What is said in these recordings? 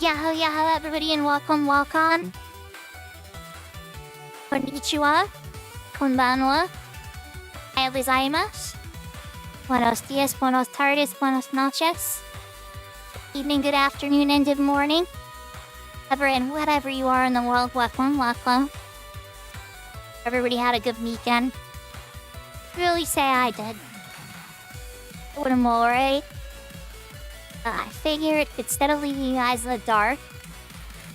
Yahoo, yahoo, everybody, and welcome. Konnichiwa, konbanwa, ohayou gozaimasu, buenos dias, buenos tardes, buenos noches, evening, good afternoon, and good morning. Ever and whatever you are in the world, welcome. Everybody had a good weekend. Really say I did. What am I? I figured instead of leaving you guys in the dark,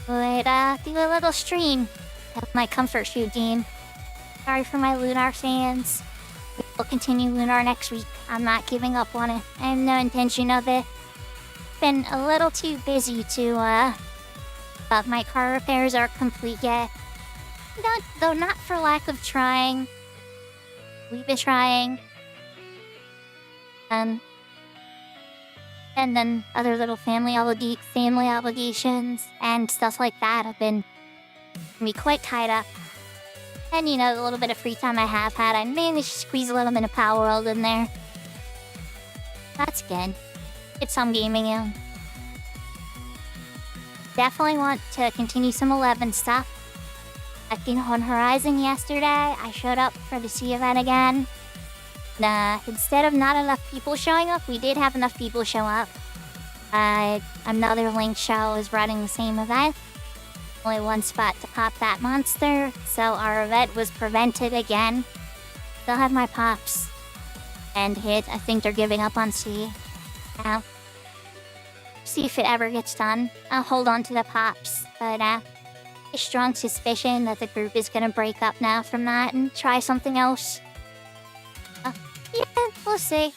I'd do a little stream of my comfort food game. Sorry for my Lunar fans. We'll continue Lunar next week. I'm not giving up on it. I have no intention of it. Been a little too busy to, but my car repairs are complete yet. Though not for lack of trying. We've been trying. Um, and then other little family obligations and stuff like that have been me quite tied up. And the little bit of free time I have had, I managed to squeeze a little bit of Power World in there. That's good. Get some gaming in. Definitely want to continue some 11 stuff. Acting on Horizon yesterday, I showed up for the Sea event again. Instead of not enough people showing up, we did have enough people show up. Another Link show is running the same event. Only one spot to pop that monster, so our event was prevented again. Still have my pops. And I think they're giving up on C. Now, see if it ever gets done. I'll hold on to the pops, but a strong suspicion that the group is gonna break up now from that and try something else. Yeah, we'll see.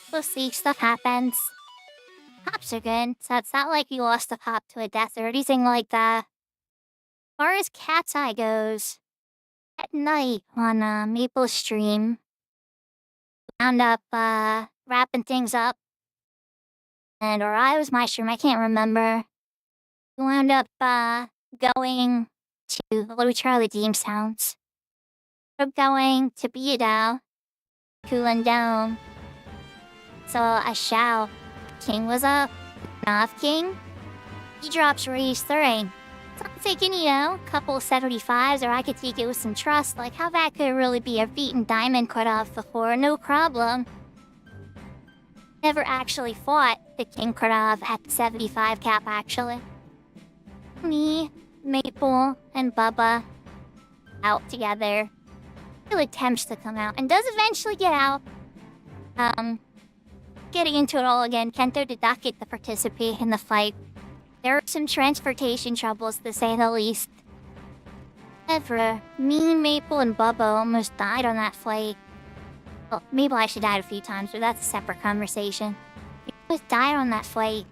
Stuff happens. Pops are good, so it's not like you lost a pop to a death or anything like that. As far as Cat's Eye goes, at night on Maple stream, wound up wrapping things up. Or I was my stream, I can't remember. We wound up going to, let me try the game sounds. We're going to Beedao, cooling down. So I shout, King was up, Nav King. He drops raise 3. So I'm thinking, a couple 75s, or I could take it with some trust, like how that could really be a beaten diamond cut off before, no problem. Never actually fought the King Krav at the 75 cap, actually. Me, Maple, and Bubba out together. Still attempts to come out, and does eventually get out. Getting into it all again, Kento did not get to participate in the fight. There were some transportation troubles, to say the least. However, me, Maple, and Bubba almost died on that flight. Well, Maple actually died a few times, but that's a separate conversation. We almost died on that flight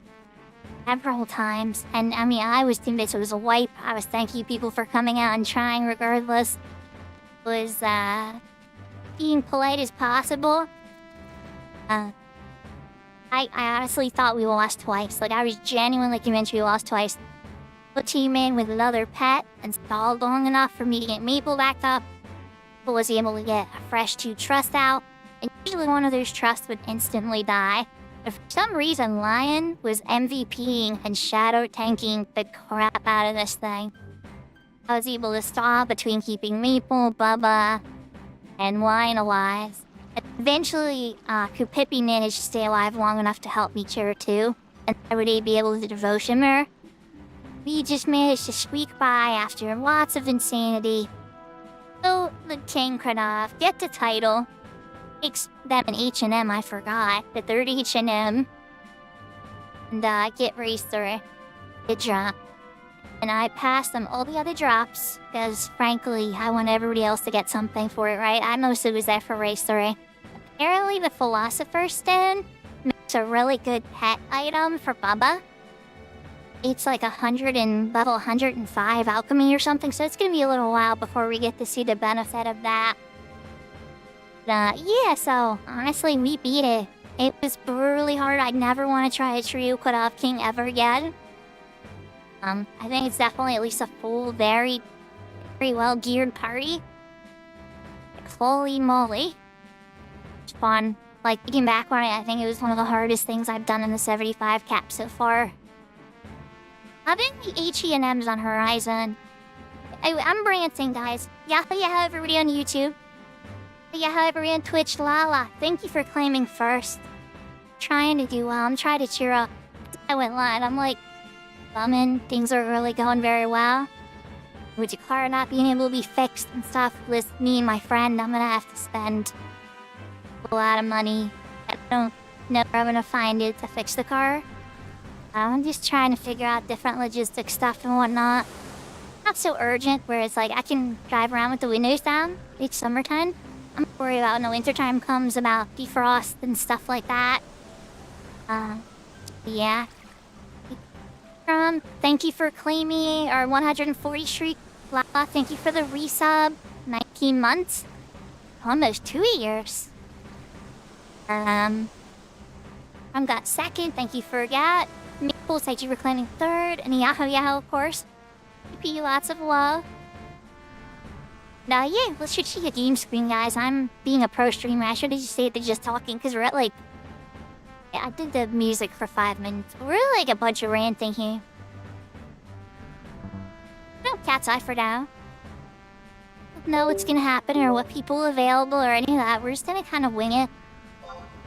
several times, and I was convinced it was a wipe. I was thanking people for coming out and trying regardless. Was being polite as possible. I honestly thought we lost twice. Like, I was genuinely convinced we lost twice. Put team in with another pet and stalled long enough for me to get Maple back up. But was able to get a fresh 2 trust out, and usually one of those trusts would instantly die. But for some reason, Lion was MVPing and shadow tanking the crap out of this thing. I was able to stall between keeping Maple, Bubba, and Lion alive. Eventually, Kupipi managed to stay alive long enough to help me cheer too, and I would be able to devotion her. We just managed to squeak by after lots of insanity. So, the King Kranov get the title. Takes them an H&M, I forgot. The third H&M. And get raised through the drop. And I passed them all the other drops, because frankly, I want everybody else to get something for it, right? I mostly was there for race 3. Apparently the Philosopher's Stone makes a really good pet item for Bubba. It's like level 105 alchemy or something, so it's gonna be a little while before we get to see the benefit of that. Yeah, so honestly, we beat it. It was brutally hard. I'd never want to try a trio cut-off king ever again. I think it's definitely at least a full, very well-geared party. Like, holy moly. It's fun. Like, looking back on it, I think it was one of the hardest things I've done in the 75 cap so far. Having the H&Ms on Horizon. I'm ranting, guys. Yeah, everybody on YouTube. Yeah, everybody on Twitch. Lala, thank you for claiming first. Trying to do well. I'm trying to cheer up. I went live. I'm like, bumming. Things are really going very well. With your car not being able to be fixed and stuff with me and my friend, I'm gonna have to spend a lot of money. I don't know where I'm gonna find it to fix the car. I'm just trying to figure out different logistic stuff and whatnot. Not so urgent, where it's like I can drive around with the windows down each summertime. I'm not worried about when the wintertime comes about defrost and stuff like that. Yeah. Thank you for claiming our 140 streak. Lala, thank you for the resub. 19 months? Almost 2 years. got second, thank you for that. Maple said you were claiming third, and Yahoo Yahoo, of course. You lots of love. Now, yeah, let's should see a game screen, guys. I'm being a pro streamer. I should have just stayed there just talking, because we're at like... Yeah, I did the music for 5 minutes. We're like a bunch of ranting here. No cat's eye for now. Don't know what's gonna happen or what people are available or any of that. We're just gonna kind of wing it.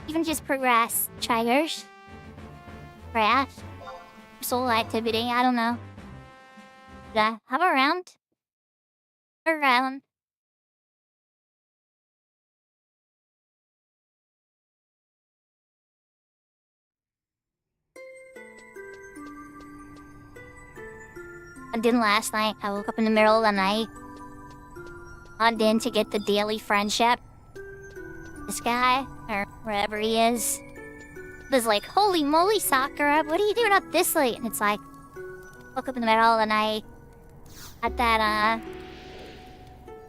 Even just progress. Triggers. Crash. Soul activity, I don't know. Yeah, have a round. Around. I did last night. I woke up in the middle of the night. Logged in to get the daily friendship. This guy, or wherever he is, was like, holy moly, Sakura, what are you doing up this late? And it's like, woke up in the middle of the night. Got that,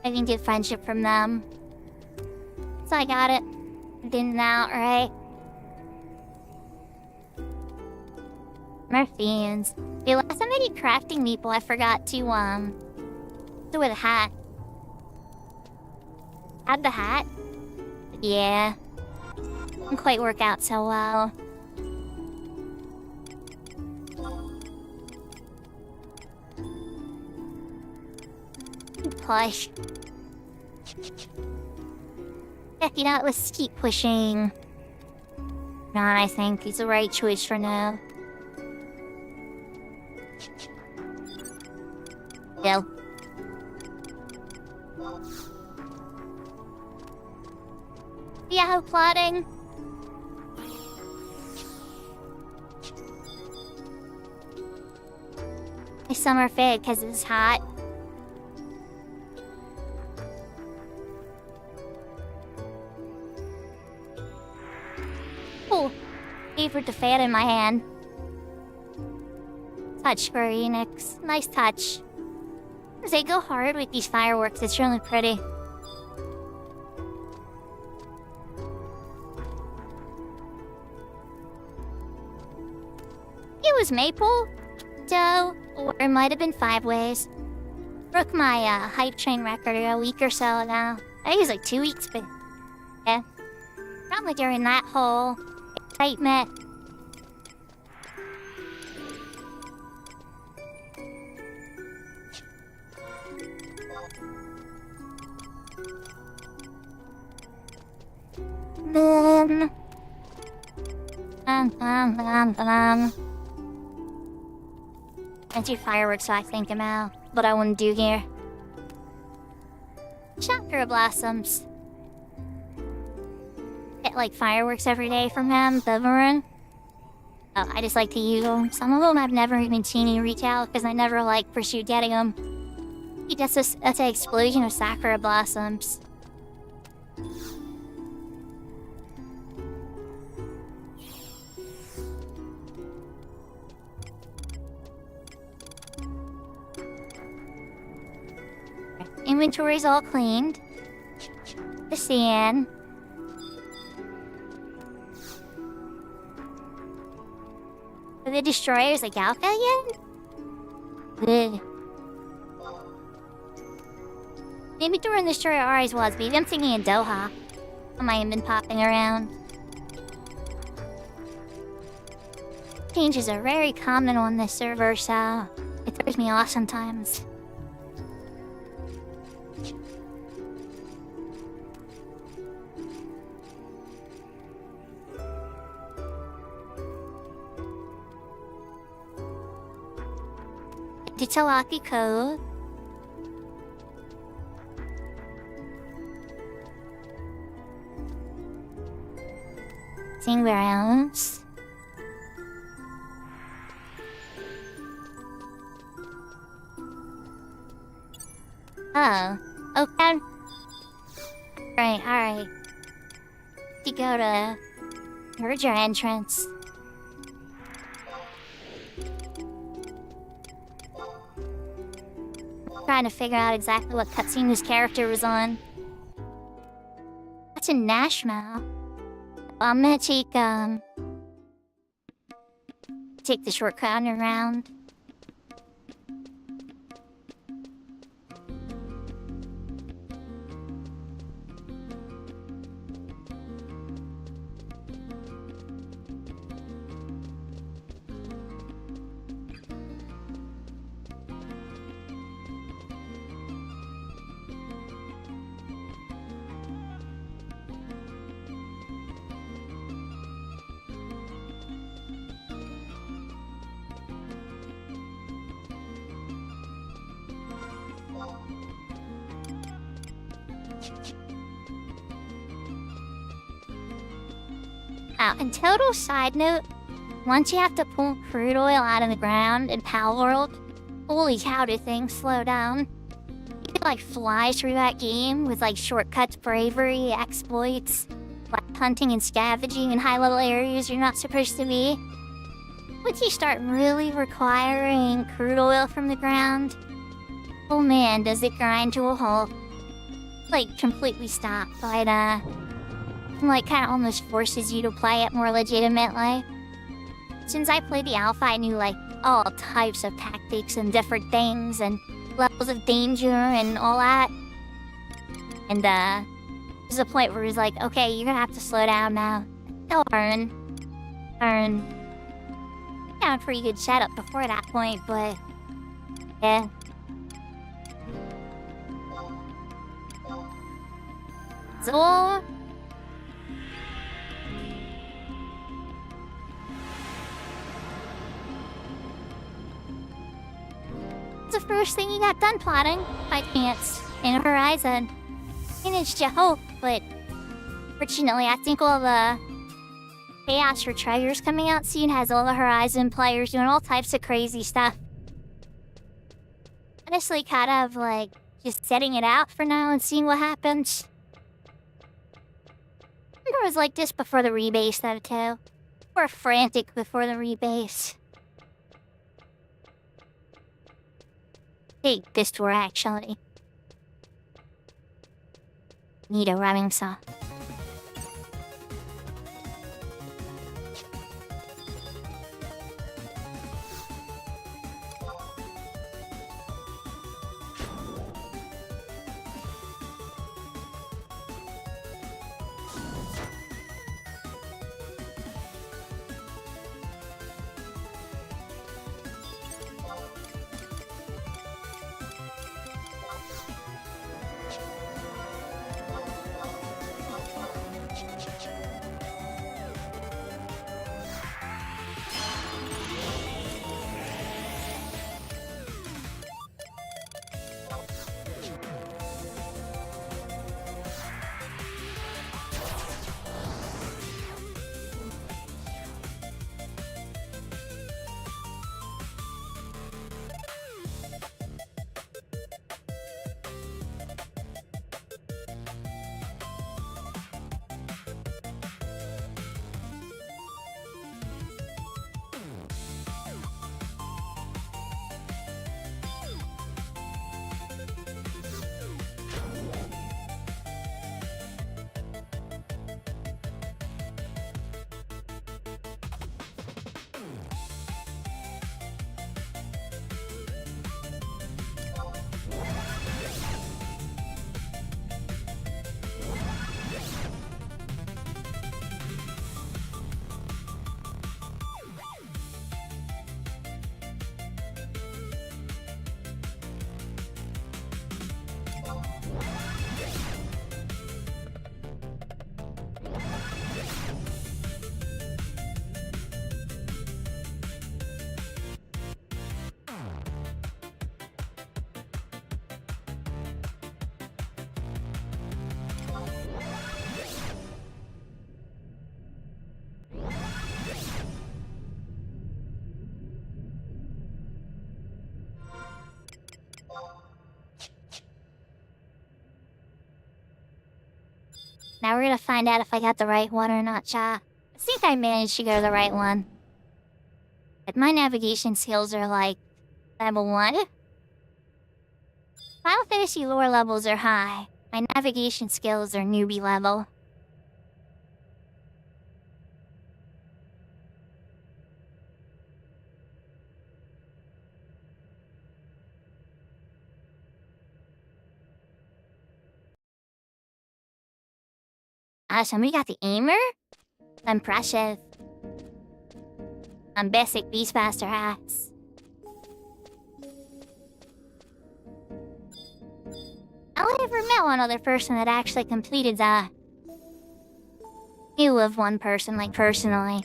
I can get friendship from them. So I got it. Didn't out, right? Murphians. The last time I did crafting meeple, I forgot to, do with a hat. Add the hat? Yeah. Didn't quite work out so well. Push. Heck it out, let's keep pushing. Not, I think it's the right choice for now. Still. Yahoo plotting. My summer fade because it's hot. Oh, favorite the fade in my hand. Touch for Enix. Nice touch. They go hard with these fireworks, it's really pretty. It was Maple, Doe, or it might have been 5 ways. Broke my hype train record a week or so now. I think it was like 2 weeks, but yeah. Probably during that whole excitement. Then... I do fireworks, so I think about what I want to do here. Sakura blossoms. Get like fireworks every day from him, Bivarin. Oh, I just like to use them. Some of them I've never even seen in retail because I never like pursued getting them. That's an explosion of Sakura blossoms. Inventory's all cleaned. The sand. Are the destroyers like Alpha yet? Ugh. Maybe during the destroyer always was, but I'm thinking in Doha. I might have been popping around. Changes are very common on this server, so it throws me off sometimes. Titalaki code. Seeing where else? Oh. Okay. Alright. You go to... Where's your entrance? Trying to figure out exactly what cutscene this character was on. That's a Nashville. I'm gonna take, take the shortcut underground. And total side note, once you have to pull crude oil out of the ground in Pal World, holy cow, do things slow down. You can like fly through that game with like shortcuts, bravery, exploits, like hunting and scavenging in high level areas you're not supposed to be. Once you start really requiring crude oil from the ground, oh man, does it grind to a halt. Like completely stop, but like kind of almost forces you to play it more legitimately. Since I played the alpha, I knew like all types of tactics and different things and levels of danger and all that. And there's a point where it's like, okay, you're gonna have to slow down now. Darn. I had a pretty good setup before that point, but yeah. So the first thing you got done plotting by chance in Horizon. Managed to hope, but fortunately I think all the chaos for treasures coming out soon has all the Horizon players doing all types of crazy stuff. Honestly, kind of like just setting it out for now and seeing what happens. I think it was like this before the rebase though too. Or frantic before the rebase. Take this tour actually. Need a rhyming saw. Now we're gonna find out if I got the right one or not, Cha. I think I managed to go to the right one. But my navigation skills are like level 1. Final Fantasy lore levels are high. My navigation skills are newbie level. somebody got the aimer? Impressive. Basic Beastmaster hats. I never met one other person that actually completed that. Knew of one person, like, personally.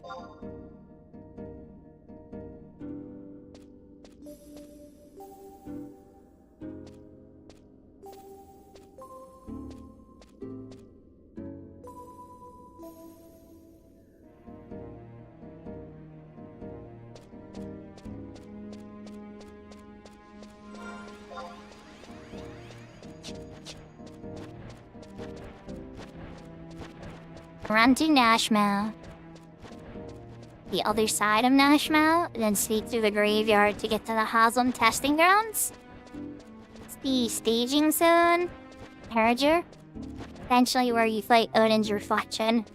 Run to Nashmouth. The other side of Nashmouth, then sneak through the graveyard to get to the Haslam testing grounds. It's the staging zone. Herger. Essentially where you fight Odin's reflection.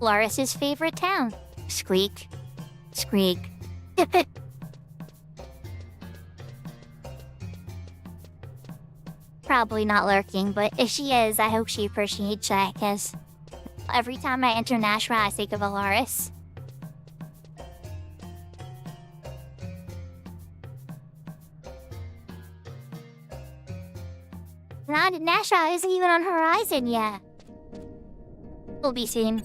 Loris's favorite town. Squeak. Squeak. Probably not lurking, but if she is, I hope she appreciates that, because every time I enter Nashua, I think of Loris. Nashua isn't even on horizon yet. We'll be soon.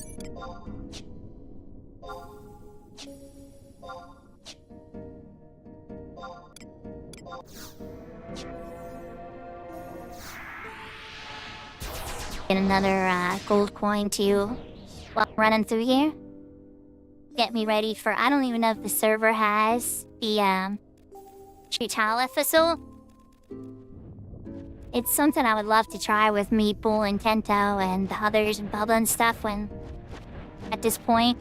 Get another gold coin too while running through here. Get me ready for, I don't even know if the server has the Chutala Fossil. It's something I would love to try with Meatball and Kento and the others and Bubba and stuff when, at this point.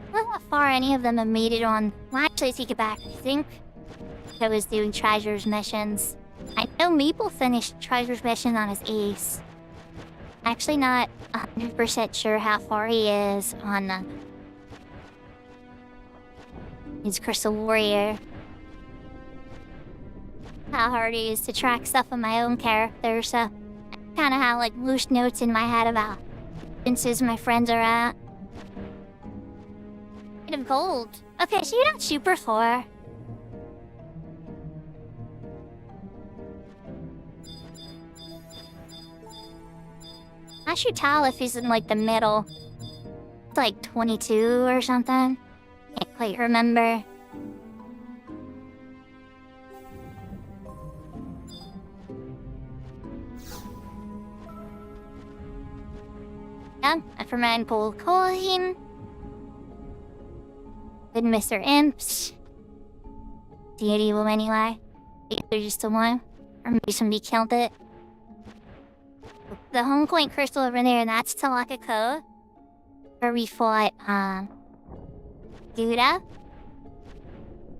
I don't know how far any of them have made it on. Well, actually, take it back. I think I was doing Treasures missions. I know Meeple finished Treasures mission on his ace. Actually not 100% sure how far he is on his Crystal Warrior. How hard it is to track stuff on my own character, so I kinda have like loose notes in my head about instances my friends are at. Of gold. Okay, so you're not super far. Ashutalif is in like the middle. It's like 22 or something. Can't quite remember. Yeah, I recommend Paul Cohen. Good Mr. Imps. Deity will anyway. There's just the one. Or maybe somebody killed it. The home point crystal over there, that's Talaka Cove. Where we fought, Gouda.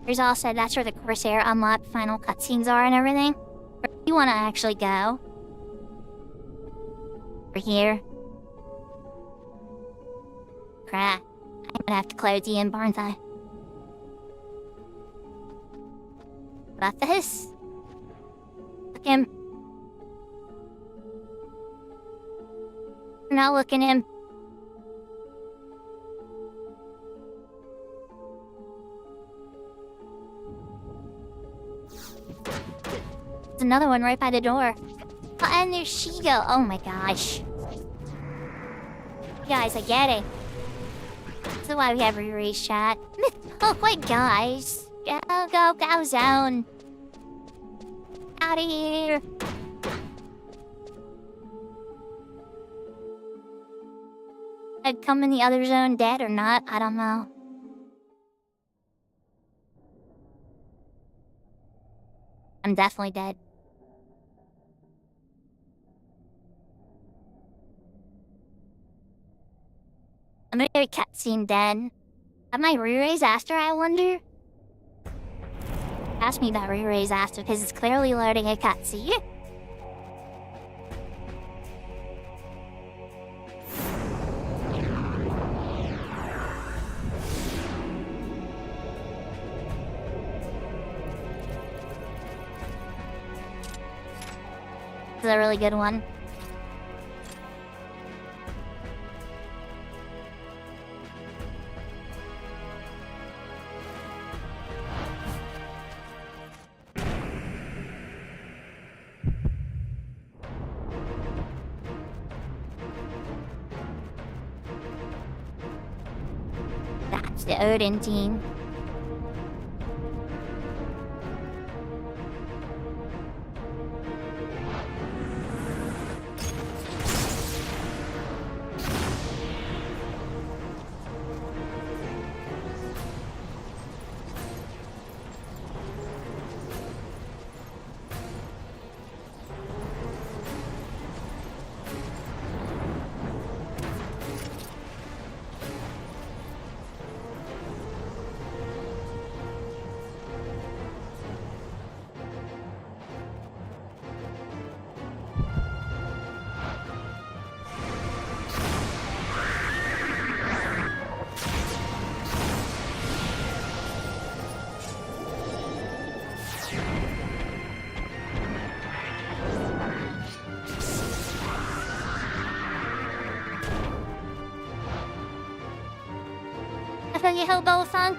There's also, that's where the Corsair unlocked final cutscenes are and everything. Where you wanna actually go. Over here. Crap. I'm gonna have to close the inn, aren't I? About this? Look him. Not looking him. There's another one right by the door. Oh, and there's Shigo. Oh my gosh. Guys, I get it. That's why we have re-race chat. Oh, wait, guys. Go, zone. Out of here. I'd come in the other zone dead or not, I don't know. I'm definitely dead. I'm gonna get a cutscene dead. Have my re-raise after, I wonder? Ask me about re-raise after, because it's clearly loading a cutscene. This is a really good one. That's the Odin team. I feel you hobo funk.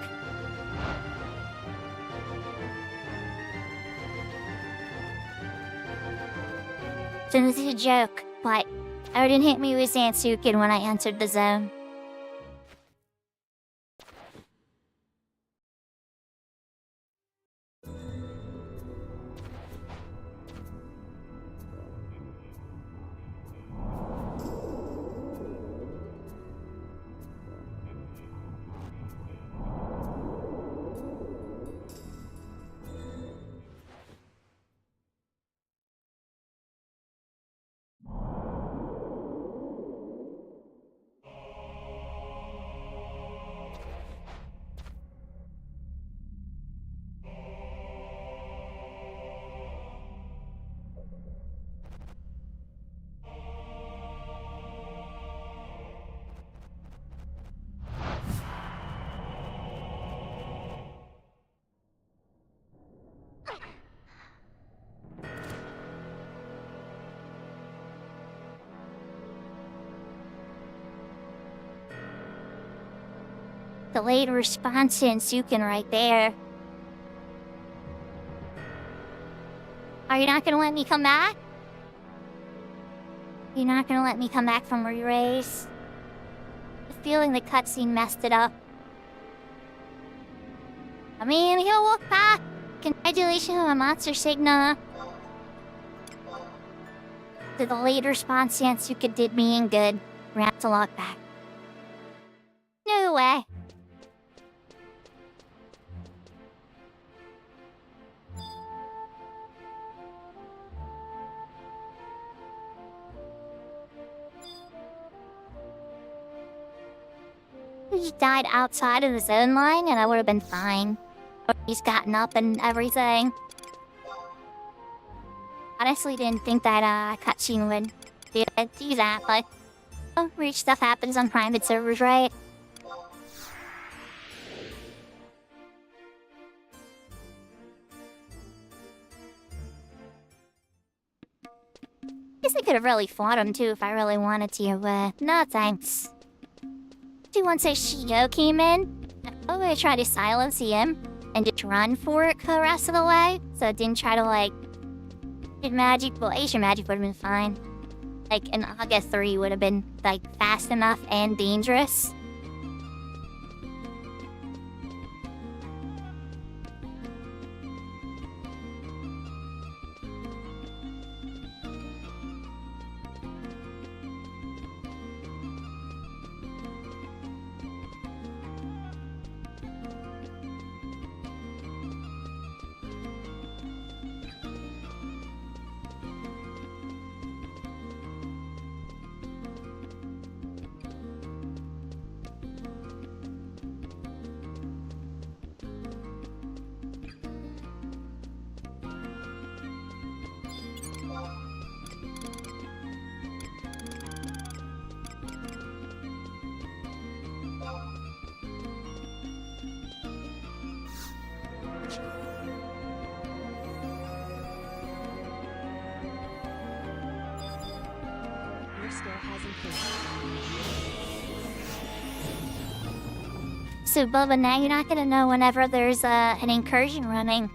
So this is a joke, but Odin hit me with Sansuken when I entered the zone. Delayed response Sansuken right there. Are you not gonna let me come back? You're not gonna let me come back from re-raise? The feeling the cutscene messed it up. I mean, he'll walk back. Congratulations on a monster signal. The delayed response Sansuken did me in good. We're gonna have to walk back. No way. He died outside of the zone line and I would have been fine. He's gotten up and everything. Honestly didn't think that cutscene would do that, but weird stuff happens on private servers, right? Guess I could have really fought him too if I really wanted to, but no thanks. Once a Shio came in, I'm gonna try to silence him and just run for it the rest of the way. So I didn't try to like Asian magic. Well, Asian magic would have been fine. Like an Aga 3 would have been like fast enough and dangerous. has increased. So, Bubba, now you're not gonna know whenever there's an incursion running.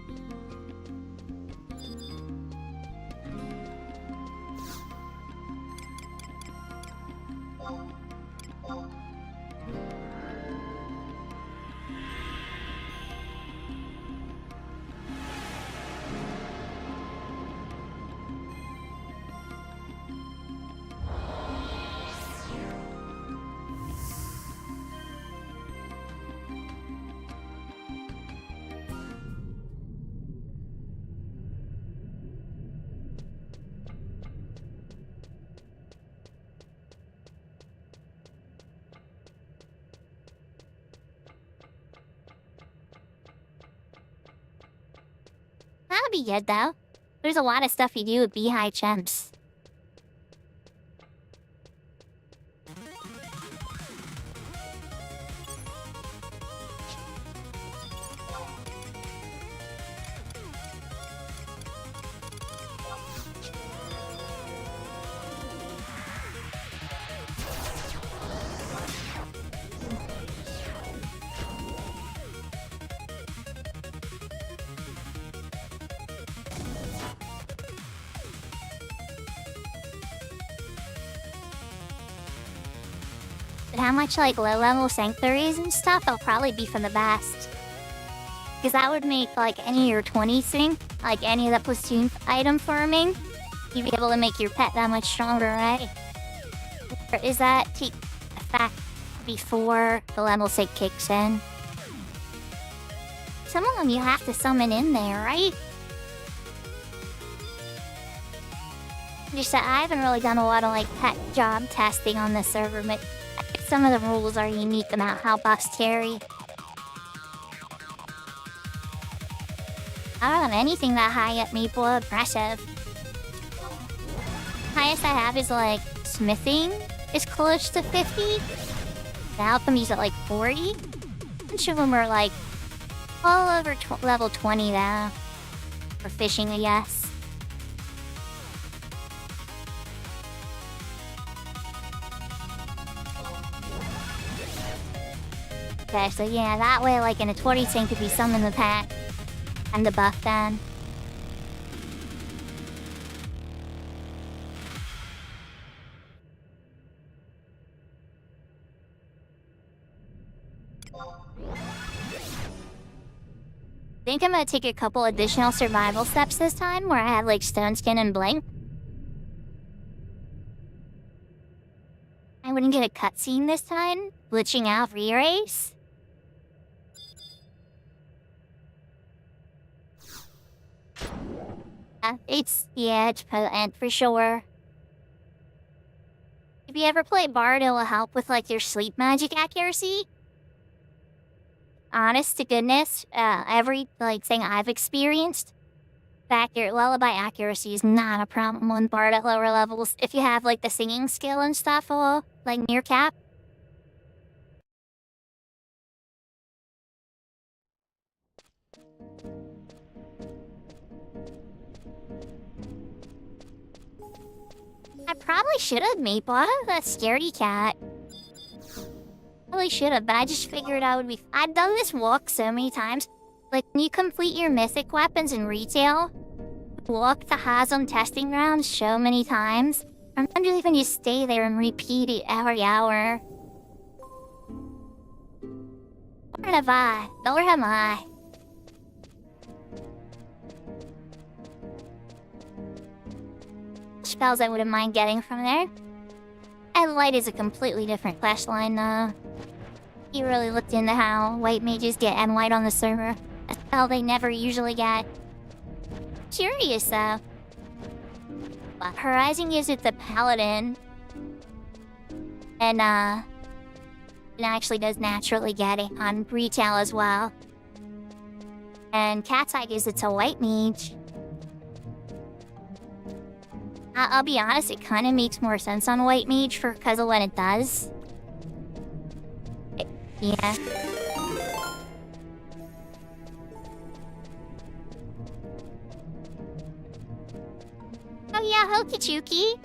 That'll be good, though. There's a lot of stuff you do with Beehive Gems. But how much, like, low-level sanctuaries and stuff, I'll probably be for the best. Because that would make, like, any of your 20s thing, like any of the platoon item farming, you'd be able to make your pet that much stronger, right? Or is that take effect before the level 6 kicks in? Some of them you have to summon in there, right? Just that I haven't really done a lot of, like, pet job testing on this server, but I think some of the rules are unique about how buffs carry. I don't have anything that high up me, boy. Impressive. Highest I have is, like, smithing is close to 50. The alchemy's at, like, 40. A bunch of them are, like, all over level 20 though. For fishing, I guess. Okay, so yeah, that way, like, in a 20 thing could be summon the pack. And the buff then. I think I'm gonna take a couple additional survival steps this time, where I have, like, stone skin and blink. I wouldn't get a cutscene this time, glitching out re-race. It's potent for sure. If you ever play Bard, it will help with, like, your sleep magic accuracy. Honest to goodness, every, like, thing I've experienced, your lullaby accuracy is not a problem on Bard at lower levels. If you have, like, the singing skill and stuff, or, like, near cap. I probably should have made that scaredy cat. Probably should have, but I just figured I would be. I've done this walk so many times. Like, when you complete your mythic weapons in retail, walk the Hazam testing grounds so many times. Sometimes even you stay there and repeat it every hour. Where have I? Where am I? Spells I wouldn't mind getting from there. And Light is a completely different quest line, though. You really looked into how white mages get M Light on the server. A spell they never usually get. Curious, though. But Horizon gives it the Paladin. And, it actually does naturally get it on retail as well. And Cat's Eye gives it to White Mage. I'll be honest, it kind of makes more sense on White Mage because of what it does. Yeah. Oh yeah, Hokichuki.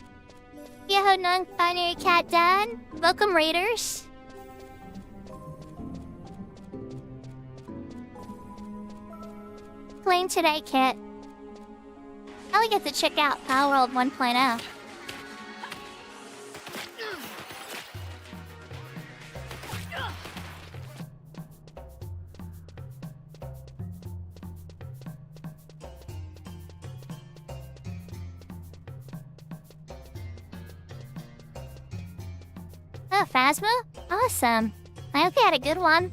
Yeah, nung your cat done. Welcome, Raiders. Playing today, Kit. I'll get to check out Power World 1.0. Oh, Phasma? Awesome. I hope you had a good one.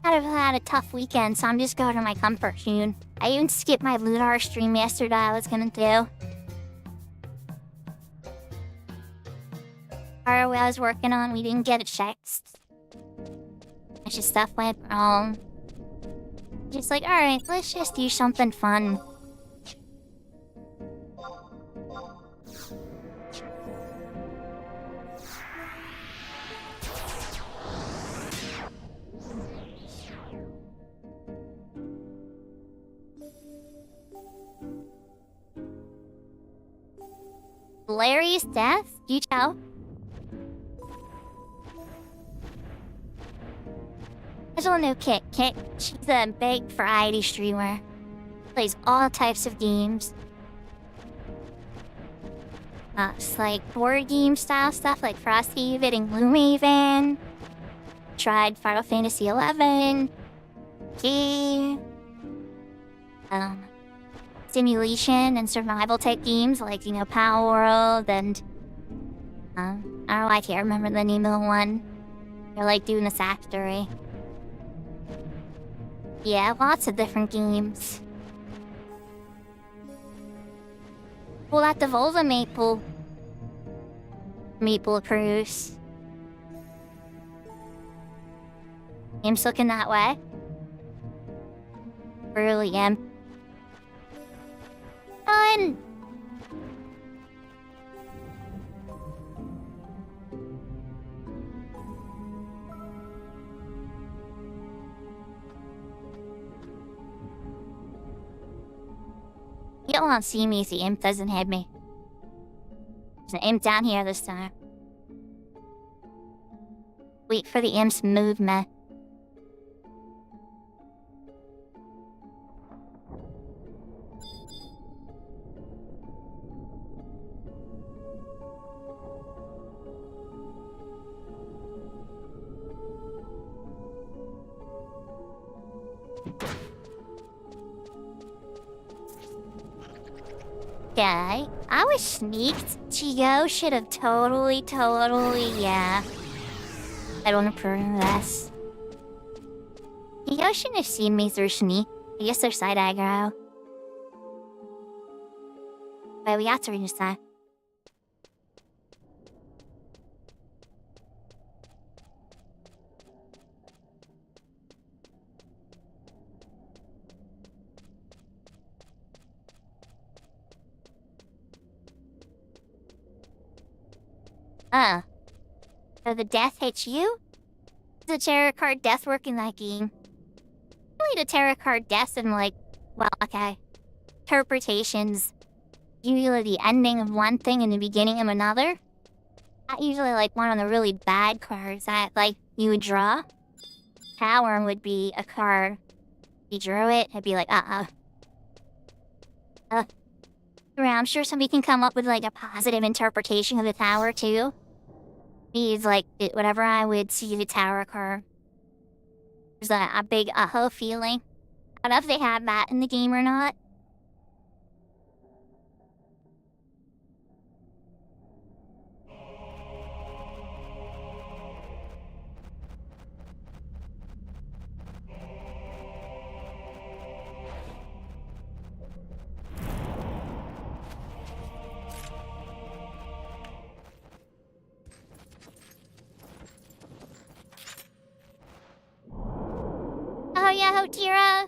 I've had a tough weekend, so I'm just going to my comfort zone. I even skipped my Lunar stream yesterday I was gonna do. Or what I was working on, we didn't get it checked. Bunch of stuff went wrong. Just like, alright, let's just do something fun. Larry's death? You tell? There's a new Kit. She's a big variety streamer. Plays all types of games. It's like board game style stuff like Frosthaven and Gloomhaven. Tried Final Fantasy XI. Okay. Simulation and survival type games like, you know, Power World and I don't know, I can't remember the name of the one. They're like doing this factory. Yeah, lots of different games. Pull out the Volva Maple Cruise. Game's looking that way. Really am. Fun! You don't want to see me if the imp doesn't hit me. There's an imp down here this time. Wait for the imp's movement. Okay, I was sneaked. Chiyo should have totally, yeah. I don't approve of this. Chiyo shouldn't have seen me through sneak. I guess they're side aggro. But we got to reach that. So the death hits you? The tarot card death work in that game? Really, the tarot card death and like, well, okay. Interpretations. Usually the ending of one thing and the beginning of another. Not usually like one of the really bad cards that like you would draw. Tower would be a card. If you drew it, it'd be like, I'm sure somebody can come up with like a positive interpretation of the tower too. Means like whatever I would see the tower card. There's a big feeling. I don't know if they have that in the game or not. Oh yeah, Hotira!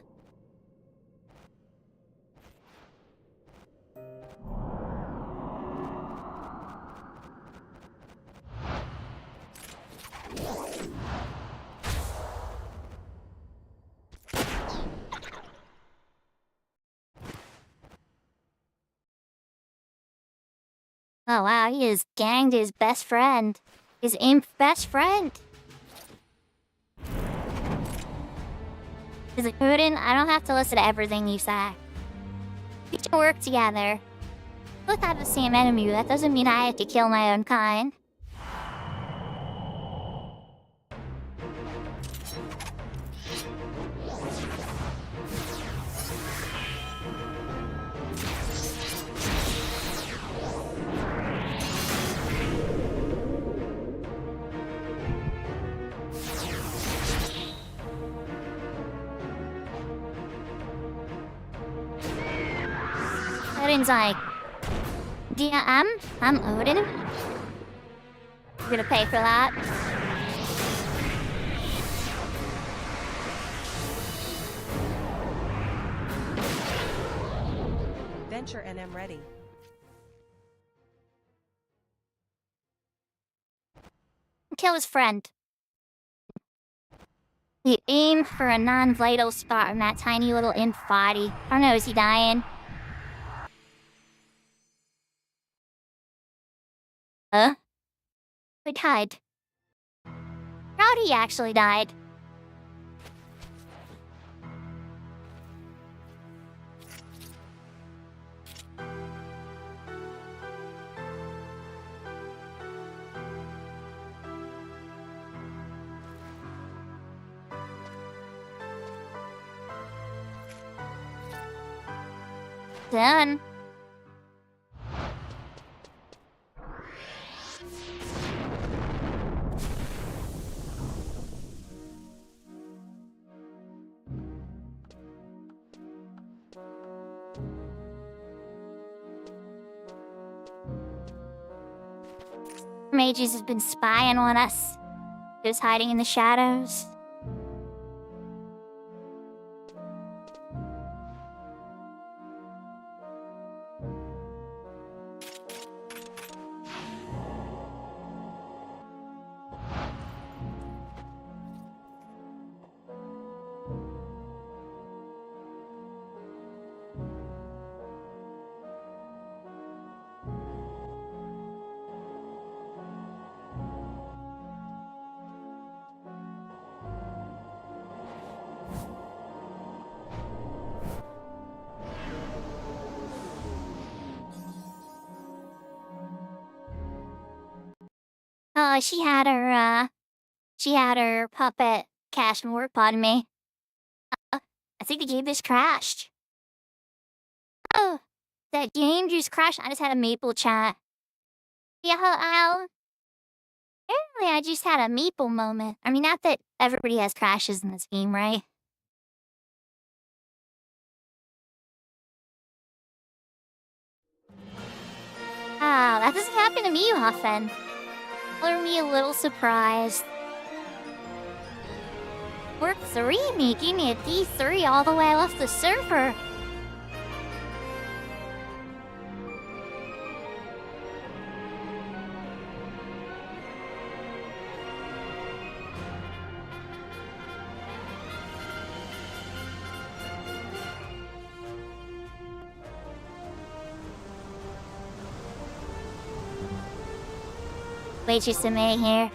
Oh wow, he is ganged his best friend. His imp best friend. Is it Putin? I don't have to listen to everything you say. We should work together. Both have the same enemy, that doesn't mean I have to kill my own kind. Odin's like, yeah, I'm Odin. You're gonna pay for that? Venture and am ready. Kill his friend. He aimed for a non-vital spot in that tiny little imp body. I don't know, is he dying? Huh? Who died? Rowdy actually died. Done. Mages has been spying on us. He was hiding in the shadows. Oh, she had her puppet cash and work on me. I think the game just crashed. Oh, that game just crashed. I just had a maple chat. Yeah, Al. Apparently I just had a maple moment. I mean, not that everybody has crashes in this game, right? Ah, that doesn't happen to me often. Color me a little surprised. Work 3 making me a D3 all the way off the server. Wait just a minute here.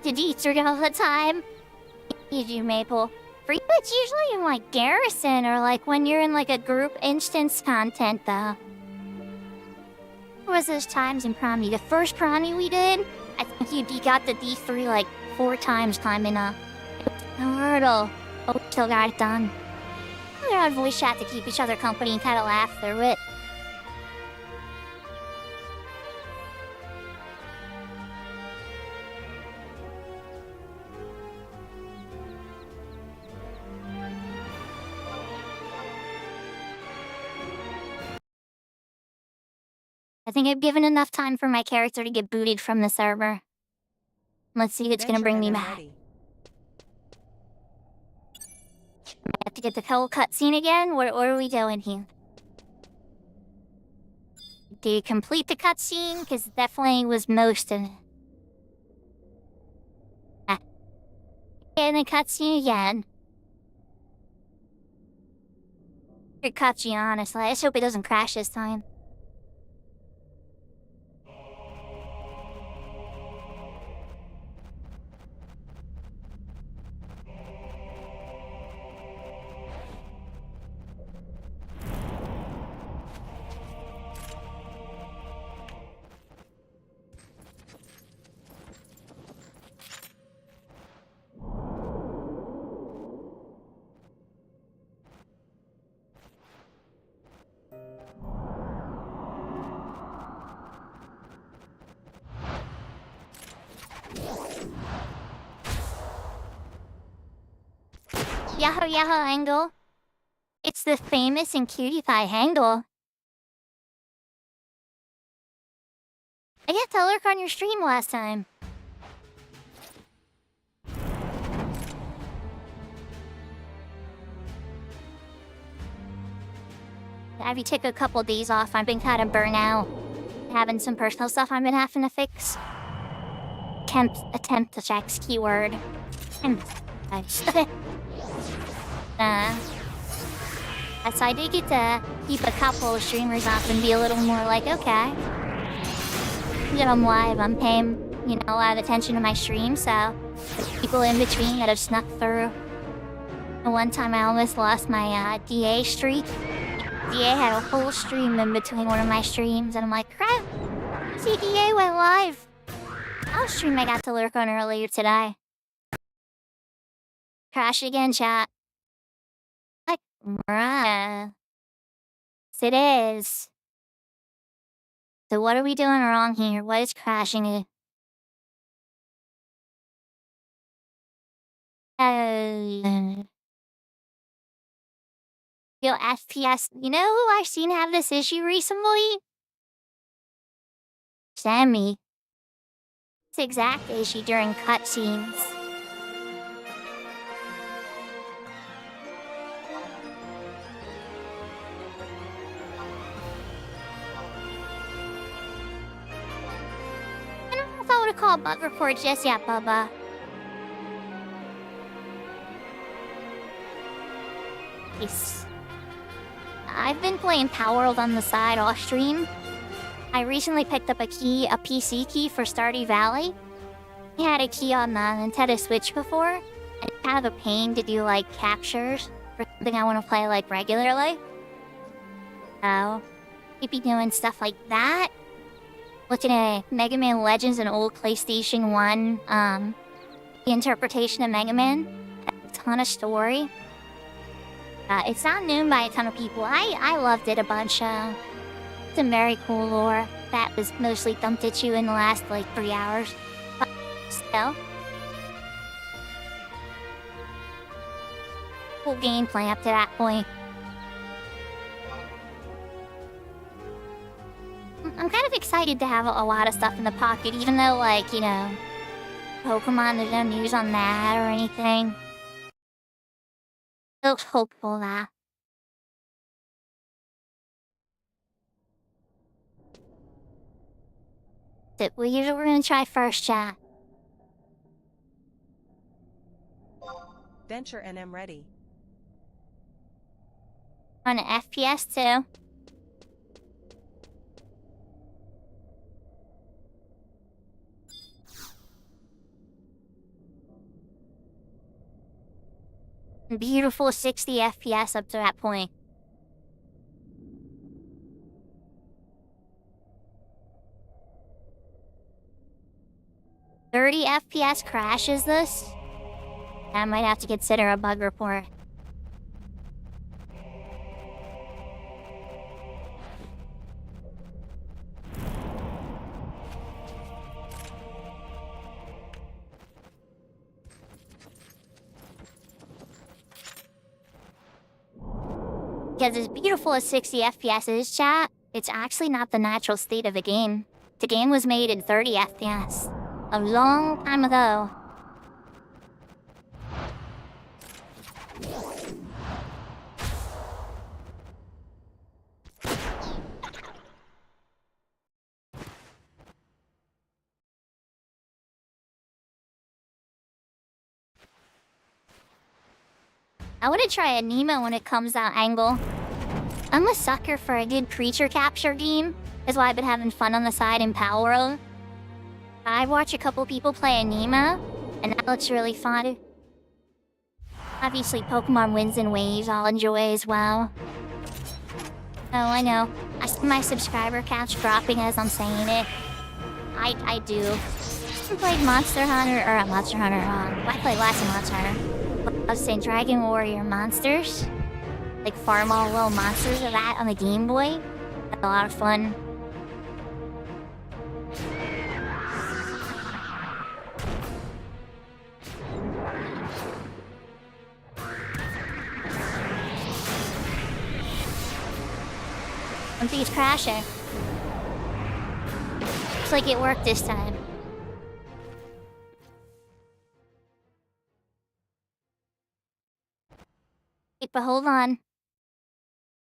Did you eat all the time? You do, Maple. It's usually in like Garrison or like when you're in like a group instance content though. There was those times in Promy. The first Promy we did, I think you got the D3 like 4 times climbing up. It was a hurdle. But we still got it done. We were on voice chat to keep each other company and kind of laugh through it. I think I've given enough time for my character to get booted from the server. Let's see if it's gonna bring me back. I have to get the whole cutscene again? What are we doing here? Did you complete the cutscene? Because it definitely was most of it. Get in the cutscene again. Kachi, honestly. I just hope it doesn't crash this time. Yahoo Yahoo angle. It's the famous and cutie pie angle. I got to lurk on your stream last time. Have you took a couple days off? I've been kind of burnt out. Having some personal stuff I've been having to fix. Attempt to check keyword. So I did get to keep a couple of streamers off and be a little more like, okay. When I'm live, I'm paying, a lot of attention to my stream, so there's people in between that have snuck through. The one time I almost lost my DA streak. DA had a whole stream in between one of my streams, and I'm like, crap, see, DA went live. I'll stream I got to lurk on earlier today. Crash again, chat. Like, bruh. Yes, it is. So what are we doing wrong here? What is crashing it? Yo, FPS, you know who I've seen have this issue recently? Sammy. This exact issue during cutscenes. I don't know if I would have called bug report just yet, Bubba. Yes. I've been playing Power World on the side off stream. I recently picked up a PC key for Stardew Valley. I had a key on the Nintendo Switch before, and it's kind of a pain to do like captures for something I want to play like regularly. So, you'd be doing stuff like that. Looking at Mega Man Legends and old PlayStation 1, the interpretation of Mega Man. A ton of story. It's not known by a ton of people. I loved it a bunch. Some very cool lore that was mostly dumped at you in the last, 3 hours. But still. Cool gameplay up to that point. I'm kind of excited to have a lot of stuff in the pocket, even though, Pokemon, there's no news on that or anything. Looks hopeful, that. Here's what we're gonna try first, chat. Venture NM ready. On an FPS too. Beautiful 60 FPS up to that point. "30 FPS crashes this? I might have to consider a bug report. Because as beautiful as 60 FPS is, chat, it's actually not the natural state of the game. The game was made in 30 FPS. A long time ago. I want to try a Nemo when it comes out angle. I'm a sucker for a good creature capture game. That's why I've been having fun on the side in Palworld. I watch a couple people play Anima, and that looks really fun. Obviously, Pokemon Winds and Waves I'll enjoy as well. Oh, I know. I see my subscriber count dropping as I'm saying it. I do. I played Monster Hunter, or Monster Hunter, I played lots of Monster Hunter. I was saying Dragon Warrior Monsters. Like farm all little monsters of that on the Game Boy. That's a lot of fun. Something's crashing. Looks like it worked this time. Wait, but hold on.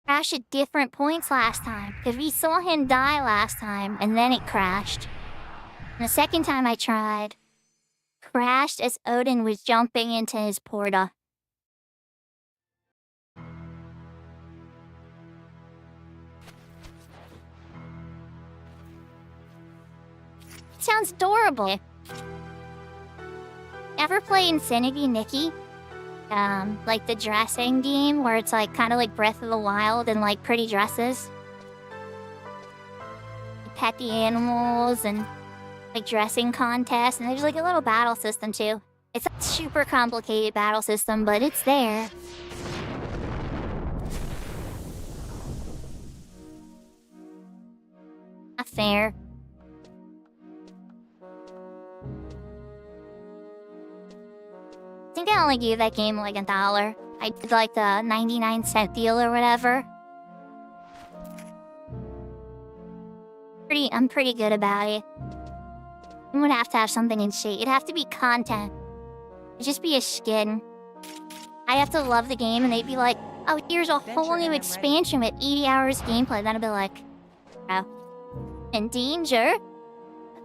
Crashed at different points last time, because we saw him die last time, and then it crashed. And the second time I tried, crashed as Odin was jumping into his porta. Sounds adorable. Ever play Infinity Nikki? Like the dressing game where it's like kind of like Breath of the Wild and like pretty dresses. You pet the animals and like dressing contests, and there's like a little battle system too. It's a super complicated battle system, but it's there. Not fair. I think I only gave that game like $1. I did like the 99-cent deal or whatever. I'm pretty good about it. You would have to have something in shit. It'd have to be content. It'd just be a skin. I'd have to love the game and they'd be like, oh, here's a whole new expansion with 80 hours gameplay. Then I'd be like, oh, in danger?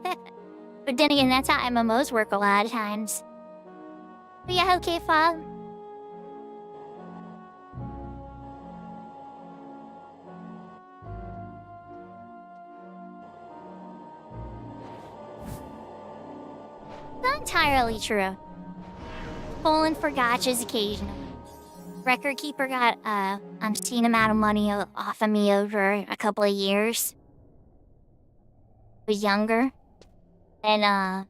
But then again, that's how MMOs work a lot of times. But yeah, okay, Fog. Not entirely true. Pulling for gotchas occasionally. Record Keeper got obscene amount of money off of me over a couple of years. I was younger. And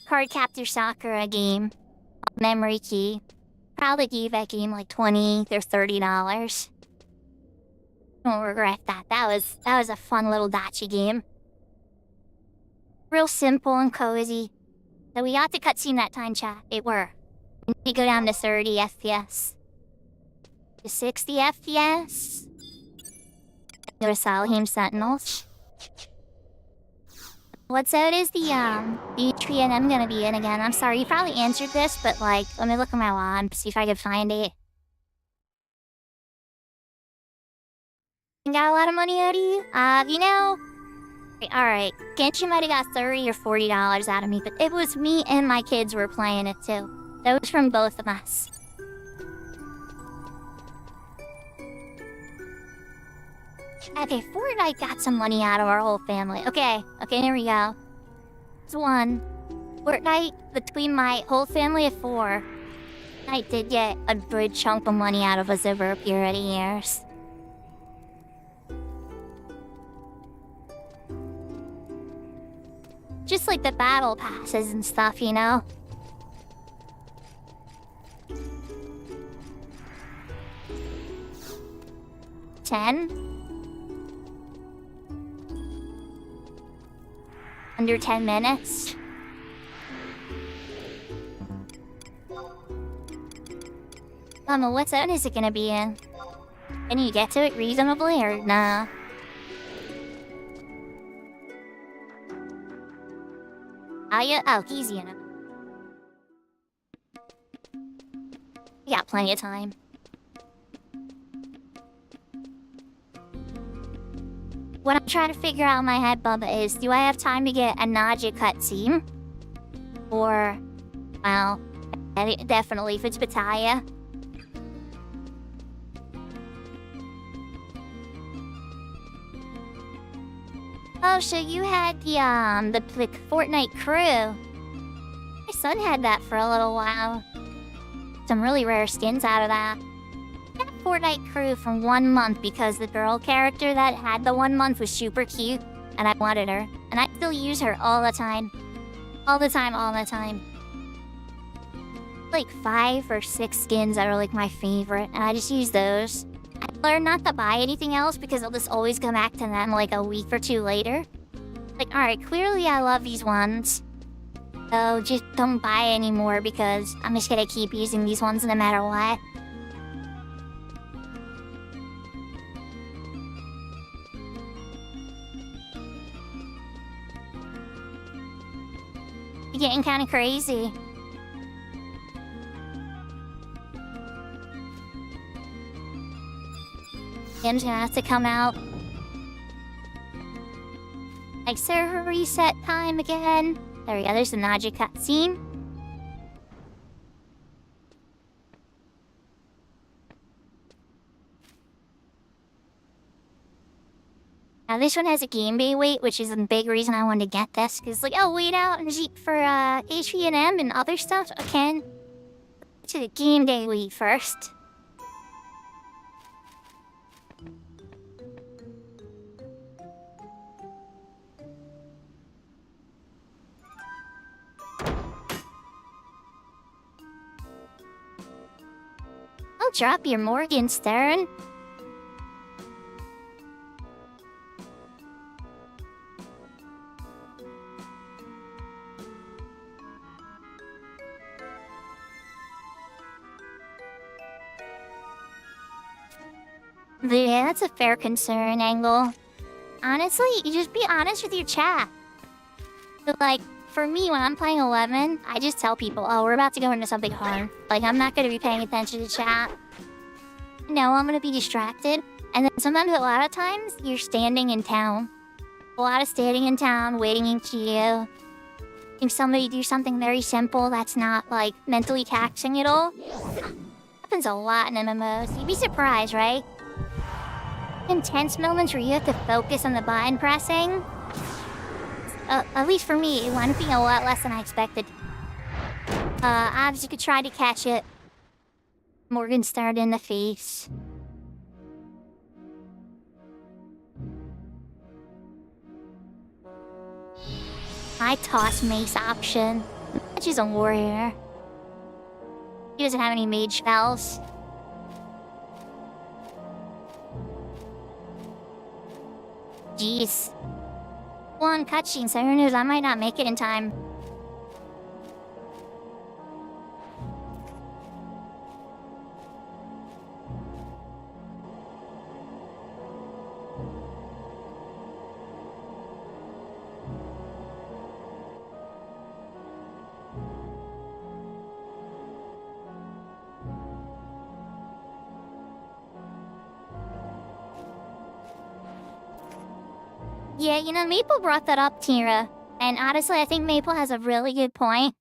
Card Captor Sakura game. Memory key. Probably gave that game like $20 or $30. Don't regret that. That was a fun little dachi game. Real simple and cozy. So we got the cutscene that time, chat. It were. We need to go down to 30 FPS. To 60 FPS. Go to Salahim Sentinels. What zone is the tree and I'm gonna be in again? I'm sorry, you probably answered this, but like, let me look at my log, see if I can find it. Got a lot of money out of you? You know... Alright, Genshin might have got $30 or $40 out of me, but it was me and my kids were playing it too. That was from both of us. Okay, Fortnite got some money out of our whole family. Okay, here we go. It's one. Fortnite, between my whole family of 4, I did get a good chunk of money out of us over a period of years. Just like the battle passes and stuff, you know? $10? Under 10 minutes. Mama, what zone is it gonna be in? Can you get to it reasonably or nah? Oh, easy enough. We got plenty of time. What I'm trying to figure out in my head, Bubba, is do I have time to get a Naja cutscene? Or, well, definitely if it's Battaya. Oh, so you had the Fortnite crew. My son had that for a little while. Some really rare skins out of that. I had Fortnite crew for 1 month because the girl character that had the 1 month was super cute, and I wanted her. And I still use her all the time. All the time. Like 5 or 6 skins that are like my favorite, and I just use those. I learned not to buy anything else because I'll just always come back to them like a week or 2 later. Like, alright, clearly I love these ones. So just don't buy anymore because I'm just gonna keep using these ones no matter what. Getting kind of crazy. Game's gonna have to come out. Like server reset time again. There we go, there's the Naja cutscene. Now this one has a game day wait, which is a big reason I wanted to get this. Because like, oh, wait out for H&M and other stuff. Okay. To the game day wait first. I'll drop your Morgenstern. Yeah, that's a fair concern, Angle. Honestly, you just be honest with your chat. But like, for me, when I'm playing 11, I just tell people, oh, we're about to go into something hard. Like, I'm not going to be paying attention to chat. No, I'm going to be distracted. And then sometimes, a lot of times, you're standing in town. A lot of standing in town, waiting in queue. Think somebody do something very simple that's not, like, mentally taxing at all. Happens a lot in MMOs. You'd be surprised, right? Intense moments where you have to focus on the button pressing. At least for me, it wound up being a lot less than I expected. Obviously, you could try to catch it. Morgenstern in the face. I toss mace option. She's a warrior. He doesn't have any mage spells. Jeez. One cutscene, so who knows, I might not make it in time. Yeah, you know, Maple brought that up, Tira. And honestly, I think Maple has a really good point.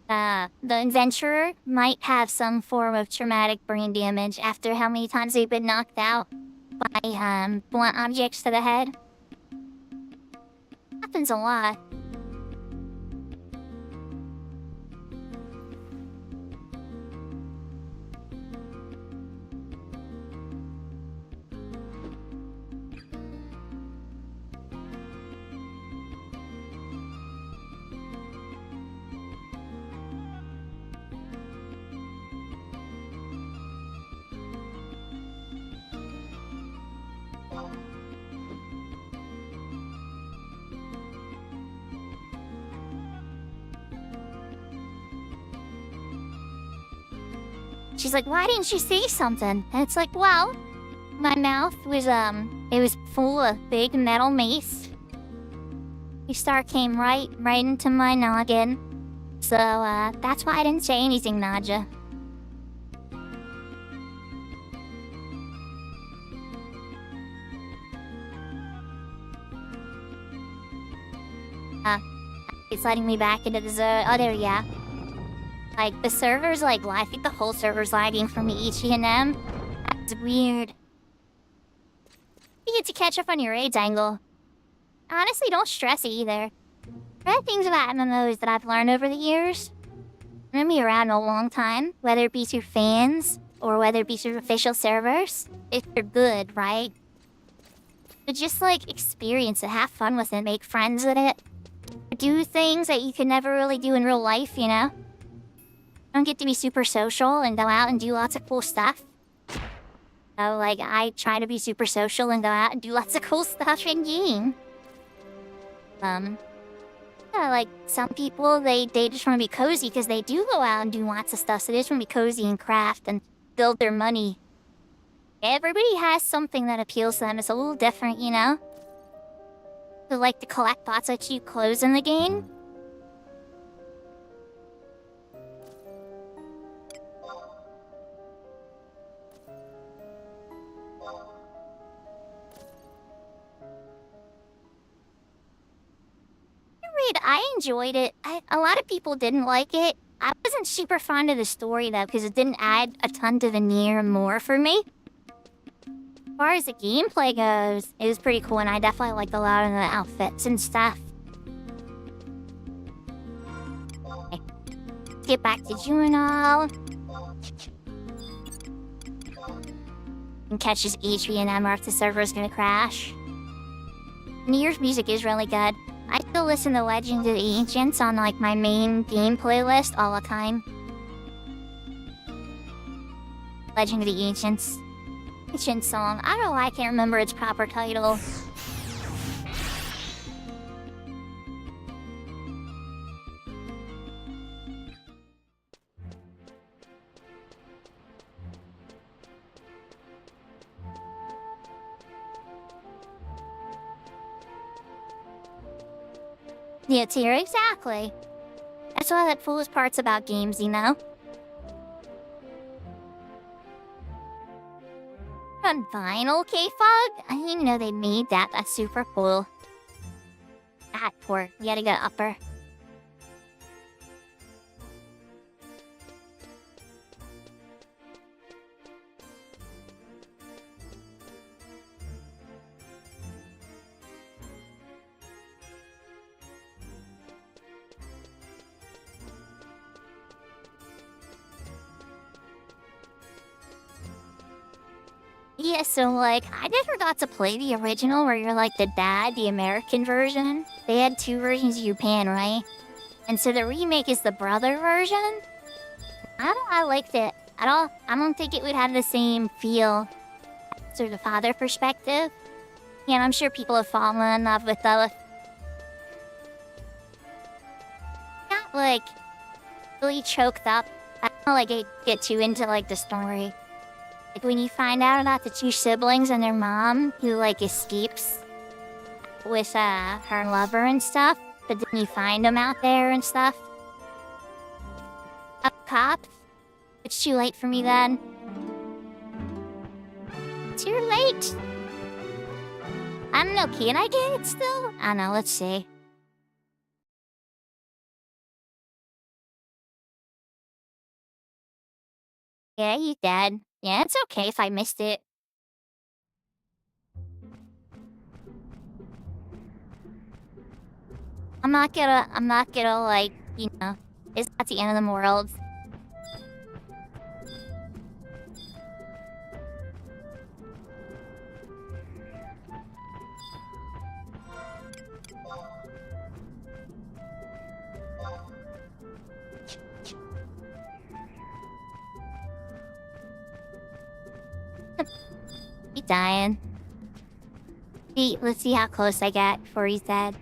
The adventurer might have some form of traumatic brain damage after how many times they've been knocked out by, blunt objects to the head. Happens a lot. She's like, why didn't you say something? And it's like, well, my mouth was, it was full of big metal mace. The star came right into my noggin. So, that's why I didn't say anything, Naja. It's letting me back into the zone. Oh, there we go. Like, the server's, like, I think the whole server's lagging from H&M. That's weird. You get to catch up on your raids, Angle. honestly, don't stress it either. There are things about MMOs that I've learned over the years. I'm gonna be around a long time, whether it be through fans or whether it be through official servers. If they're good, right? But just like experience it, have fun with it, make friends with it. Do things that you can never really do in real life, you know? Don't get to be super social and go out and do lots of cool stuff. So, like, I try to be super social and go out and do lots of cool stuff in game. Yeah, like, some people, they just want to be cozy because they do go out and do lots of stuff. So they just want to be cozy and craft and build their money. Everybody has something that appeals to them. It's a little different, you know? So, like, to collect lots of cheap clothes in the game. I enjoyed it. A lot of people didn't like it. I wasn't super fond of the story, though, because it didn't add a ton to the near more for me. As far as the gameplay goes, it was pretty cool, and I definitely liked a lot of the outfits and stuff. Okay. Let's get back to Juvenile. And catch this HVNM or if the server's gonna crash. New Year's music is really good. I still listen to Legend of the Ancients on, like, my main game playlist all the time. Legend of the Ancients. Ancient song. I don't know why I can't remember its proper title. Yeah, tier, exactly. That's one of the coolest parts about games, you know? On vinyl, K-Fog? I didn't even know they made that. That's super cool. Ah, poor. We gotta go upper. Yeah, so, like, I never got to play the original where you're, like, the dad, the American version. They had two versions of Japan, right? And so the remake is the brother version. I liked it at all. I don't think it would have the same feel. Sort of father perspective. Yeah, and I'm sure people have fallen in love with the... Not, like, really choked up. I don't, like, get too into, like, the story. Like, when you find out about the two siblings and their mom who, like, escapes with, her lover and stuff, but then you find them out there and stuff. A cop? It's too late for me then. Too late? I don't know, can I get it still? I don't know, let's see. Yeah, you dead. Yeah, it's okay if I missed it. I'm not gonna, like, you know, it's not the end of the world. He's dying. Let's see how close I get before he's dead.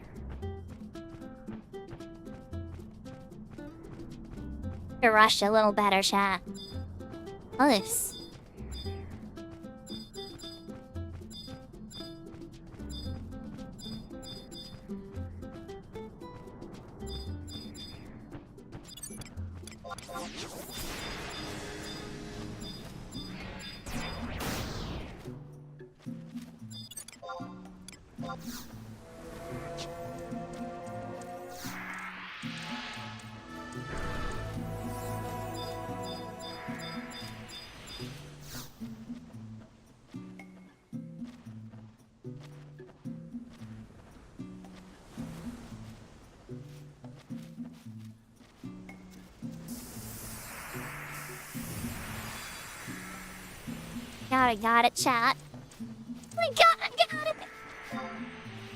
To rush a little better shot. Oh, this. got it, chat. I got it.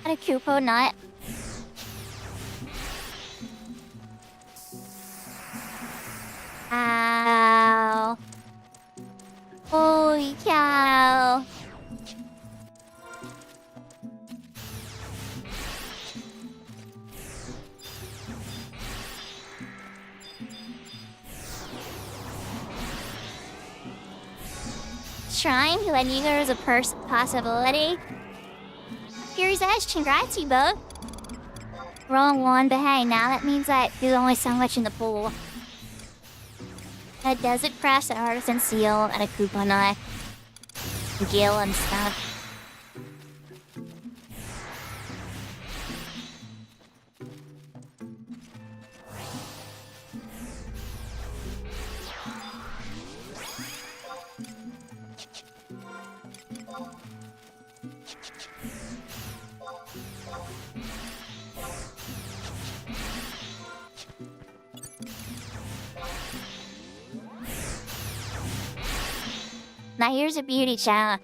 Got a coupon nut. Ow. Holy cow. Trying to let you there is a possibility. Here's Ash, congrats you both. Wrong one, but hey, now that means that there's only so much in the pool. A desert crest, an artisan seal, and a coupon nut. Gill and stuff. Now here's a beauty challenge.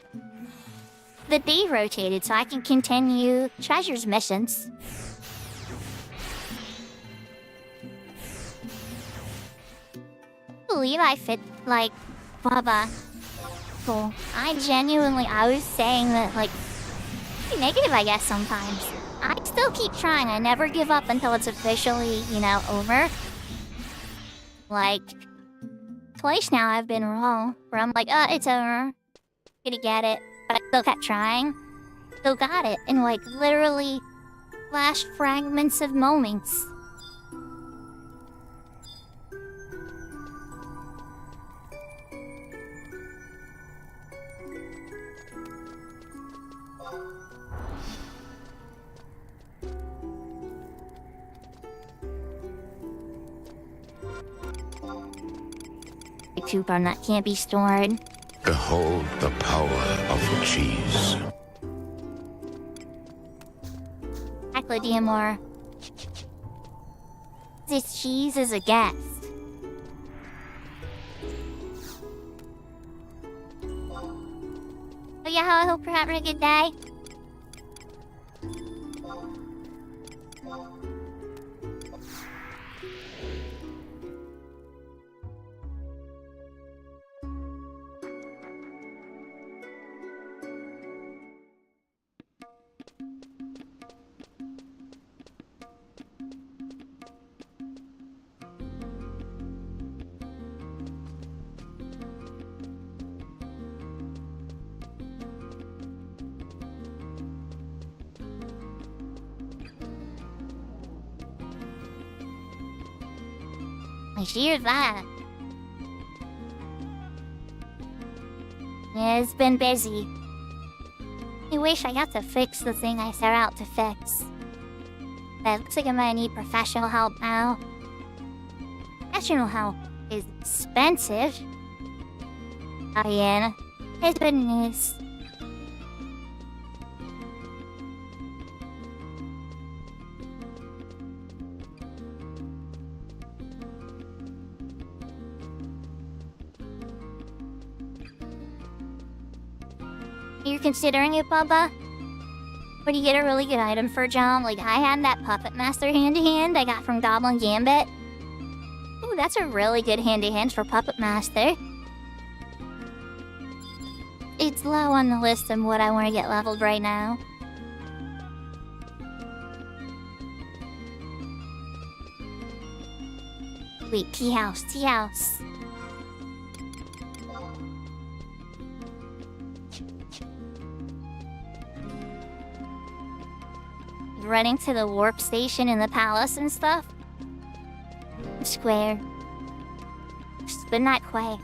The day rotated so I can continue treasures missions. I believe I fit like Bubba. Cool. I was saying that like negative I guess sometimes. I still keep trying. I never give up until it's officially, over. Like twice now I've been wrong, where I'm like, it's over. Gonna get it. But I still kept trying. Still got it in like literally flash fragments of moments. The coupon that can't be stored. Behold the power of cheese. Acladiamore. This cheese is a guest. Oh yeah, I hope you're having a good day. I hear that. Yeah, it's been busy. I wish I got to fix the thing I set out to fix. But it looks like I might need professional help now. Professional help is expensive. Oh yeah, it's good news. You're considering it, Bubba? Would you get a really good item for a job? Like, I had that Puppet Master hand-to-hand I got from Goblin Gambit. Ooh, that's a really good hand-to-hand for Puppet Master. It's low on the list of what I want to get leveled right now. Wait, tea house. Running to the warp station in the palace and stuff. Square. But not quite.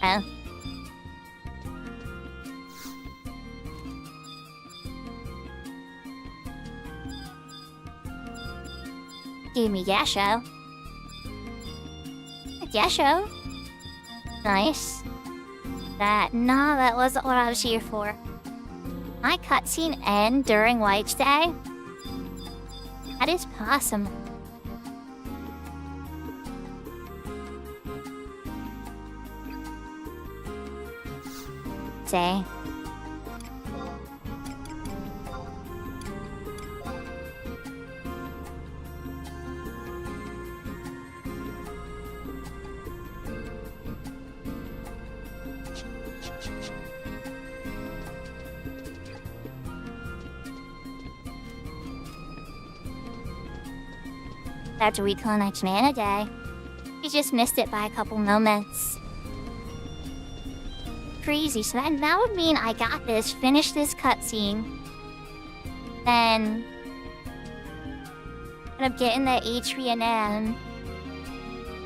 Oh. gave me Gasho. Gasho? Nice. That wasn't what I was here for. My cutscene end during White's Day? That is possible. Say. After we connect Nana Day, we just missed it by a couple moments. Crazy, so that would mean I got this, finished this cutscene, then end up getting the H3N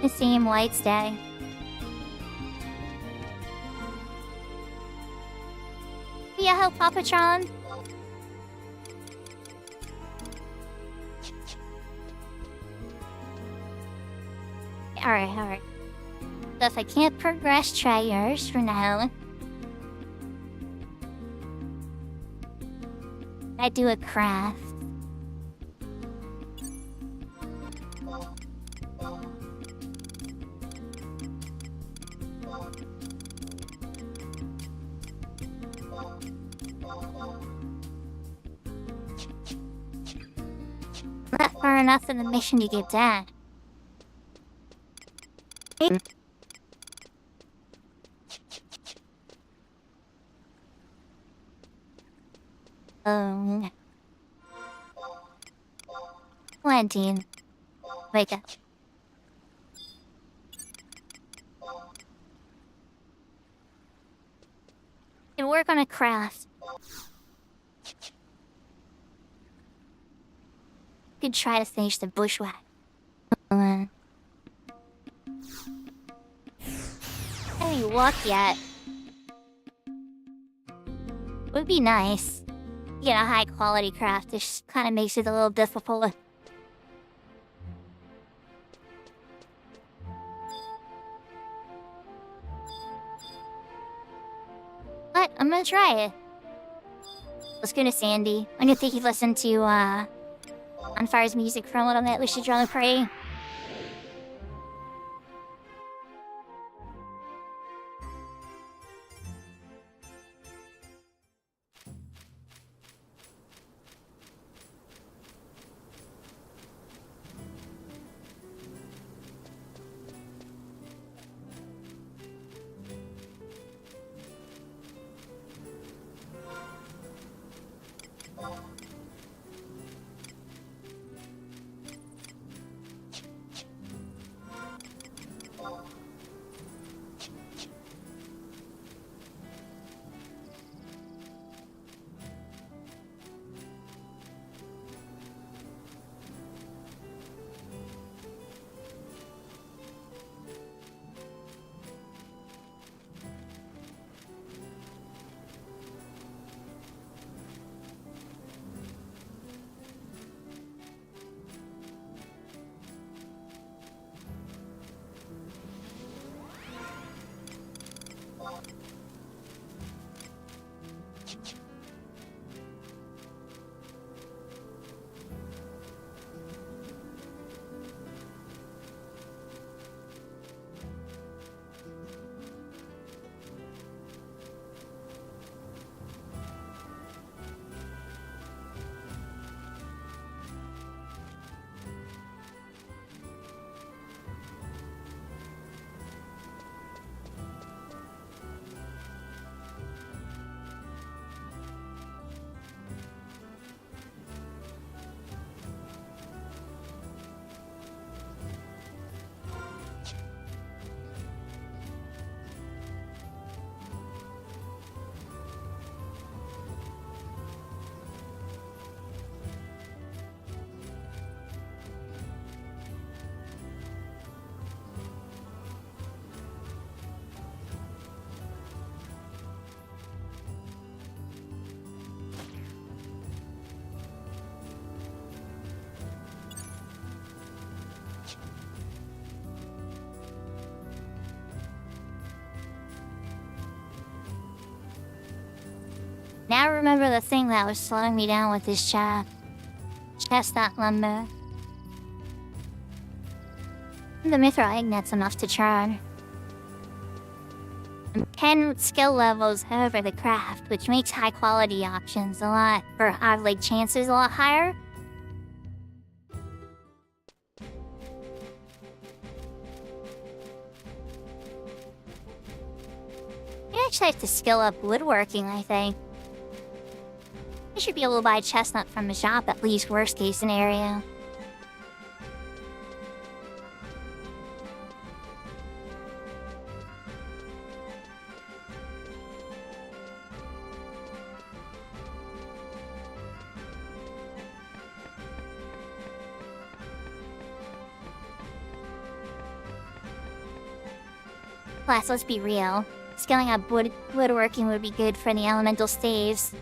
the same White's Day. Yeah, help Papatron. Alright. So if I can't progress, try yours for now. I do a craft. Not far enough in the mission to get that. Plantain. Wake up. Can work on a craft. Could try to finish the bushwhack. Haven't walk yet. Would be nice. Get a high quality craft. This kind of makes it a little difficult. But I'm gonna try it. Let's go to Sandy. I'm gonna think you've listened to On Fire's music for a little bit. We should draw the prey. Now remember the thing that was slowing me down with this chestnut lumber. The mithril ignite's enough to churn. 10 skill levels over the craft, which makes high quality options a lot, or like chances a lot higher. You actually have to skill up woodworking, I think. I should be able to buy chestnut from the shop, at least worst case scenario. Plus, let's be real. Scaling up woodworking would be good for the elemental staves.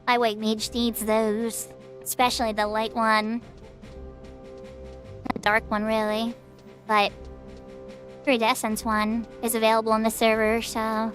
Lightweight mage needs those. Especially the light one. The dark one, really. But iridescent one is available on the server, so...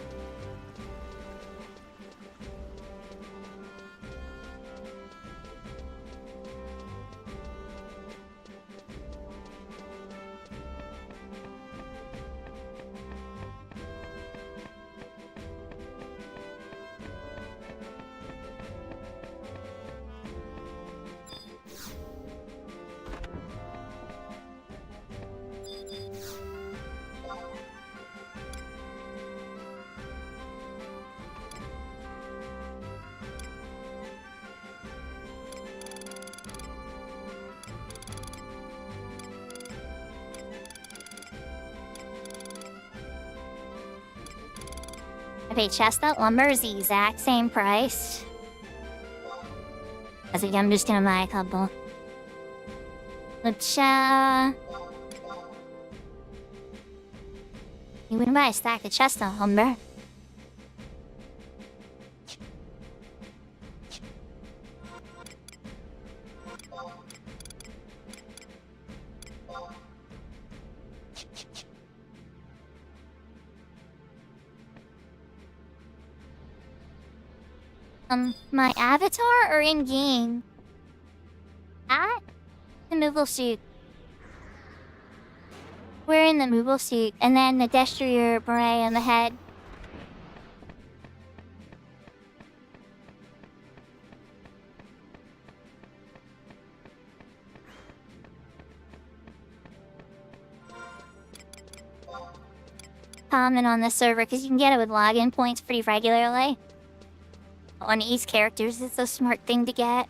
I paid chestnut lumber is the exact same price. I think I'm just gonna buy a couple. Which, you wouldn't buy a stack of chestnut lumber. My avatar or in-game? At the movable suit. We're in the movable suit, and then the Destrier beret on the head. Common on the server, because you can get it with login points pretty regularly. On East characters, it's a smart thing to get.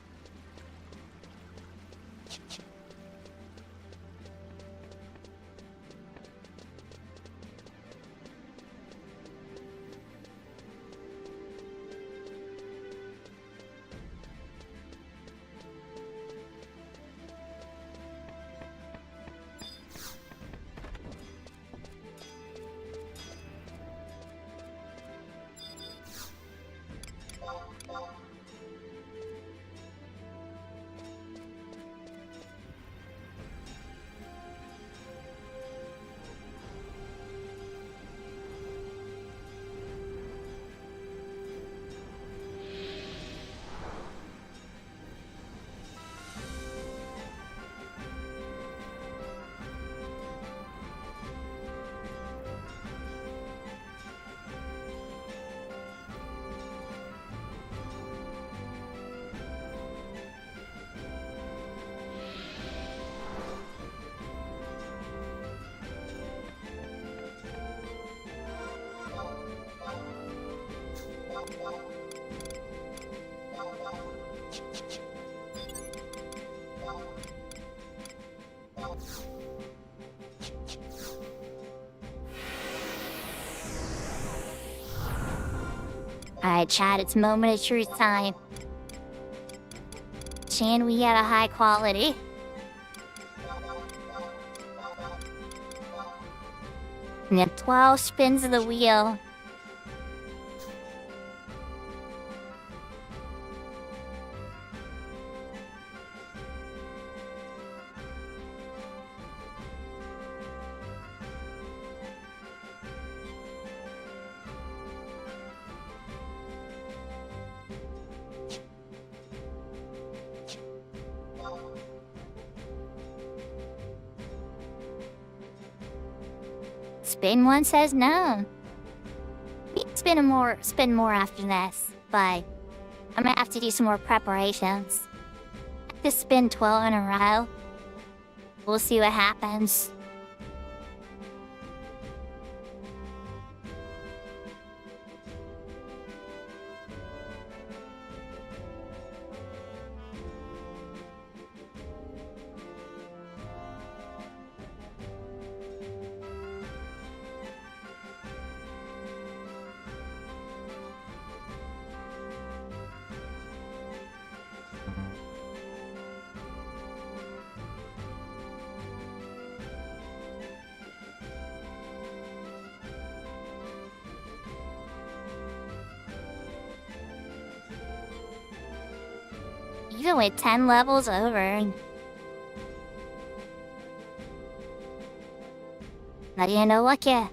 Alright, chat, it's moment of truth time. Can we get a high quality? And then 12 spins of the wheel. spin one says no. Spin more after this, but I'm gonna have to do some more preparations. I have to spin 12 in a row. We'll see what happens. Even with 10 levels over. Not even no luck yet.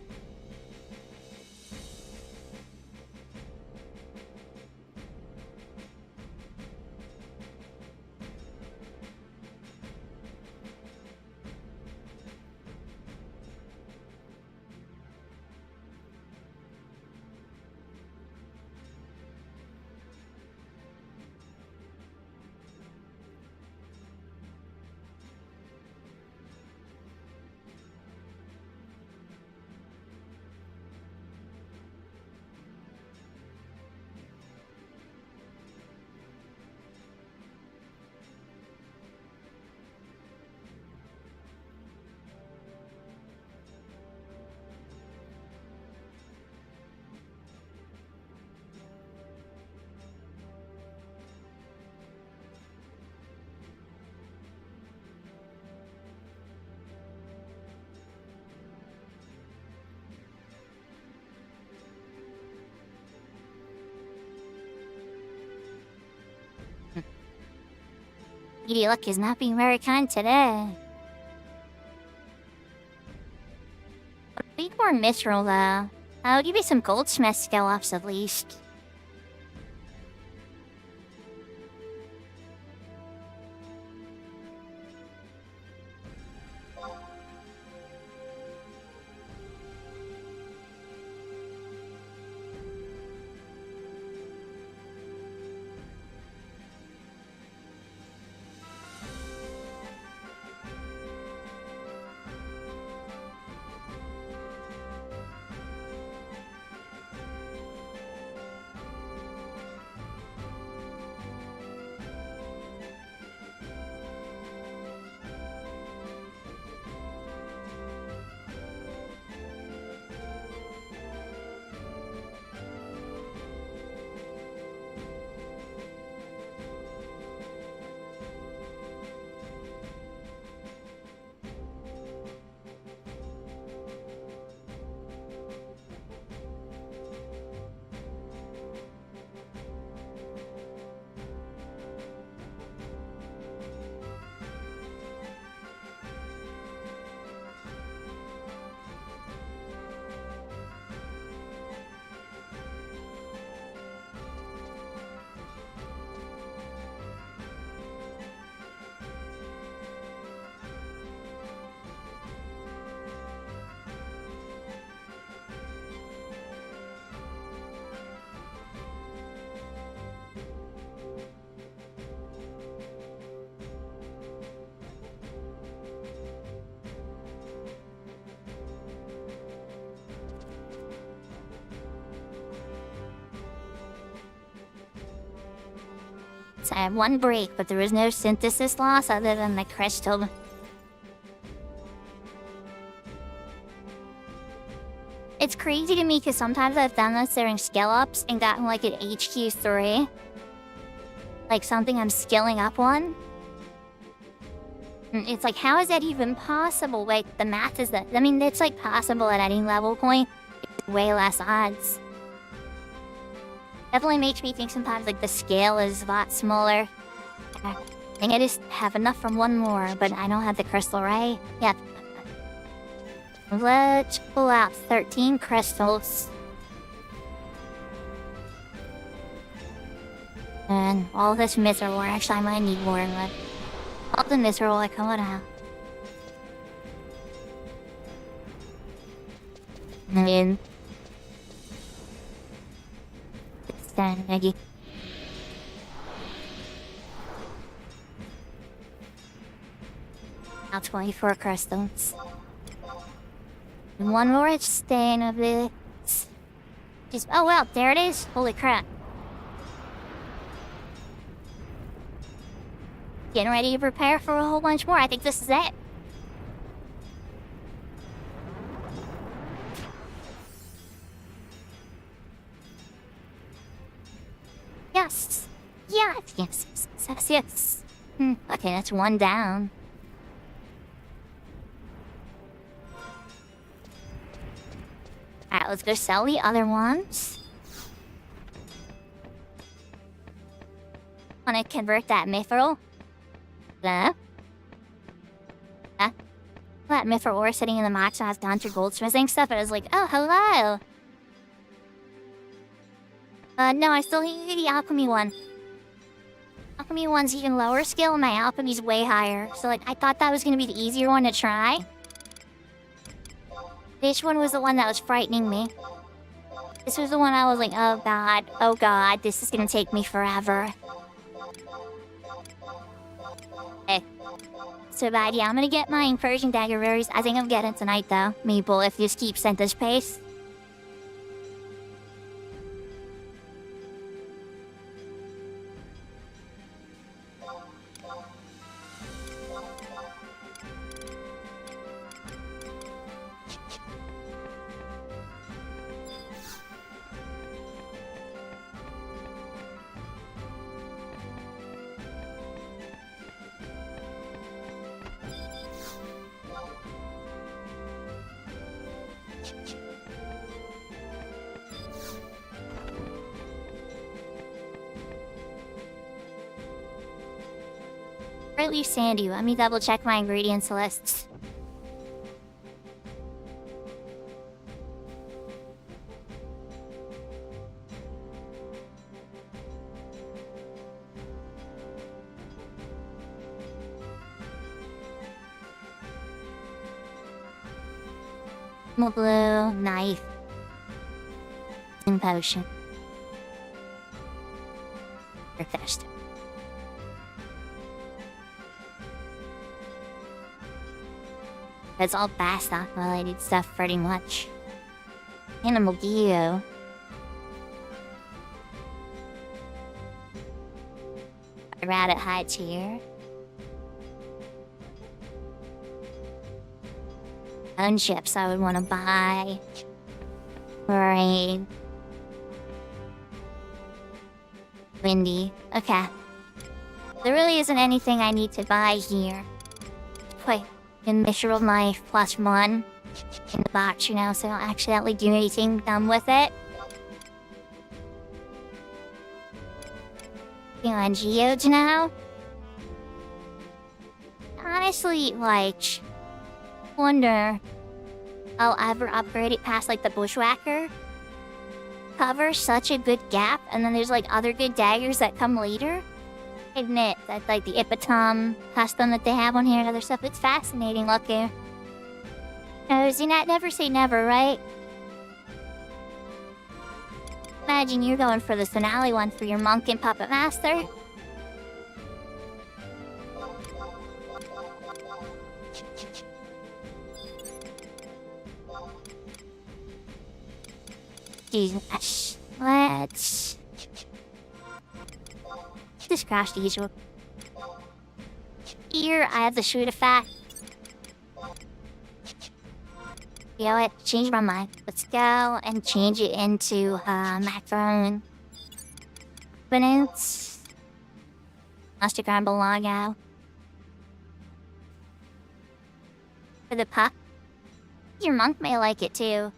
Lady Luck is not being very kind today. Be more mithril though. I'll give you some goldsmith skill ups at least. So I had one break, but there was no synthesis loss other than the crystal. It's crazy to me because sometimes I've done this during skill ups and gotten like an HQ3. Like something I'm skilling up on. And it's like, how is that even possible? Like, the math is that, I mean, it's like possible at any level point. It's way less odds. Definitely makes me think sometimes like the scale is a lot smaller. I think I just have enough from one more, but I don't have the crystal, right? Yeah. Let's pull out 13 crystals. And all this mithril, actually I might need more, but all the mithril I come out. I mean, it's Maggie. Now 24 crystals. And one more stain of this. Just, oh well, there it is. Holy crap. Getting ready to prepare for a whole bunch more. I think this is it. Yes. Yes. Okay, that's one down. Alright, let's go sell the other ones. Wanna convert that mithril? Hello? That mithril ore sitting in the max has gone through goldsmithing stuff, and I was like, oh, hello! No, I still need the alchemy one. Alchemy one's even lower skill, and my alchemy's way higher. So, like, I thought that was gonna be the easier one to try. This one was the one that was frightening me. This was the one I was like, oh god, this is gonna take me forever. Okay. So bad, yeah, I'm gonna get my Persian dagger berries. I think I'm getting tonight though. Maple, if this keeps at this pace. Leaf sandy. Let me double check my ingredients lists. Blue knife and potion. Refreshed. It's all Bastion related stuff pretty much. Animal Geo. Rabbit hides here. Own ships I would want to buy. Right. Windy. Okay. There really isn't anything I need to buy here. Wait. Miserable knife +1 in the box, you know, so I don't accidentally do anything dumb with it. You on geodes now? Honestly, like, wonder I'll ever upgrade it past like the bushwhacker. Covers such a good gap, and then there's like other good daggers that come later. Admit that like the Ipatom custom that they have on here and other stuff, it's fascinating looking. You never say never, right? Imagine you're going for the finale one for your monk and puppet master. Jesus. Let's just crash the usual. Here, I have the shoot effect. You know what? Change my mind. Let's go and change it into Macron. Minutes. Must grab a log out. For the pup. Your monk may like it too.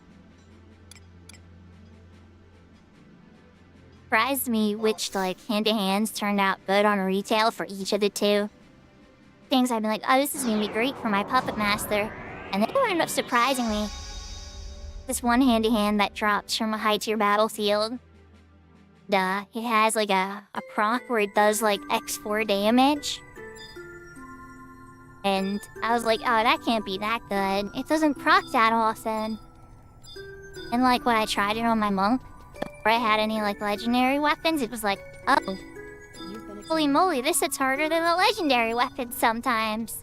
Surprised me which like hand-to-hands turned out good on retail for each of the two things. I've been like, oh, this is gonna be great for my puppet master, and then it ended up surprising me. This one hand-to-hand that drops from a high-tier battlefield, it has like a proc where it does like X4 damage, and I was like, oh, that can't be that good. It doesn't proc that often. And like when I tried it on my monk, before I had any like legendary weapons, it was like, oh, holy moly, this hits harder than the legendary weapons sometimes.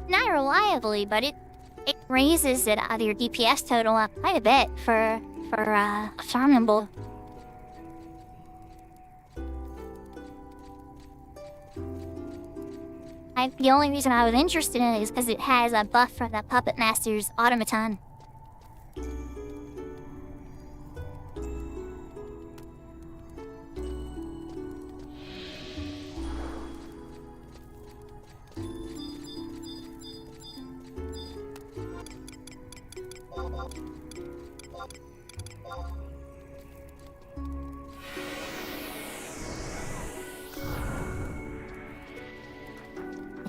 Not reliably, but it raises your DPS total up quite a bit for farmable. The only reason I was interested in it is because it has a buff from the Puppet Master's automaton.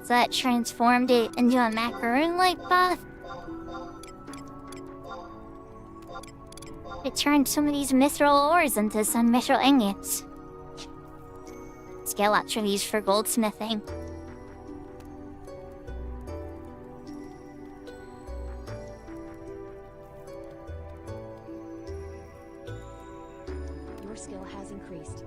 So that transformed it into a macaroon-like buff. It turned some of these mithril ores into some mithril ingots. Let's get lots of these for goldsmithing. Your skill has increased.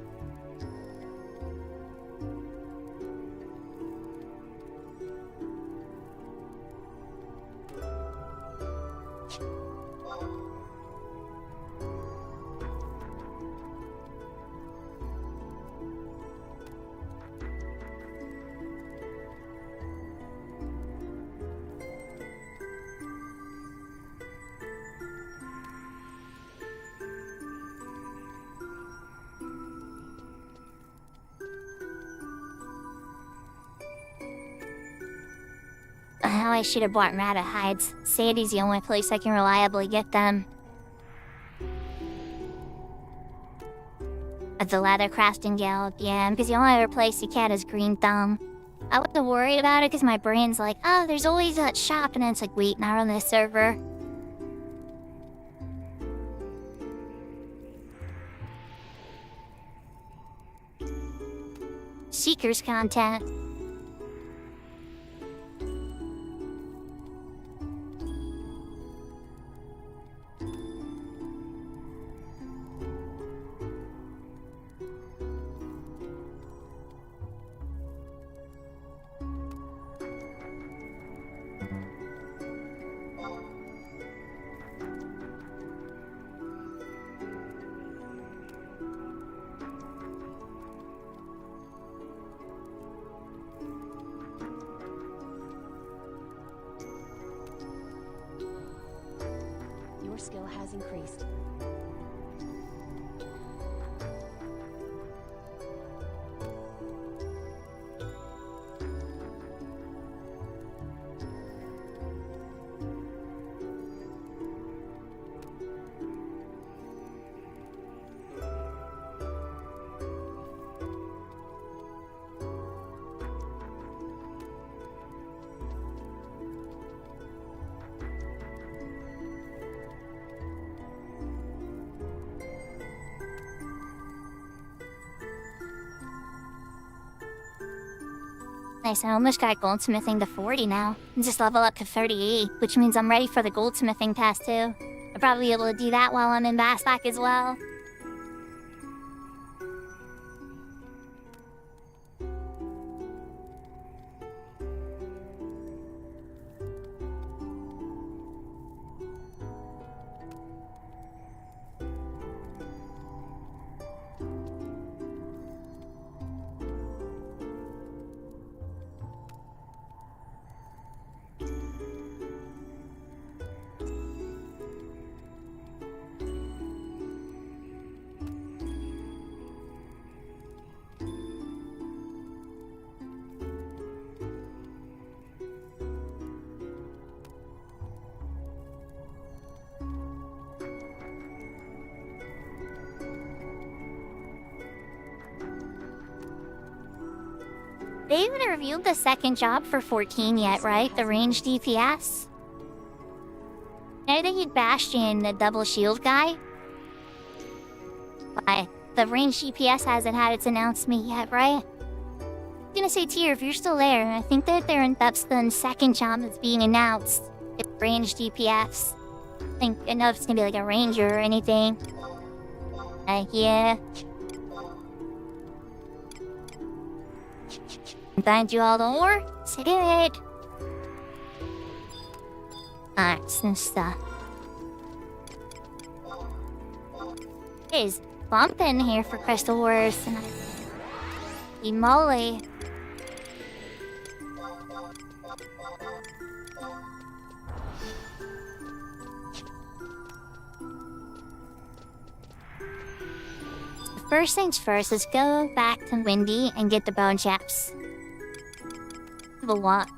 Oh, I should have bought rabbit hides. Sandy's the only place I can reliably get them. At the leather crafting guild, yeah, because the only other place you can is Green Thumb. I wasn't worried about it because my brain's like, oh, there's always that shop, and then it's like, wait, not on this server. Seekers content. Your skill has increased. Nice, I almost got goldsmithing to 40 now. Just level up to 38, which means I'm ready for the goldsmithing test too. I'll probably be able to do that while I'm in Bassback as well. They haven't revealed the second job for 14 yet, right? The ranged DPS? I think he'd Bastion, the double shield guy. But the ranged DPS hasn't had its announcement yet, right? I'm gonna say, Tier, if you're still there, I think that that's the second job that's being announced. It's ranged DPS. think enough it's gonna be like a ranger or anything. Yeah. Find you all the ore? Let's do it. Alright, some stuff. It's bumping here for crystal ores tonight. Holy moly. First things first, let's go back to Windy and get the bone chaps. Have a lot.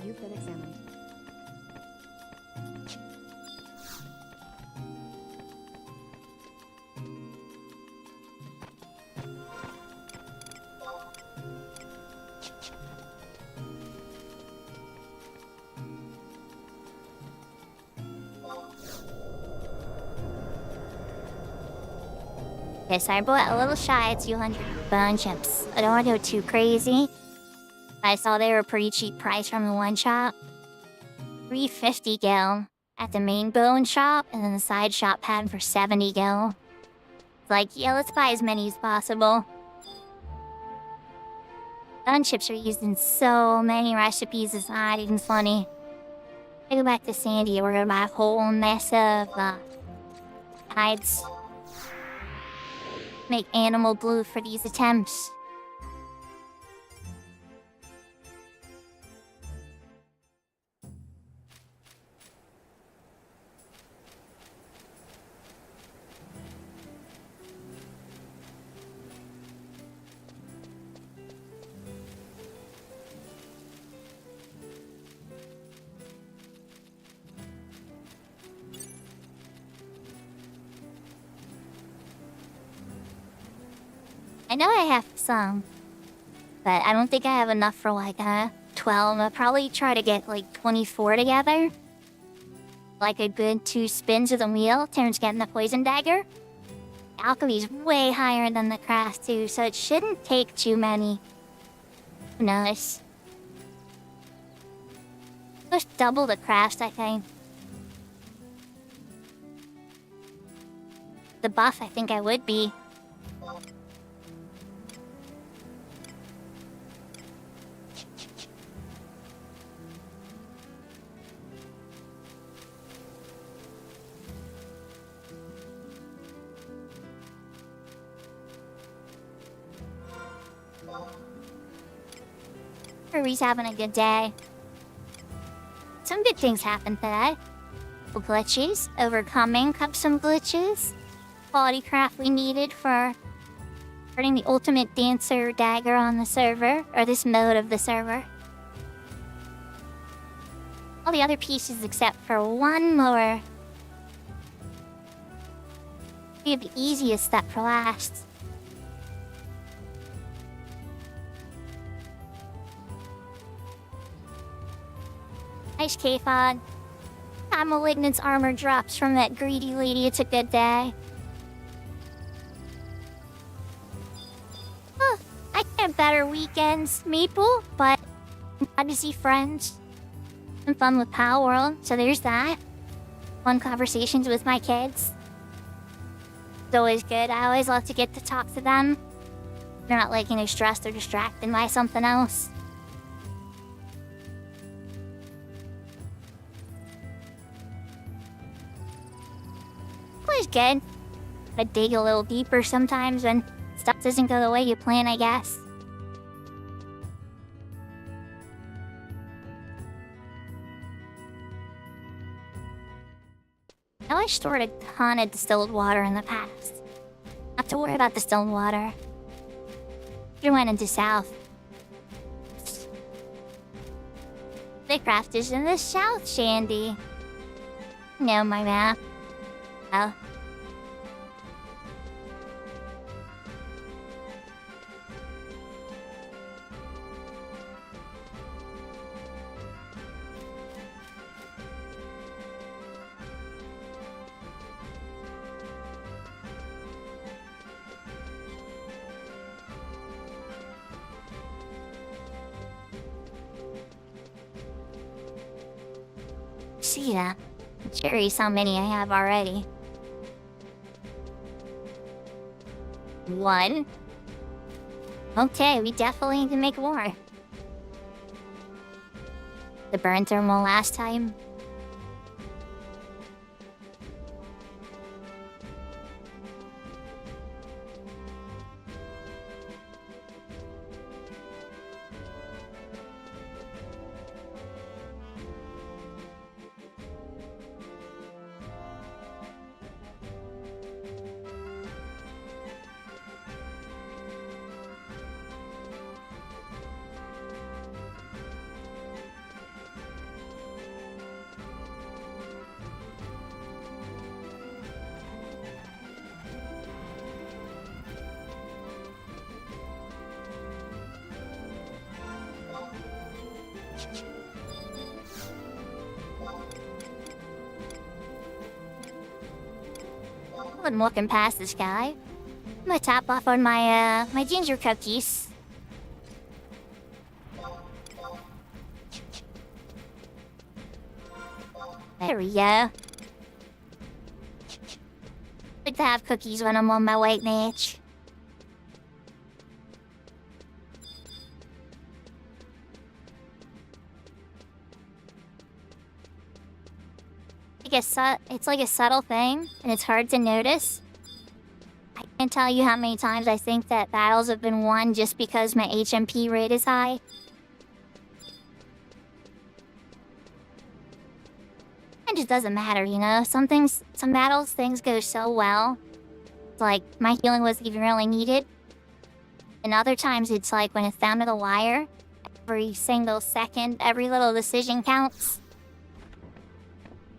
You've been examined. Okay, so I bought a little shy at 200 bone chips. I don't want to go too crazy. I saw they were a pretty cheap price from the one shop. $3.50 gil at the main bone shop, and then the side shop had for 70 gil. It's like, yeah, let's buy as many as possible. Bone chips are used in so many recipes, it's not even funny. I go back to Sandy, we're gonna buy a whole mess of hides. Make animal glue for these attempts. I know I have some, but I don't think I have enough for like 12. I'll probably try to get like 24 together. Like a good 2 spins of the wheel turns getting the poison dagger. Alchemy's way higher than the craft too, so it shouldn't take too many. Who knows? Just double the craft, I think. The buff, I think I would be. Ruby's having a good day. Some good things happened today. couple glitches, overcoming some glitches, quality craft we needed for earning the ultimate dancer dagger on the server, or this mode of the server. All the other pieces except for one more. We have the easiest step for last. Nice K-Fog. Malignant's armor drops from that greedy lady. It's a good day. I get better weekends, Maple, but I'm glad to see friends. And fun with Power World, so there's that. Fun conversations with my kids. It's always good. I always love to get to talk to them. They're not like, stressed or distracted by something else. Always good. Gotta dig a little deeper sometimes when stuff doesn't go the way you plan, I guess. I stored a ton of distilled water in the past. Not to worry about distilled water. You went into South. The craft is in the South, Shandy. No, my map. Oh. See ya. Curious how many I have already. 1. Okay, we definitely need to make more. The burn thermal last time. I'm looking past this guy. I'm gonna tap off on my my ginger cookies. There we go. Like to have cookies when I'm on my white mage. It's like a subtle thing, and it's hard to notice. I can't tell you how many times I think that battles have been won just because my HMP rate is high. It just doesn't matter, Some battles, things go so well. It's like, my healing wasn't even really needed. And other times, it's like when it's down to the wire, every single second, every little decision counts.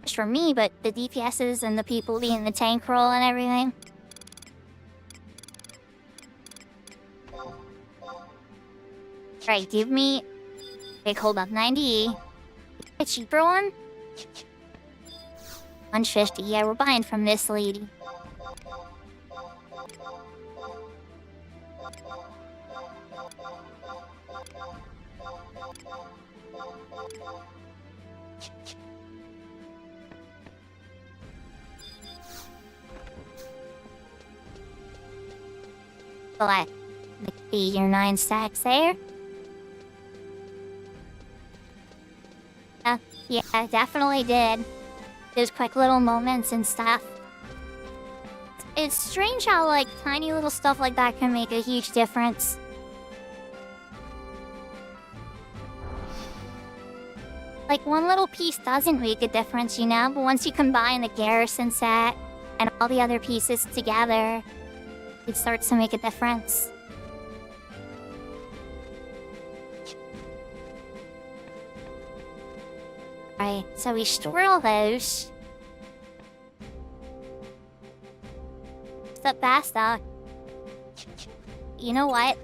For me, but the DPSs and the people being the tank role and everything. Right, give me... Big hold up, 90. A cheaper one? 150, yeah, we're buying from this lady. Like 8 or 9 stacks there. Yeah, I definitely did. Those quick little moments and stuff. It's strange how, tiny little stuff like that can make a huge difference. Like, one little piece doesn't make a difference, you know? But once you combine the garrison set and all the other pieces together, it starts to make a difference. Right, so we store all those. Step faster. You know what?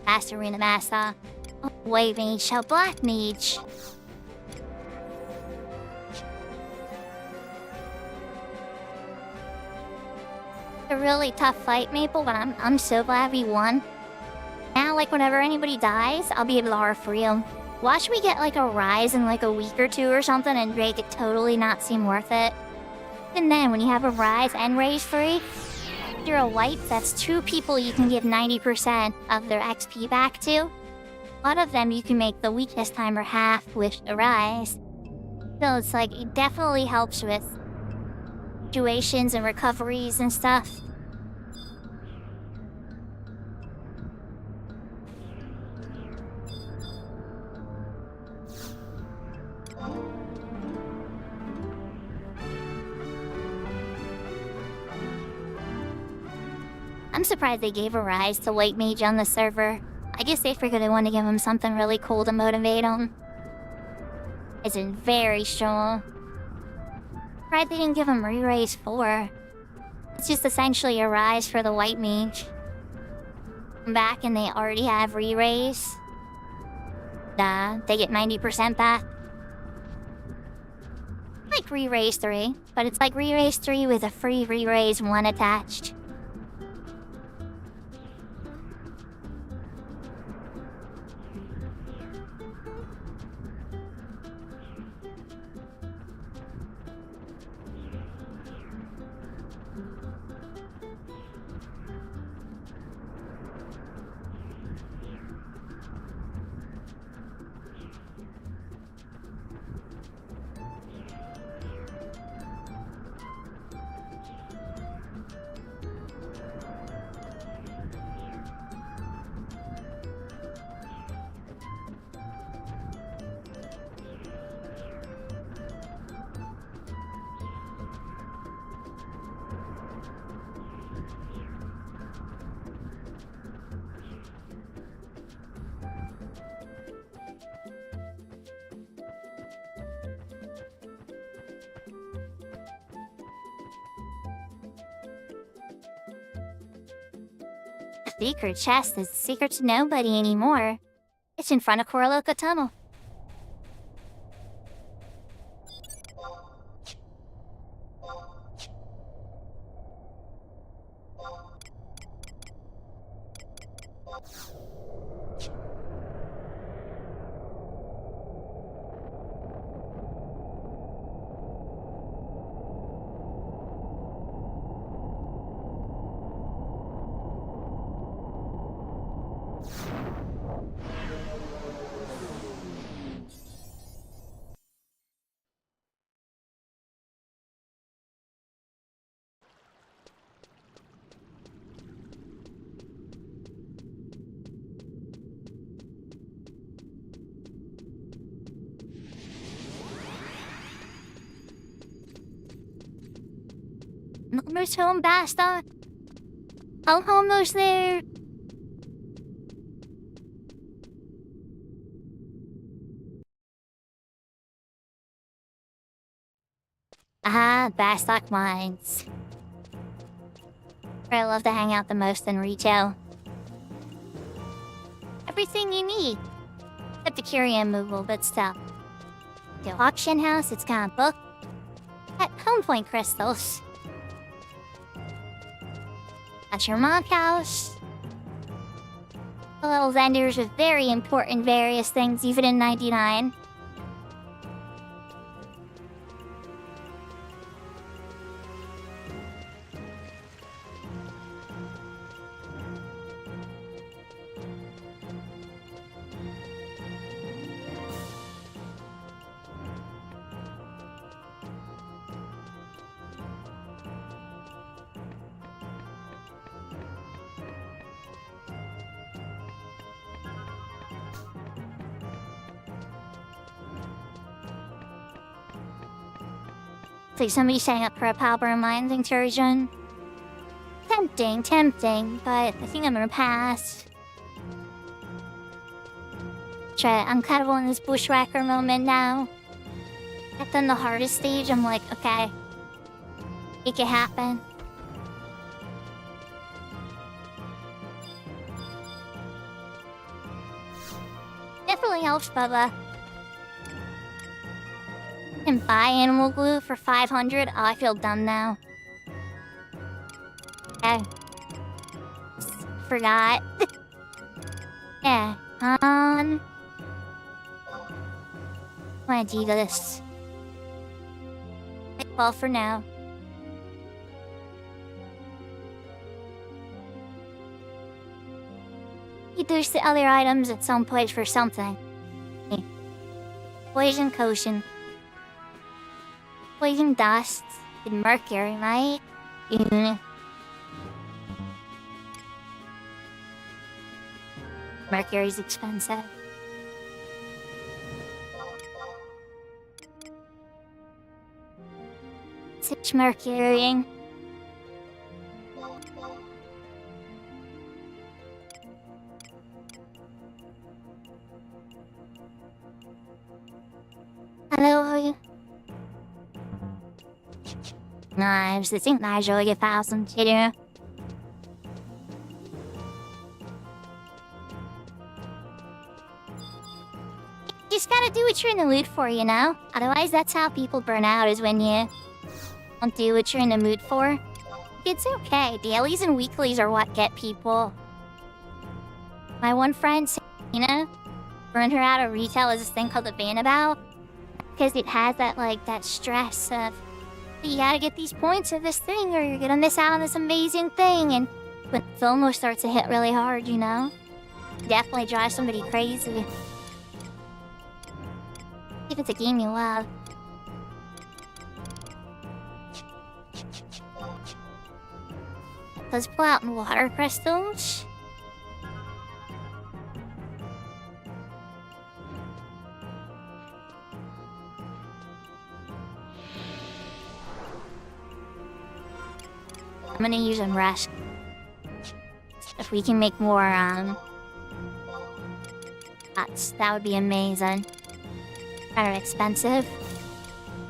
Fast Arena Master. Oh, White Mage, shall Black Mage. A really tough fight, Maple, but I'm so glad we won. Now, like, whenever anybody dies, I'll be able to R-free them. Watch me get, like, a rise in, like, a week or two or something and make it totally not seem worth it. And then, when you have a rise and raise 3, if you're a white, that's 2 people you can give 90% of their XP back to. A lot of them you can make the weakness timer half with a rise. So it's like, it definitely helps with situations and recoveries and stuff. I'm surprised they gave a rise to White Mage on the server. I guess they figured they wanted to give him something really cool to motivate him. It's very strong. Right, they didn't give him re-raise 4. It's just essentially a rise for the White Mage. Come back and they already have re-raise. They get 90% back. Like re-raise 3, but it's like re-raise 3 with a free re-raise 1 attached. Secret chest is secret to nobody anymore. It's in front of Koroloka Tunnel. Almost home, bastard. I'm almost there. Ah, Bastock Mines. Where I love to hang out the most in retail. Everything you need. Except the curio removal, but still. The auction house, it's got a book. At Home Point crystals. That's your monk house. The little vendors with very important various things, even in 99. like somebody setting up for a Power Mines incursion. Tempting, but I think I'm gonna pass. I'm kind of on this bushwhacker moment now. I've done the hardest stage, I'm like, okay, make it happen. Definitely helps, Bubba. And buy animal glue for 500. Oh, I feel dumb now. Okay. Forgot. Yeah. Wanna do this. Well, for now. You use the other items at some point for something. Poison potion. Poison dust. And mercury, right? Mercury's expensive. Such mercury. Hello. Nice. I think that's really a thousand to do. Just gotta do what you're in the mood for, you know? Otherwise, that's how people burn out, is when you don't do what you're in the mood for. It's okay. Dailies and weeklies are what get people. My one friend, Sarina, burned her out of retail as this thing called the Bannabout. Because it has that, like, that stress of, you gotta get these points of this thing or you're gonna miss out on this amazing thing. And when FOMO starts to hit really hard, you know? Definitely drives somebody crazy. If it's a game you love. Let's pull out water crystals. I'm gonna use them rest. If we can make more, that would be amazing. Kind of expensive.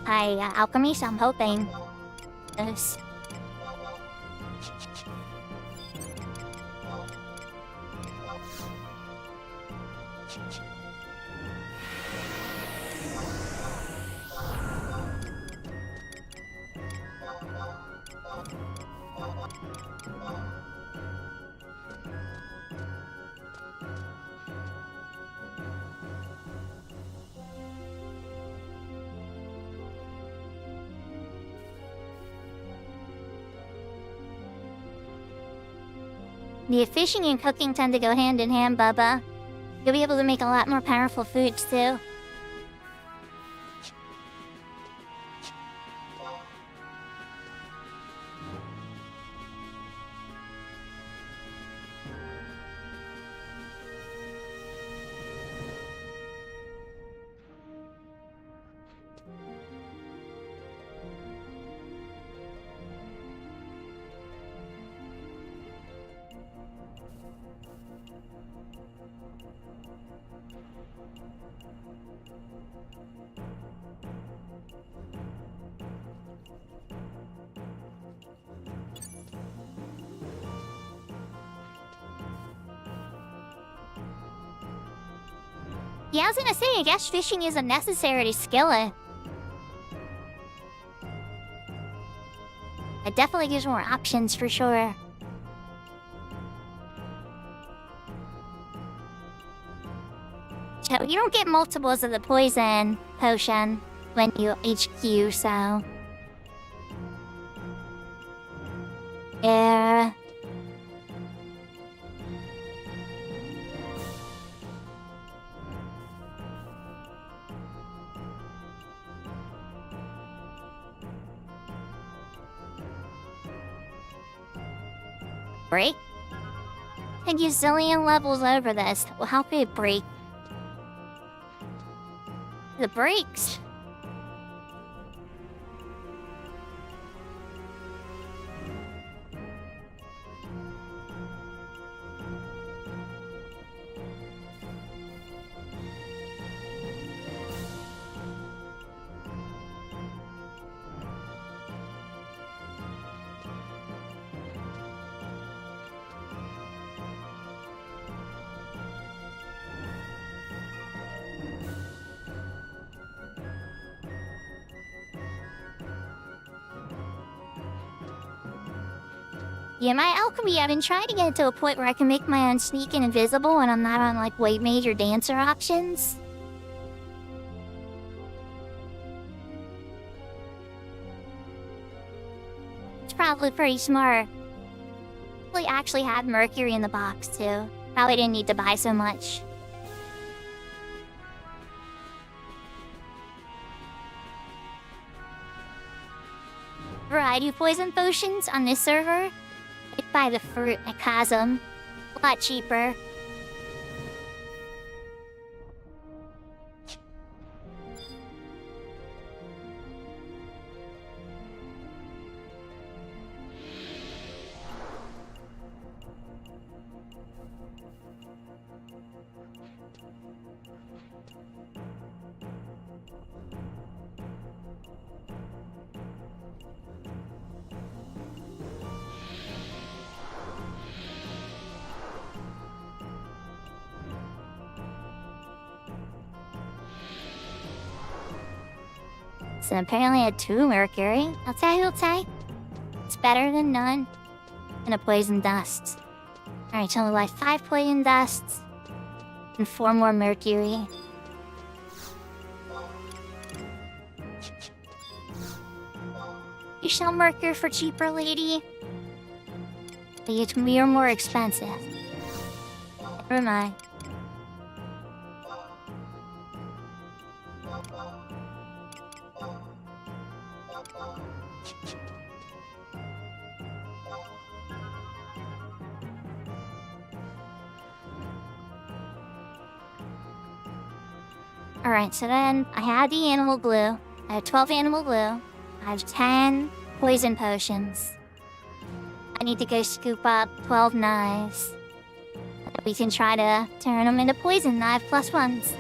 Alchemy, so I'm hoping this. The fishing and cooking tend to go hand in hand, Bubba. You'll be able to make a lot more powerful foods, too. Yeah, I was gonna say, I guess fishing is a necessary skill. It definitely gives more options for sure. So you don't get multiples of the poison potion when you HQ, so... Yeah... Break? And use zillion levels over this. Well, how could it break? The brakes. Yeah, my alchemy, I've been trying to get it to a point where I can make my own sneak and invisible when I'm not on, like, weight major dancer options. It's probably pretty smart. We actually had mercury in the box, too. Probably didn't need to buy so much. Variety of poison potions on this server. I buy the fruit at Chasm. A lot cheaper. So apparently I had 2 mercury. I'll take. It's better than none. And a poison dust. Alright, so like 5 poison dusts. And 4 more mercury. You sell mercury for cheaper, lady? But it's gonna be more expensive. Never mind. Alright, so then I had the animal glue. I have 12 animal glue. I have 10 poison potions. I need to go scoop up 12 knives. We can try to turn them into poison knife plus ones.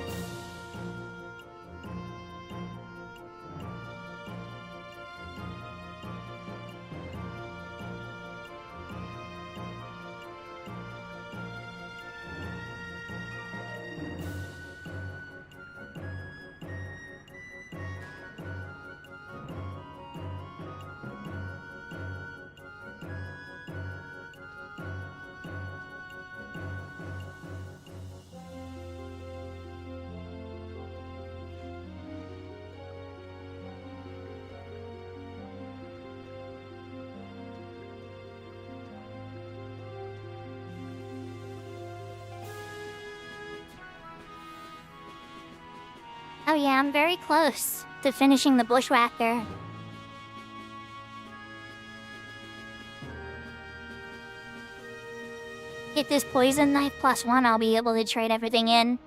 Oh yeah, I'm very close to finishing the bushwhacker. Get this poison knife plus 1, I'll be able to trade everything in.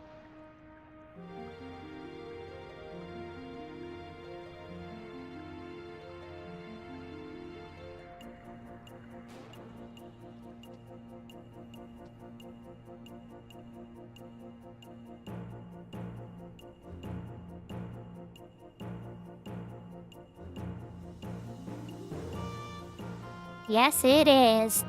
Yes, it is.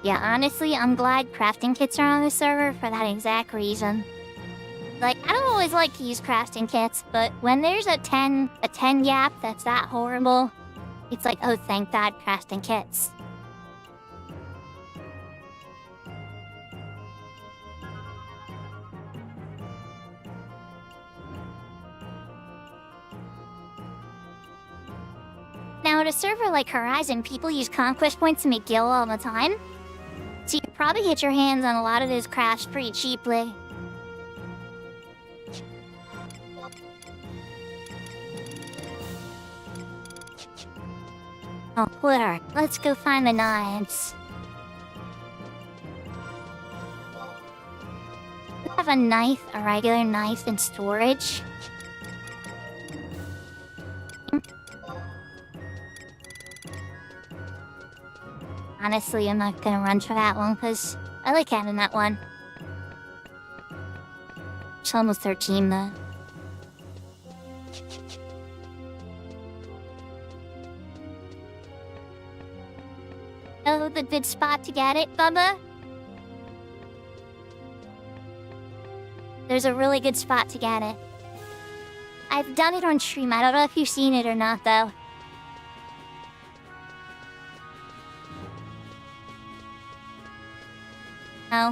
Yeah, honestly, I'm glad crafting kits are on the server for that exact reason. Like, I don't always like to use crafting kits, but when there's a 10 gap that's that horrible, it's like, oh, thank God, crafting kits. Now, at a server like Horizon, people use conquest points to make gil all the time. So you can probably get your hands on a lot of those crafts pretty cheaply. Oh, whatever. Let's go find the knives. We have a knife, a regular knife in storage. Honestly, I'm not gonna run for that one, because I like having that one. It's almost 13 though. Oh, the good spot to get it, Bubba? There's a really good spot to get it. I've done it on stream. I don't know if you've seen it or not, though.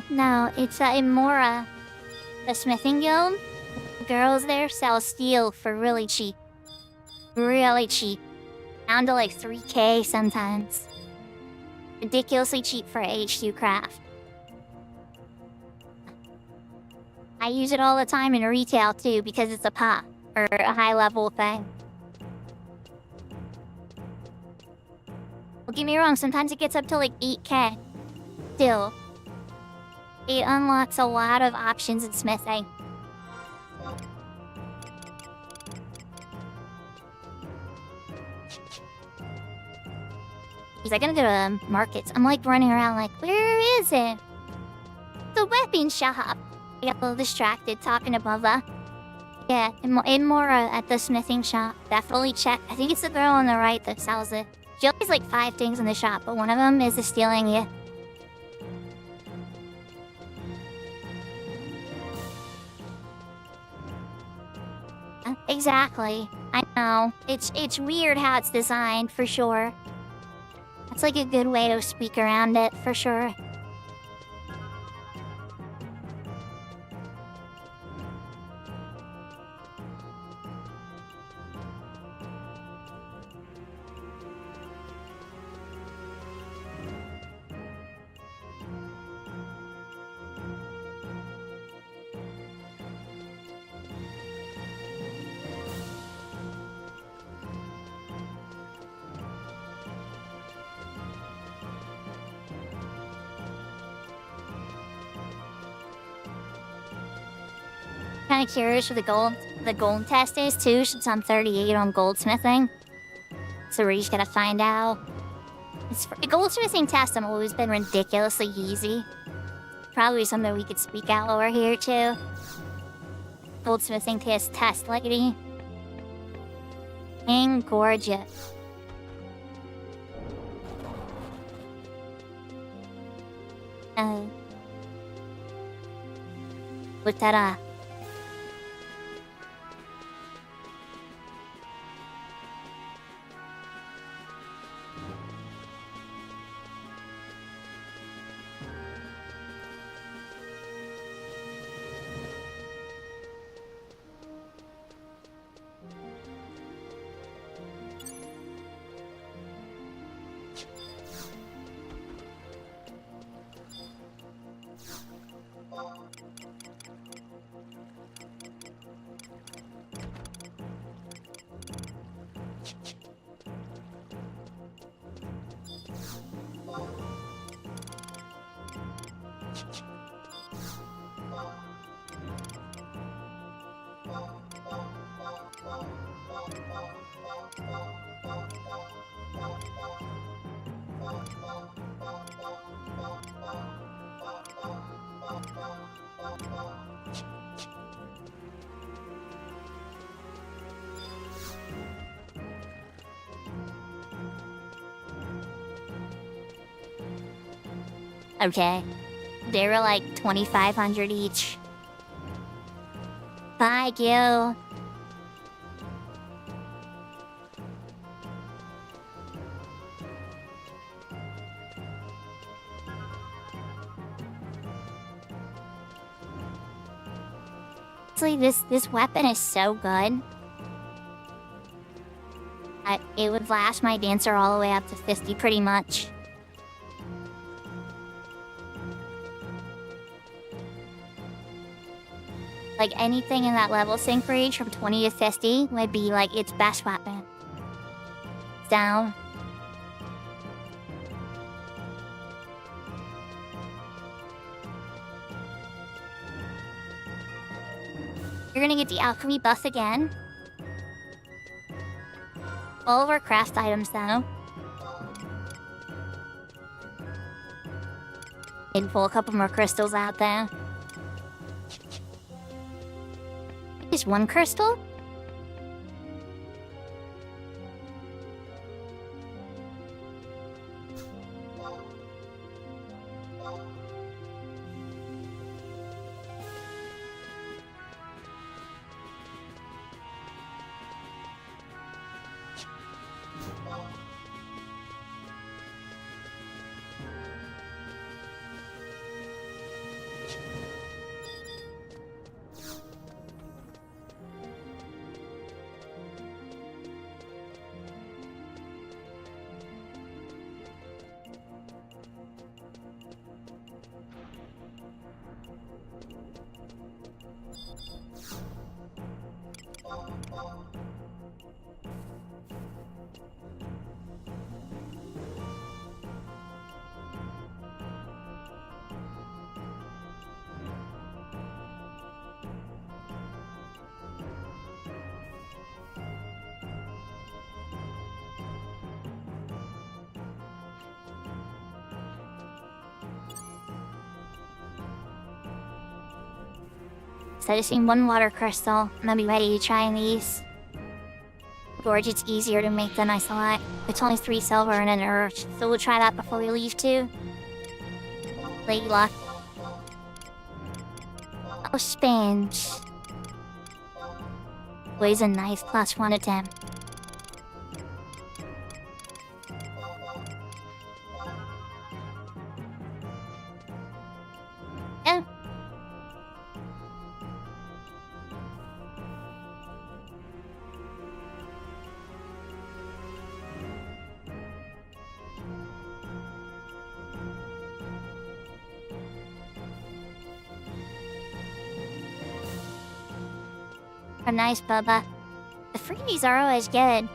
No, it's in Mora, the smithing guild. The girls there sell steel for really cheap. Really cheap. Down to like 3K sometimes. Ridiculously cheap for H2 craft. I use it all the time in retail too because it's a pop or a high level thing. Don't get me wrong, sometimes it gets up to like 8K. Still, it unlocks a lot of options in smithing. I'm gonna go to markets. I'm like running around like, where is it? The weapon shop. I got a little distracted talking above that. Yeah, in Mora at the smithing shop. Definitely check. I think it's the girl on the right that sells it. She always like 5 things in the shop, but one of them is the stealing you. Exactly. I know. It's weird how it's designed, for sure. That's like a good way to speak around it, for sure. Kind of curious what the gold test is too, since I'm 38 on goldsmithing. So we're just gonna find out. The goldsmithing test have always been ridiculously easy. Probably something we could speak out over here too. Goldsmithing test lady. And gorgeous. Look that up. Okay. They were like 2,500 each. Thank you. Honestly, this weapon is so good. It would last my dancer all the way up to 50 pretty much. Like anything in that level sync range from 20 to 50 would be like its best weapon. Down. You're gonna get the alchemy buff again. All of our craft items though. And pull a couple more crystals out there. just one crystal? So I just need one water crystal, and I'll be ready to try these. Gorge, it's easier to make than I thought. It's only 3 silver and an earth, so we'll try that before we leave too. Lady luck. Oh, sponge. Poison knife plus 1 attempt. Oh. Oh, nice, Bubba. The freebies are always good.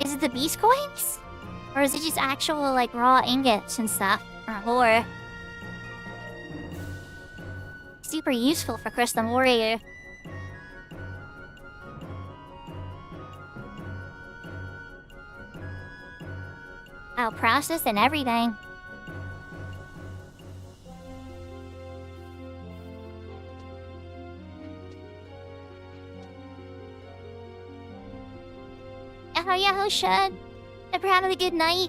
Is it the beast coins? Or is it just actual, like, raw ingots and stuff? Or super useful for Crystal Warrior. I'll process and everything. Oh yeah, who should? Ever had a good night?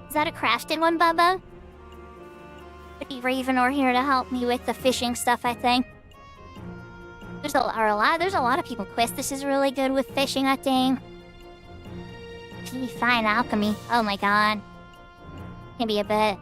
Is that a crafted one, Bubba? Would be Ravenor here to help me with the fishing stuff, I think. There's a lot of people quest. This is really good with fishing, I think. Fine alchemy. Oh my god. Can be a bit.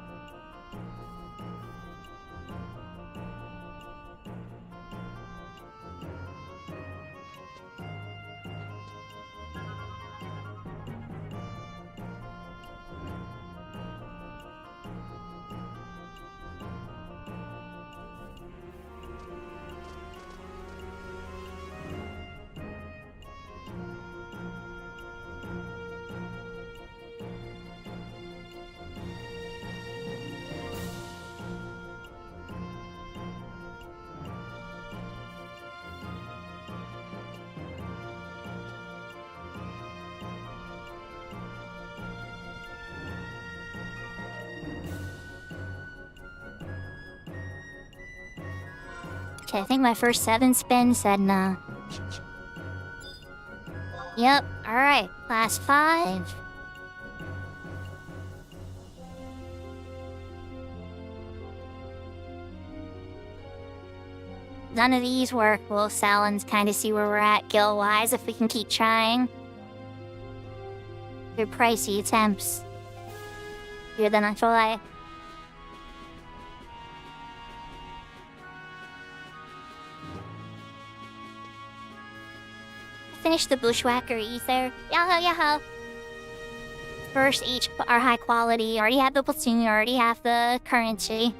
Okay, I think my first 7 spins said no. Yep, alright. Class 5. none of these work, we'll sell and kind of see where we're at guild-wise if we can keep trying. They're pricey attempts. You're the natural life. Finish the bushwhacker ether. Yahoo, yahoo. First, each are high quality. Already have the platoon, already have the currency.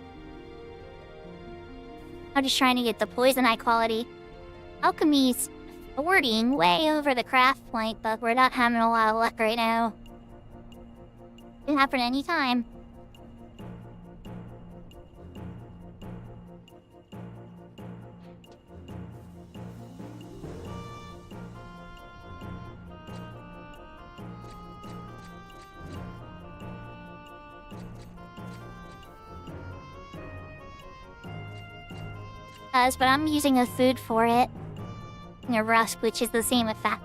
I'm just trying to get the poison high quality. Alchemy's wording way over the craft point, but we're not having a lot of luck right now. Can happen any time. But I'm using a food for it. A rust, which is the same effect.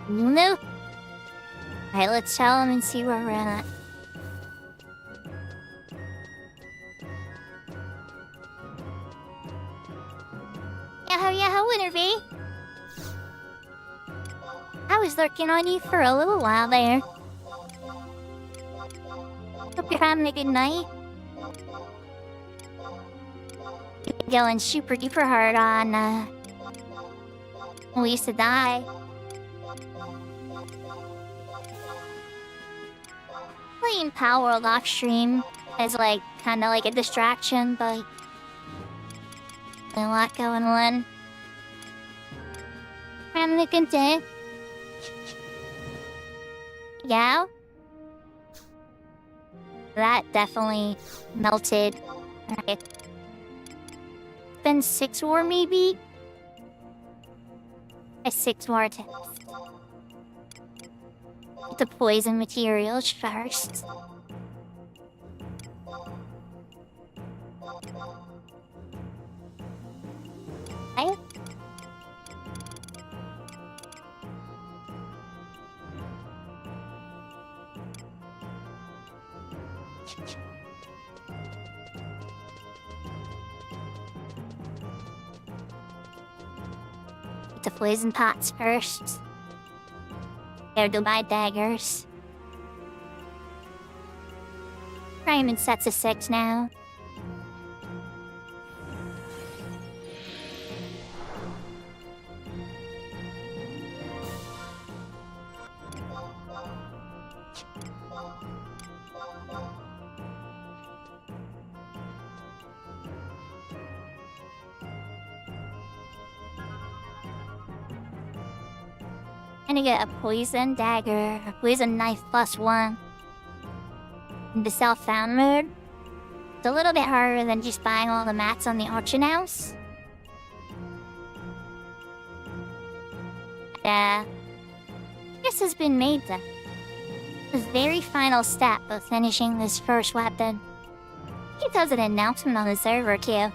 No. Alright, let's tell him and see where we're at. Yahoo, Winterby. I was lurking on you for a little while there. Hope you're having a good night. Going super duper hard on, we used to die. Playing Power World off stream is like kind of like a distraction, but a lot going on. Having a good day. Yeah. That definitely melted. Alright. Been 6 more maybe? A 6 more attempts. The poison materials first. Okay. Get the poison pots first. There to buy daggers. Crime in sets of 6 now. Gonna get a poison dagger, a poison knife +1. In the self-found mode, it's a little bit harder than just buying all the mats on the auction house. This has been made then. The very final step of finishing this first weapon. He does an announcement on the server too.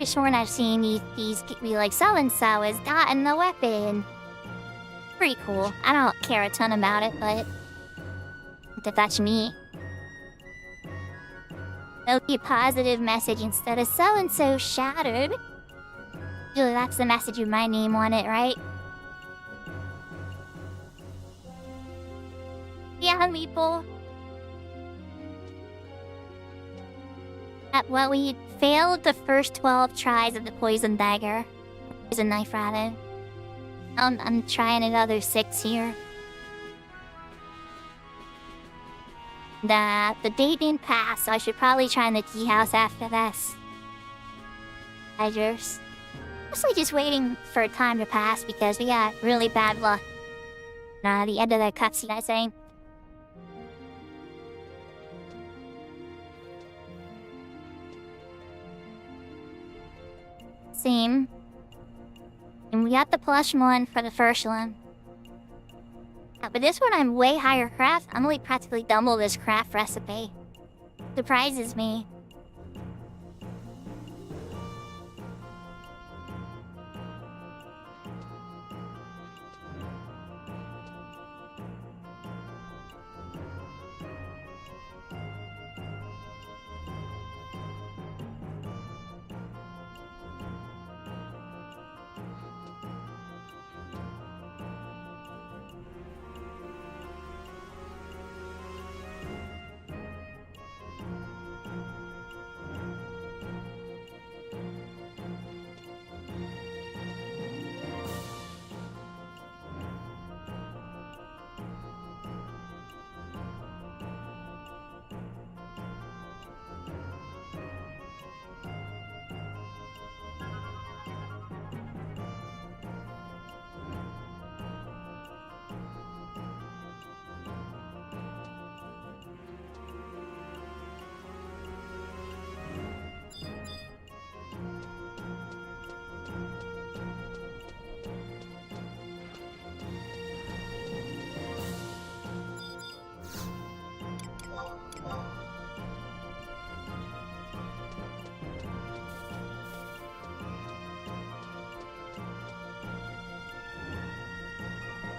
Just sworn I've seen these be like, so-and-so has gotten the weapon. Pretty cool. I don't care a ton about it, but if that's me. It'll be a positive message instead of so-and-so shattered. Usually that's the message with my name on it, right? Yeah, people. Well, we failed the first 12 tries of the poison dagger. Poison knife, rather. I'm trying another 6 here. The date didn't pass, so I should probably try in the tea house after this. Pleasures. Mostly just waiting for time to pass because we got really bad luck. The end of the cutscene, I think. Same. And we got the plush one for the first one. But this one I'm way higher craft. I'm only practically double this craft recipe. Surprises me.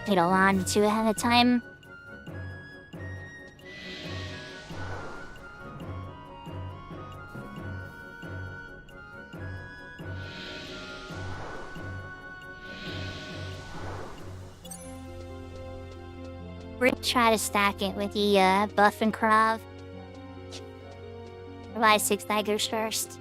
Wait a lot too ahead of time. We're gonna try to stack it with the buff and Krav. Buy 6 daggers first.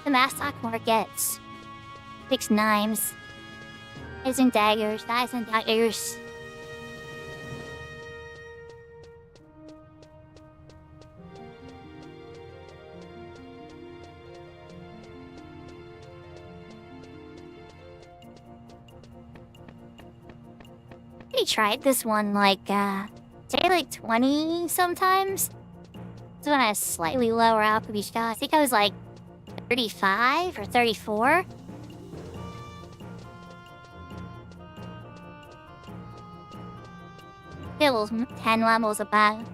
The mass Sakura gets 6 knives, dies and daggers, dies and daggers. We tried this one like, say like 20 sometimes. This one has slightly lower alchemy shot. I think I was like 35 or 34. Still 10 levels above.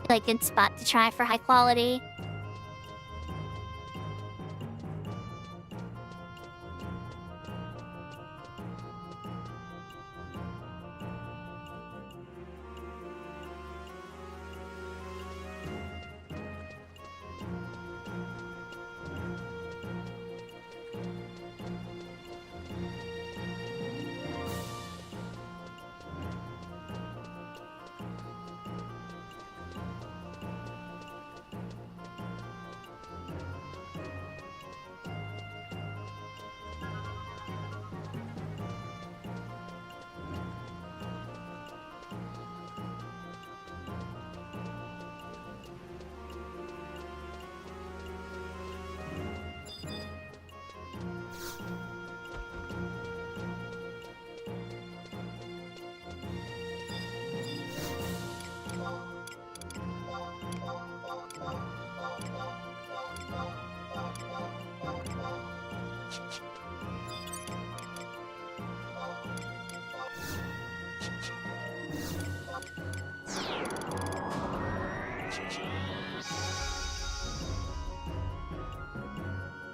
Like good spot to try for high quality.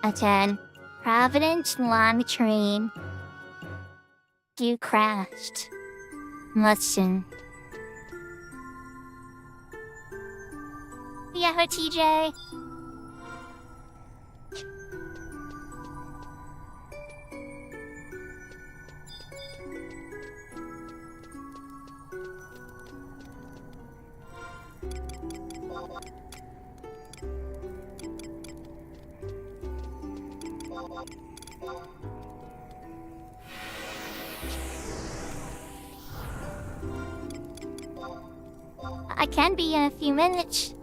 A 10. Providence long train. You crashed. Mustang. Yeah, TJ. I can be in a few minutes.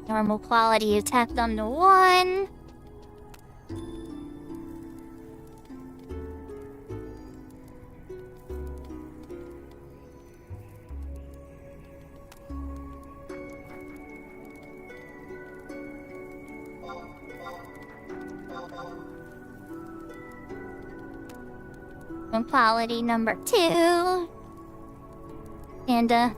Normal quality is tapped on to 1. And quality number 2. And got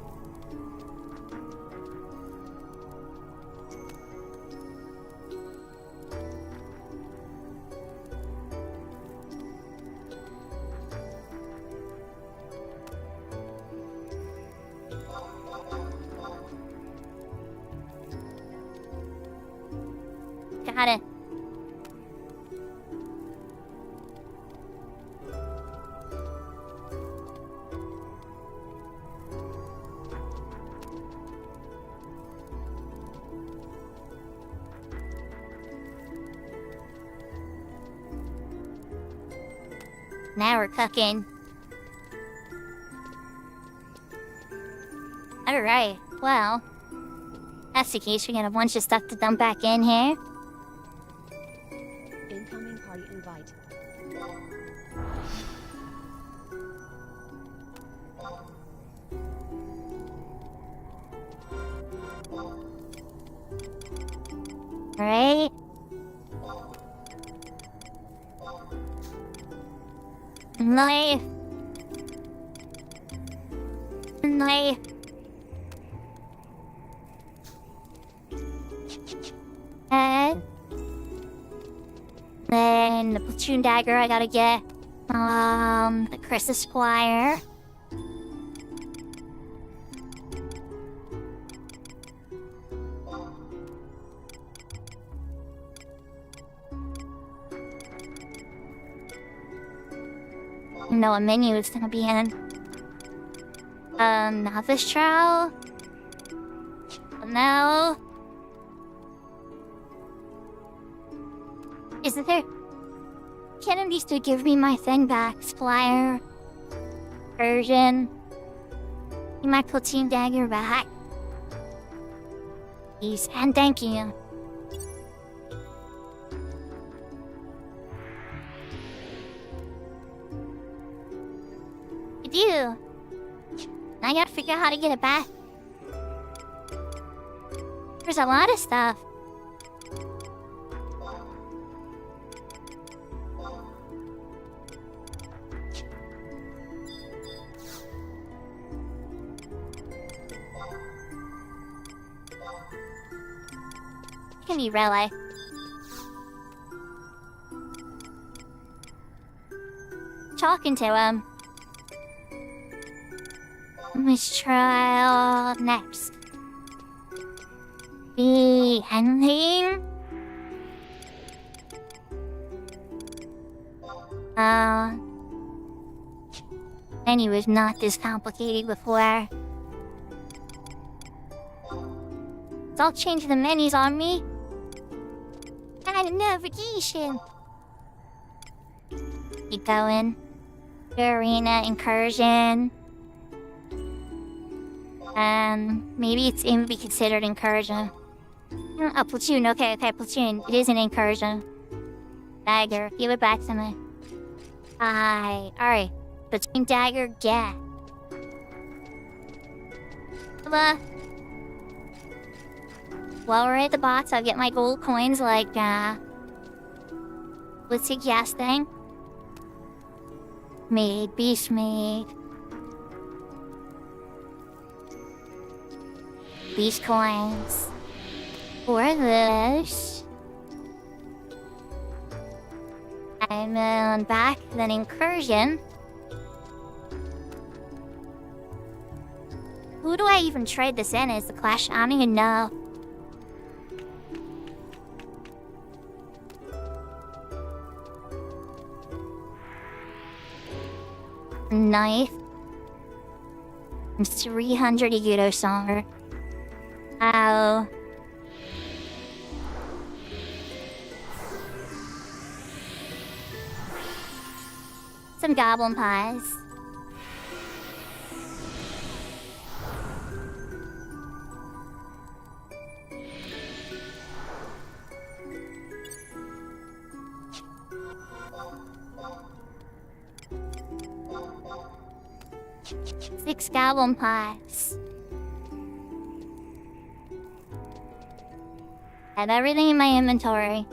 it. Now we're cooking. Alright, well, that's the case. We got a bunch of stuff to dump back in here. Incoming party invite. Alright. Knife. Knife. And then the platoon dagger I gotta get. The Chris Esquire. Know what menu it's gonna be in. Novice trial? No. Isn't there? Can at least give me my thing back, Squire. Version. Give my platoon dagger back. Please, and thank you. Do. I gotta figure out how to get it back. There's a lot of stuff. Can be really. Talking to him. Mistrial next. The handling. Menu was not this complicated before. It's all changing the menus on me. And navigation. Keep going. Arena incursion. Maybe it's even be considered incursion. A platoon, okay, platoon. It is an incursion. Dagger, give it back to me. Alright. Platoon dagger, get. While we're at the box, I'll get my gold coins like, let's see, gas thing. Made, beast made. These coins. For this. And then back, then incursion. Who do I even trade this in as the Clash? I don't even know. Knife. and 300 Igudo Somber. Wow. Some goblin pies. Six goblin pies. I have everything in my inventory.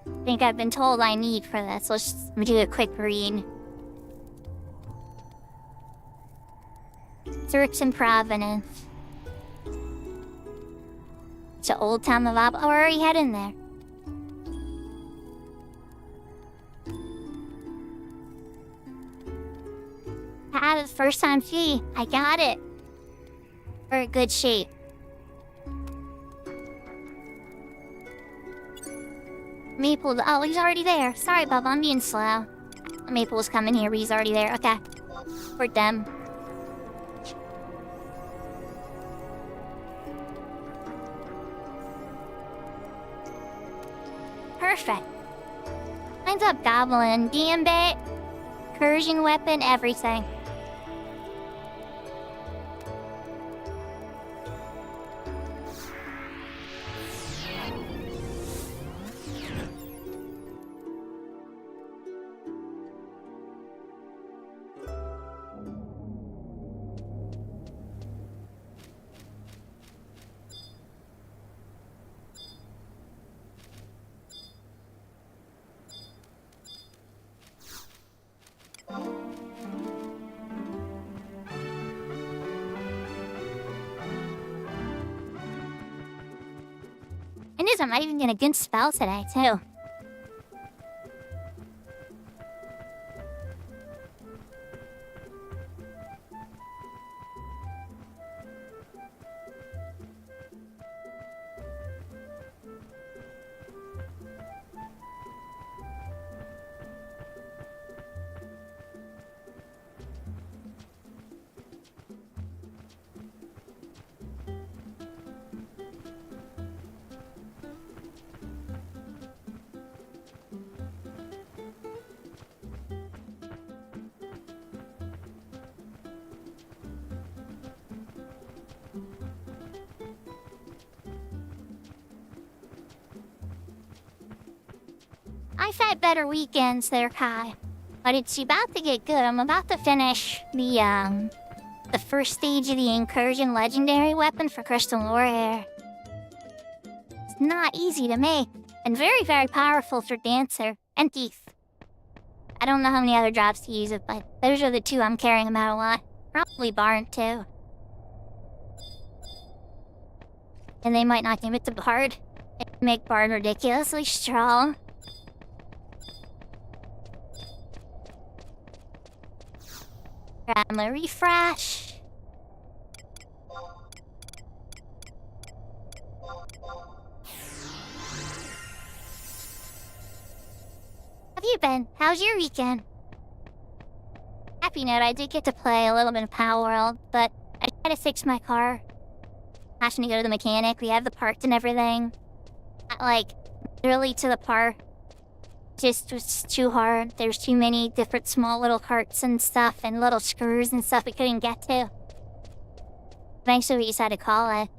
I think I've been told I need for this. Let's just do a quick read. Search in Providence. To Old Town of Ab. Oh, we're already heading there. It's first time fee. I got it. We're in good shape. Maple. Oh, he's already there. Sorry, Bub. I'm being slow. Maple's coming here. He's already there. Okay. We're done. Perfect. Lines up Goblin, Gambit, Recursion Weapon, everything. I might even get a good spell today, too. I've had better weekends there, Kai. But it's about to get good. I'm about to finish the first stage of the Incursion Legendary Weapon for Crystal Warrior. It's not easy to make, and very, very powerful for Dancer and Thief. I don't know how many other drops to use it, but those are the two I'm carrying about a lot. Probably Bard, too. And they might not give it to Bard. It'd make Bard ridiculously strong. Grab my refresh. Have you been? How's your weekend? Happy note, I did get to play a little bit of Power World, but I tried to fix my car. Having to go to the mechanic. We have the parts and everything. Not like really to the part. Just was too hard. There's too many different small little carts and stuff and little screws and stuff we couldn't get to. Eventually we just had to call it.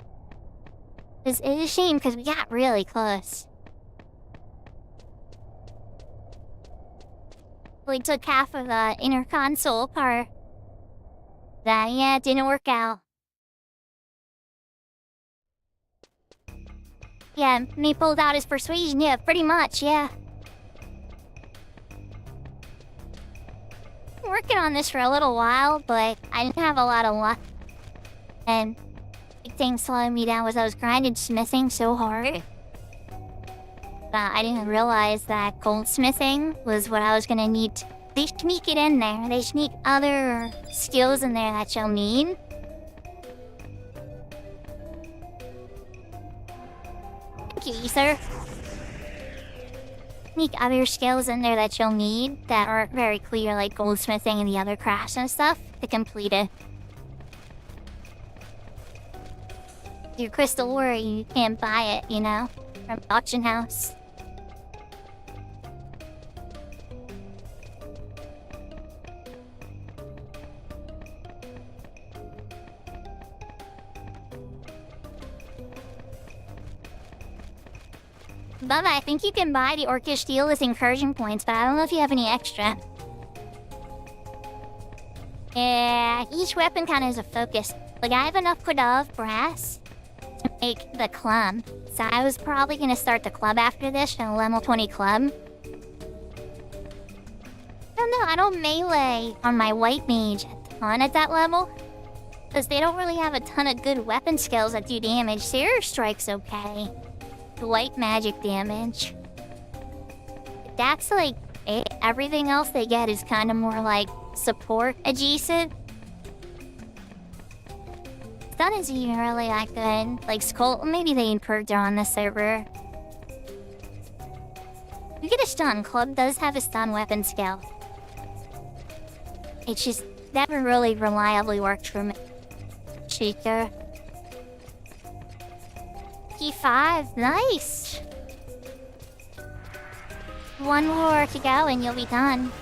It was a shame because we got really close. We took half of the inner console part. That, yeah, it didn't work out. Yeah, me pulled out his persuasion, yeah, pretty much, yeah. Working on this for a little while, but I didn't have a lot of luck. And big thing slowing me down was I was grinding smithing so hard. I didn't realize that goldsmithing was what I was gonna need. They sneak it in there. They sneak other skills in there that you'll need. Thank you, Ether. Sneak other skills in there that you'll need that aren't very clear, like goldsmithing and the other crafts and stuff, to complete it. your crystal ore, you can't buy it, you know, from the auction house. Bubba, I think you can buy the Orcish steel as incursion points, but I don't know if you have any extra. Yeah, each weapon kind of has a focus. Like, I have enough Quidov brass to make the club. So I was probably going to start the club after this, a level 20 club. I don't know, I don't melee on my white mage a ton at that level. Because they don't really have a ton of good weapon skills that do damage. Sarah Strike's okay. The white magic damage. That's like it. Everything else they get is kind of more like support adjacent. Stun isn't even really that good. Like Skull, maybe they improved it on the server. You get a stun. Club does have a stun weapon skill. It's just never really reliably worked for me. Chica. P5, nice! One more to go and you'll be done.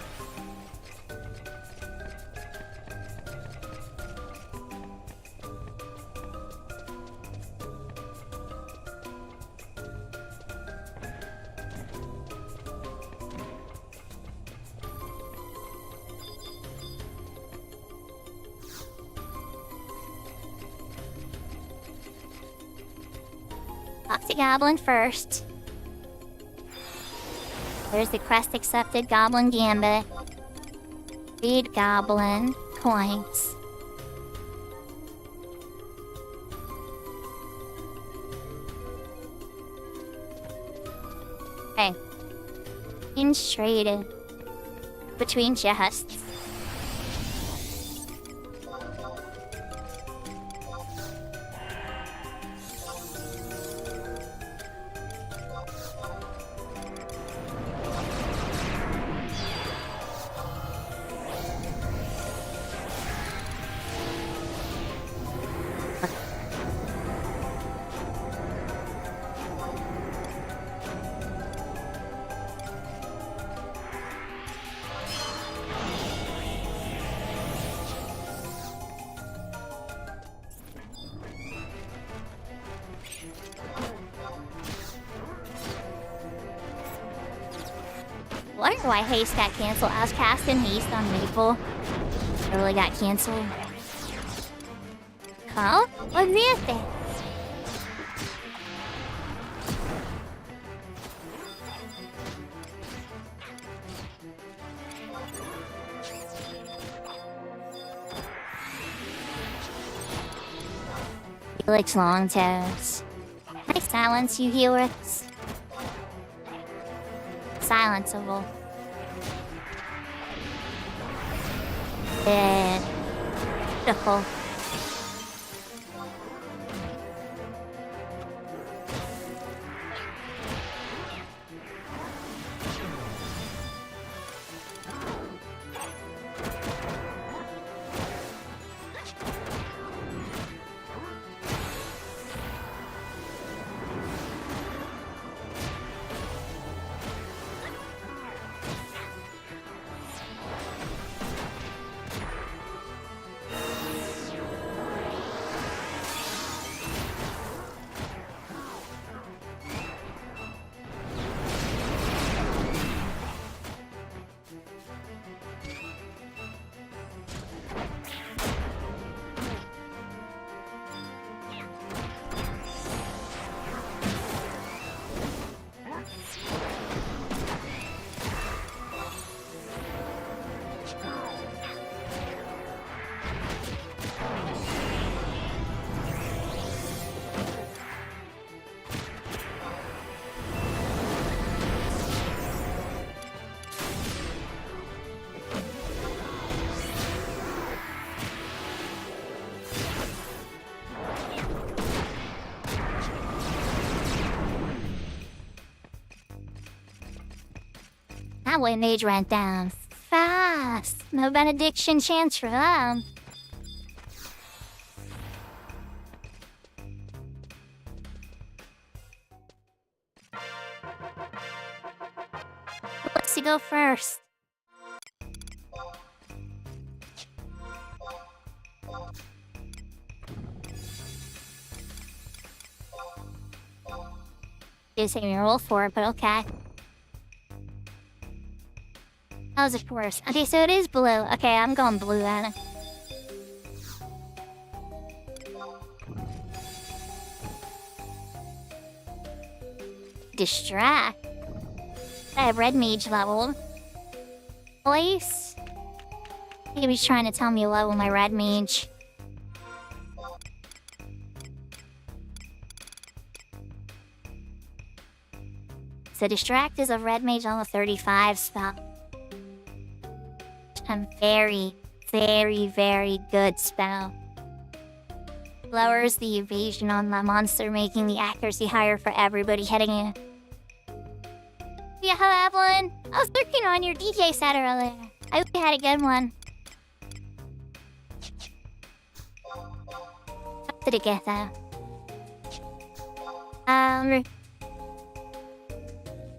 Talk to Goblin first. There's the quest accepted Goblin Gambit. Read Goblin coins. Okay. Inch traded between chests. Wonder why Haste got canceled. I was casting Haste on Maple. It really got canceled. Huh? What's this then? Felix Longtoes. Nice silence, you healers. Silenceable. Beautiful. That way mage went down fast. No benediction chance for them. go first. Didn't say me roll for it, but okay. How's it worse? Okay, so it is blue. Okay, I'm going blue then. Distract. I have red mage leveled. Place. I think he's trying to tell me to level my red mage. So distract is a red mage level 35 spell. A very, very, very good spell. Lowers the evasion on the monster, making the accuracy higher for everybody heading in. Yeah, hello Evelyn. I was lurking on your DJ set earlier. I hope you had a good one. What did it get though?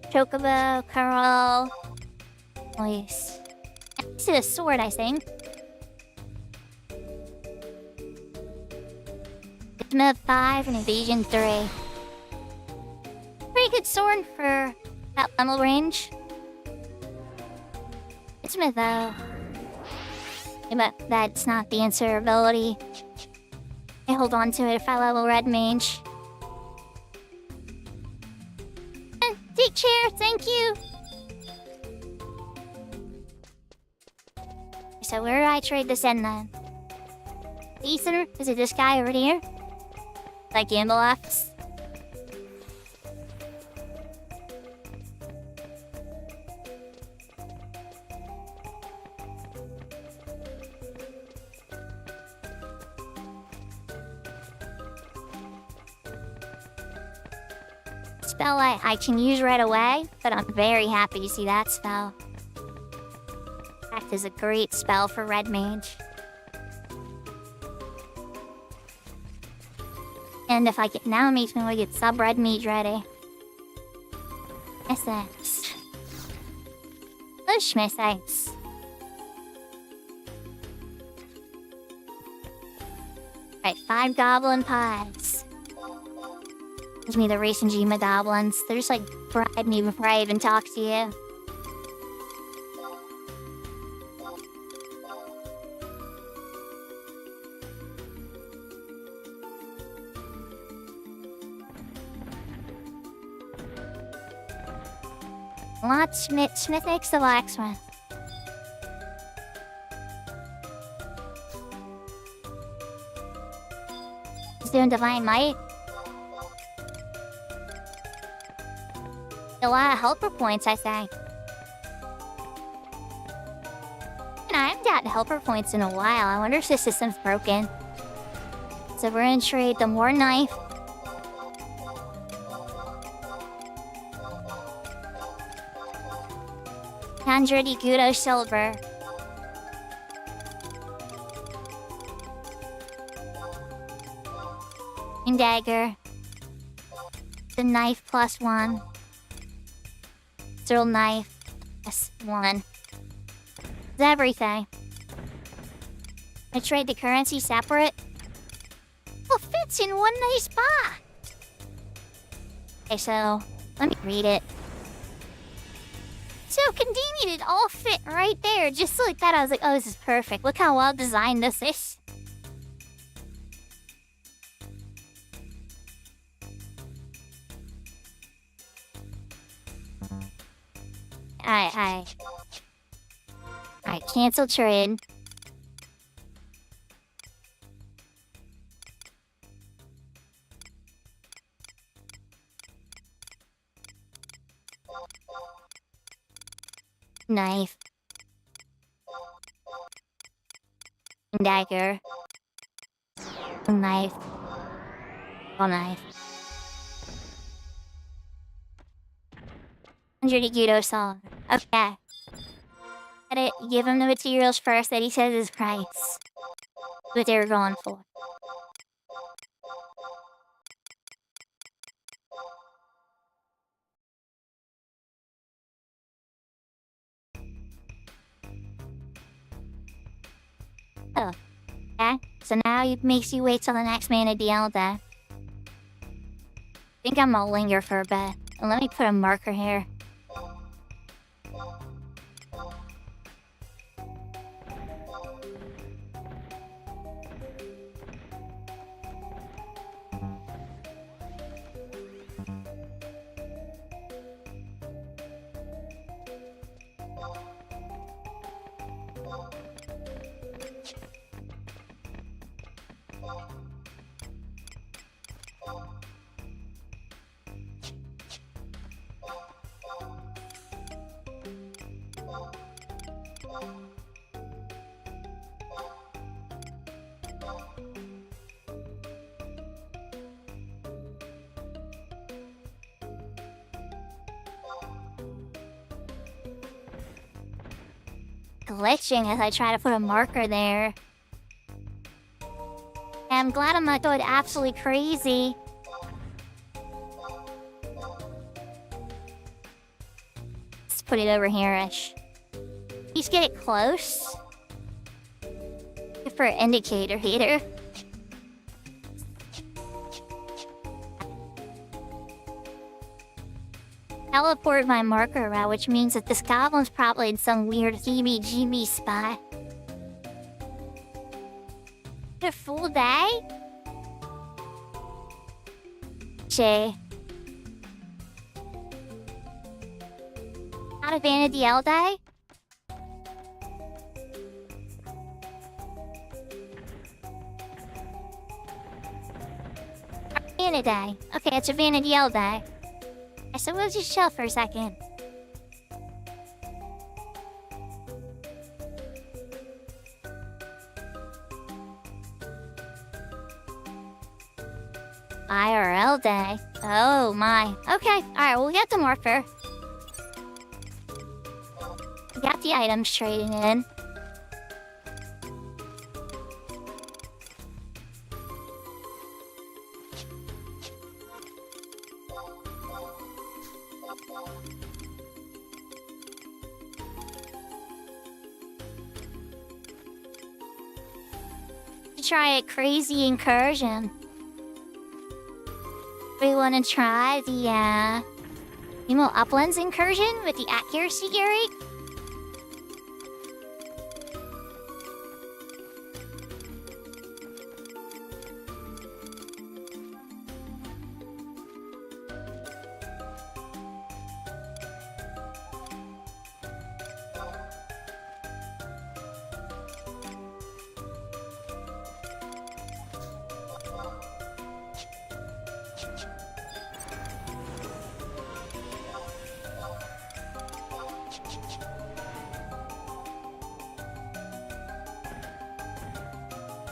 Chocobo, Curl. Nice. This is a sword, I think. Smith 5 and Evasion 3. Pretty good sword for that level range. It's Smith though. But that's not the answer ability. I hold on to it if I level red mage. Take chair, thank you. So where do I trade this in then? Ether? Is it this guy over here? Like gamble left? Spell I can use right away, but I'm very happy to see that spell. That is a great spell for red mage. And if I get now, it makes me want to get sub red mage ready. SS. Push mistakes. Right, 5 goblin pies. Gives me the Racing Gema goblins. They're just like, bribe me before I even talk to you. Smith makes the blacksmith. He's doing divine might. A lot of helper points, I think. And I haven't gotten helper points in a while. I wonder if the system's broken. So we're gonna trade the more knife. $100 Igudo silver. And dagger. The knife +1. Still knife +1. It's everything. I trade the currency separate. Well, fits in one nice spot. Okay, so let me read it. So convenient, it all fit right there. Just like that, I was like, oh, this is perfect. Look how well designed this is. Alright, cancel trade. Knife. Dagger. Knife. Oh, knife. 100 Igudo solid. Okay. Gotta give him the materials first that he says is price. What they were going for. Oh. Okay, so now it makes you wait till the next mana deal day. I think I'm gonna linger for a bit. And let me put a marker here. Glitching as I try to put a marker there. I'm glad I'm not going absolutely crazy. Let's put it over here-ish. Just get it close. Good for an indicator here. Teleport my marker around, which means that this goblin's probably in some weird heebie-jeebie spot. A full day? Jay. Not a Vanity L day? Vanity day. Okay, it's a Vanity L day. So we'll just chill for a second. IRL day. Oh my. Okay, alright, we'll get the marker. We got the items trading in. Try a crazy incursion. We want to try the Emo Uplands incursion with the accuracy gearing.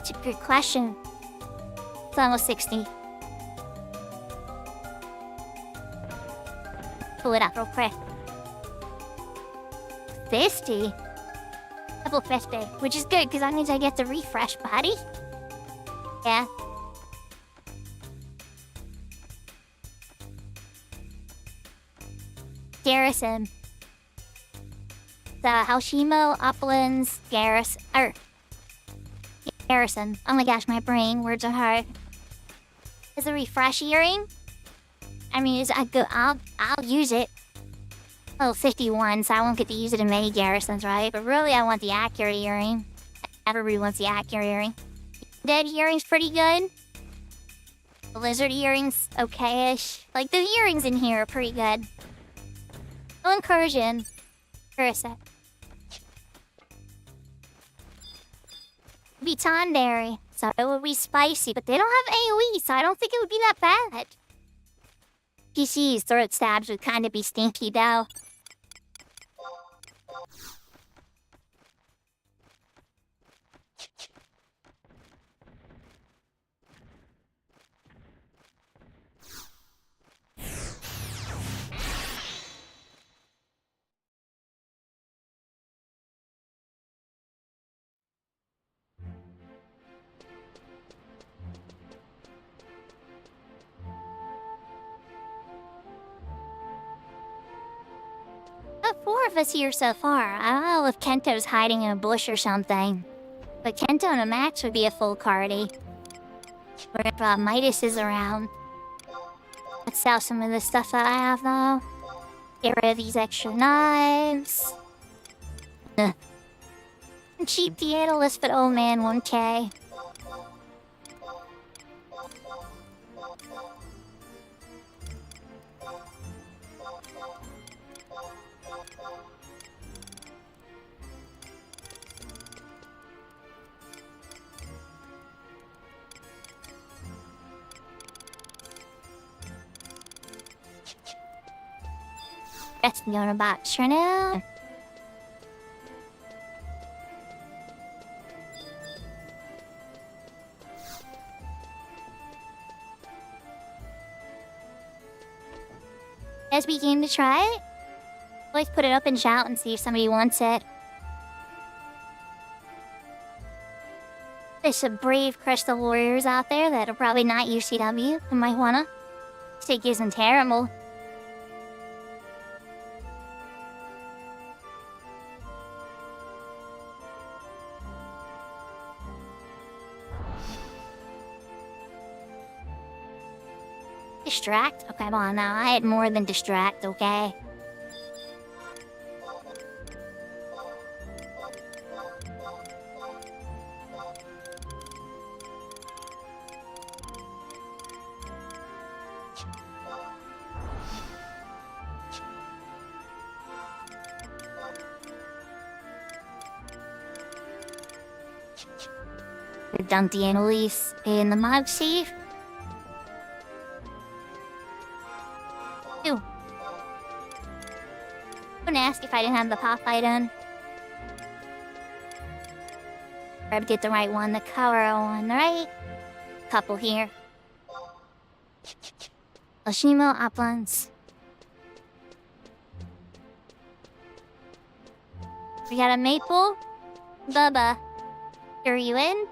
It's a good question. It's almost 60. Pull it up real quick. 50? Double 50, which is good because that means I get the refresh body. Yeah. Garrison. The Hashimo Uplands Garrison. Garrison. Oh my gosh, my brain. Words are hard. Is the refresh earring? I mean, I'll use it. Oh, 51, so I won't get to use it in many garrisons, right? But really, I want the accurate earring. Everybody wants the accurate earring. Dead earring's pretty good. The lizard earring's okay-ish. Like, the earrings in here are pretty good. No incursion. For a sec. Be Tandary, so it would be spicy, but they don't have AoE, so I don't think it would be that bad. PC's throat stabs would kind of be stinky, though. Four of us here so far. I don't know if Kento's hiding in a bush or something. But Kento and Max would be a full party. Or if Midas is around. Let's sell some of the stuff that I have though. Get rid of these extra knives. Cheap piano list, but oh man, 1K. That's the other box for now. As we came to try it, let's put it up and shout and see if somebody wants it. There's some brave crystal warriors out there that are probably not UCW and might wanna. Stick isn't terrible. Distract? Okay, come on now. I had more than distract, okay? Dump the Annalise in the mod safe. Ew. Don't ask if I didn't have the Popeye done. Grab get the right one, the color one, right? Couple here. Oshimo uplands. We got a maple. Bubba. Are you in?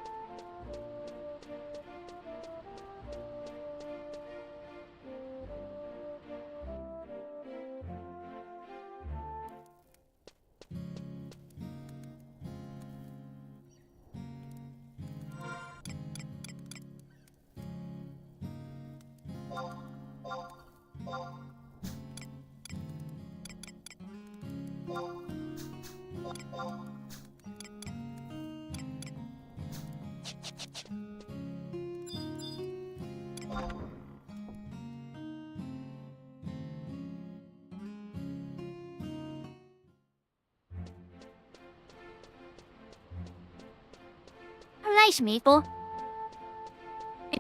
Nice maple.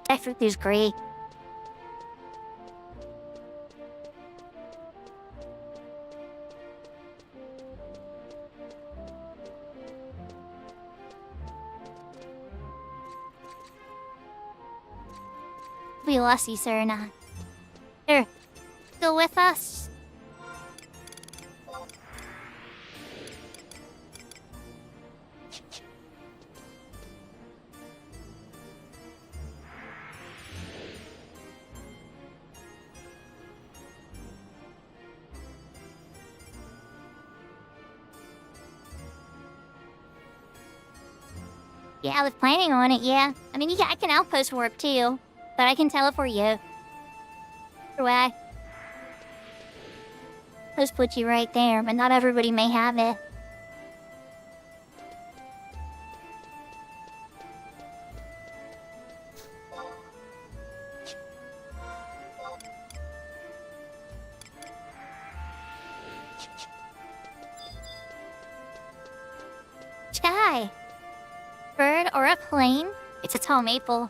That fruit is great. We lost you, Serena. Here, still with us? Yeah, I was planning on it, yeah. I mean, I can outpost warp too, but I can teleport you. Either way. Just put you right there, but not everybody may have it. Sky. Bird or a plane? It's a tall maple.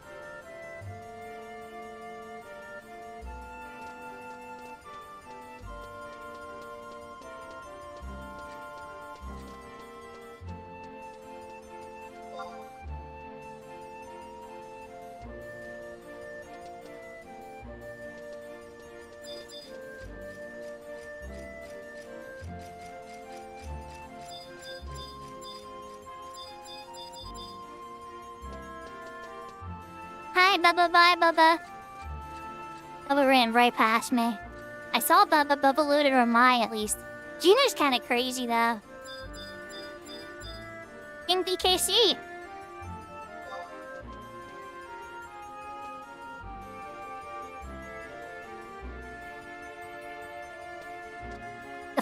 Hi, Bubba, bye, Bubba. Bubba ran right past me. I saw Bubba. Bubba looted or my at least. Gina's kinda crazy, though. King BKC.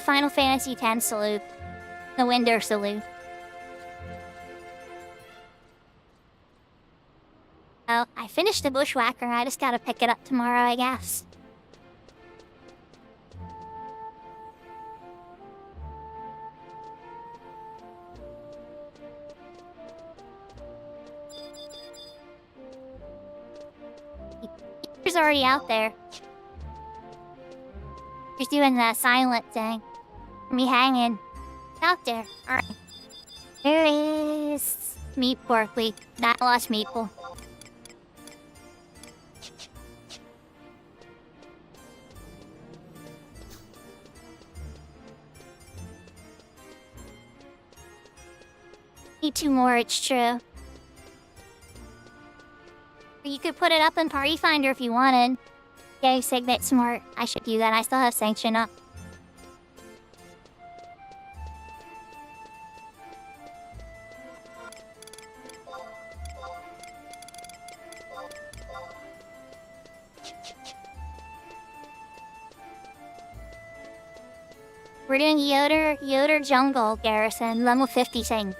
Final Fantasy X salute. The Winder salute. Oh, I finished the Bushwhacker. I just gotta pick it up tomorrow, I guess. He's already out there. He's doing the silent thing. Me hanging. Out there. Alright. There is Meat Pork Week. Not lost Meatball. Need 2 more, it's true. You could put it up in Party Finder if you wanted. Yay, Signet Smart. I should do that. I still have Sanction up. We're doing Yoder Jungle Garrison, level 50 thing.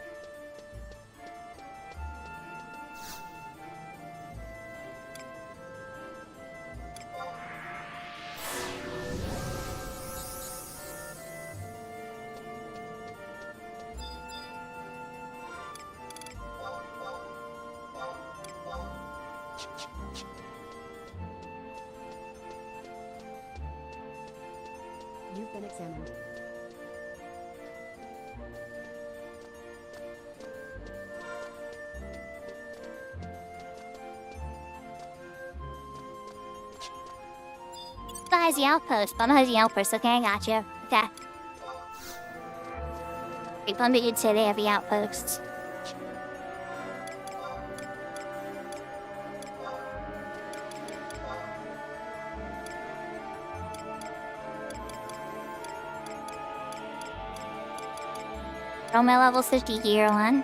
You've been examined. Has the outpost. Bumba has the outpost. Okay, I got you. Okay. Wait, Bumba did say they have the outposts. Oh, my level 50 gear one.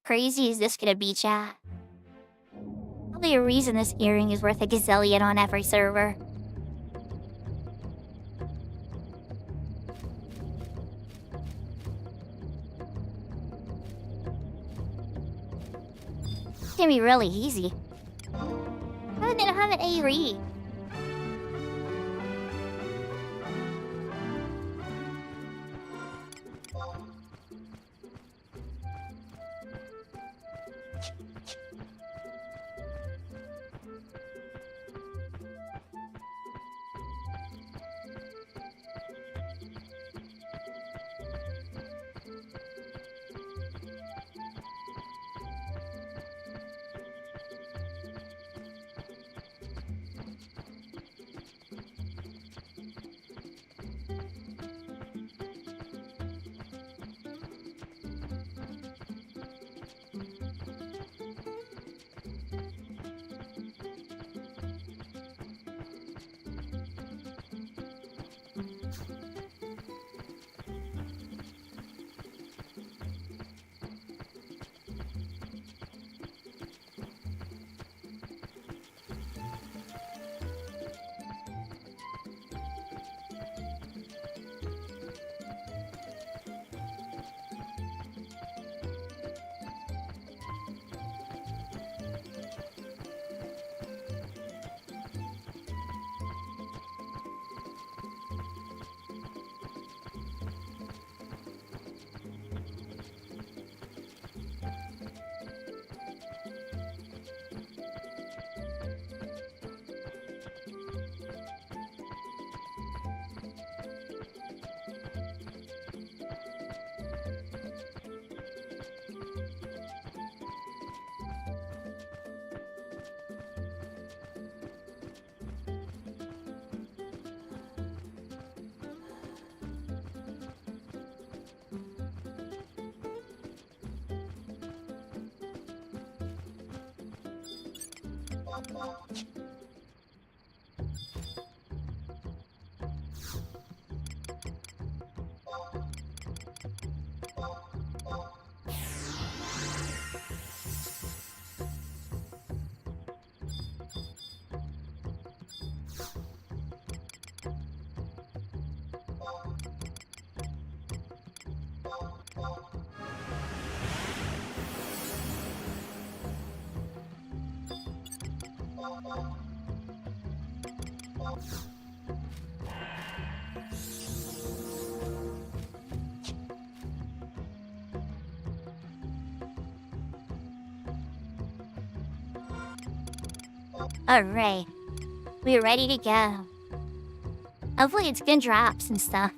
Crazy is this gonna be, chat? Probably a reason this earring is worth a gazillion on every server. It's gonna be really easy. I didn't have an A-Read. Alright, we're ready to go. Hopefully it's good drops and stuff.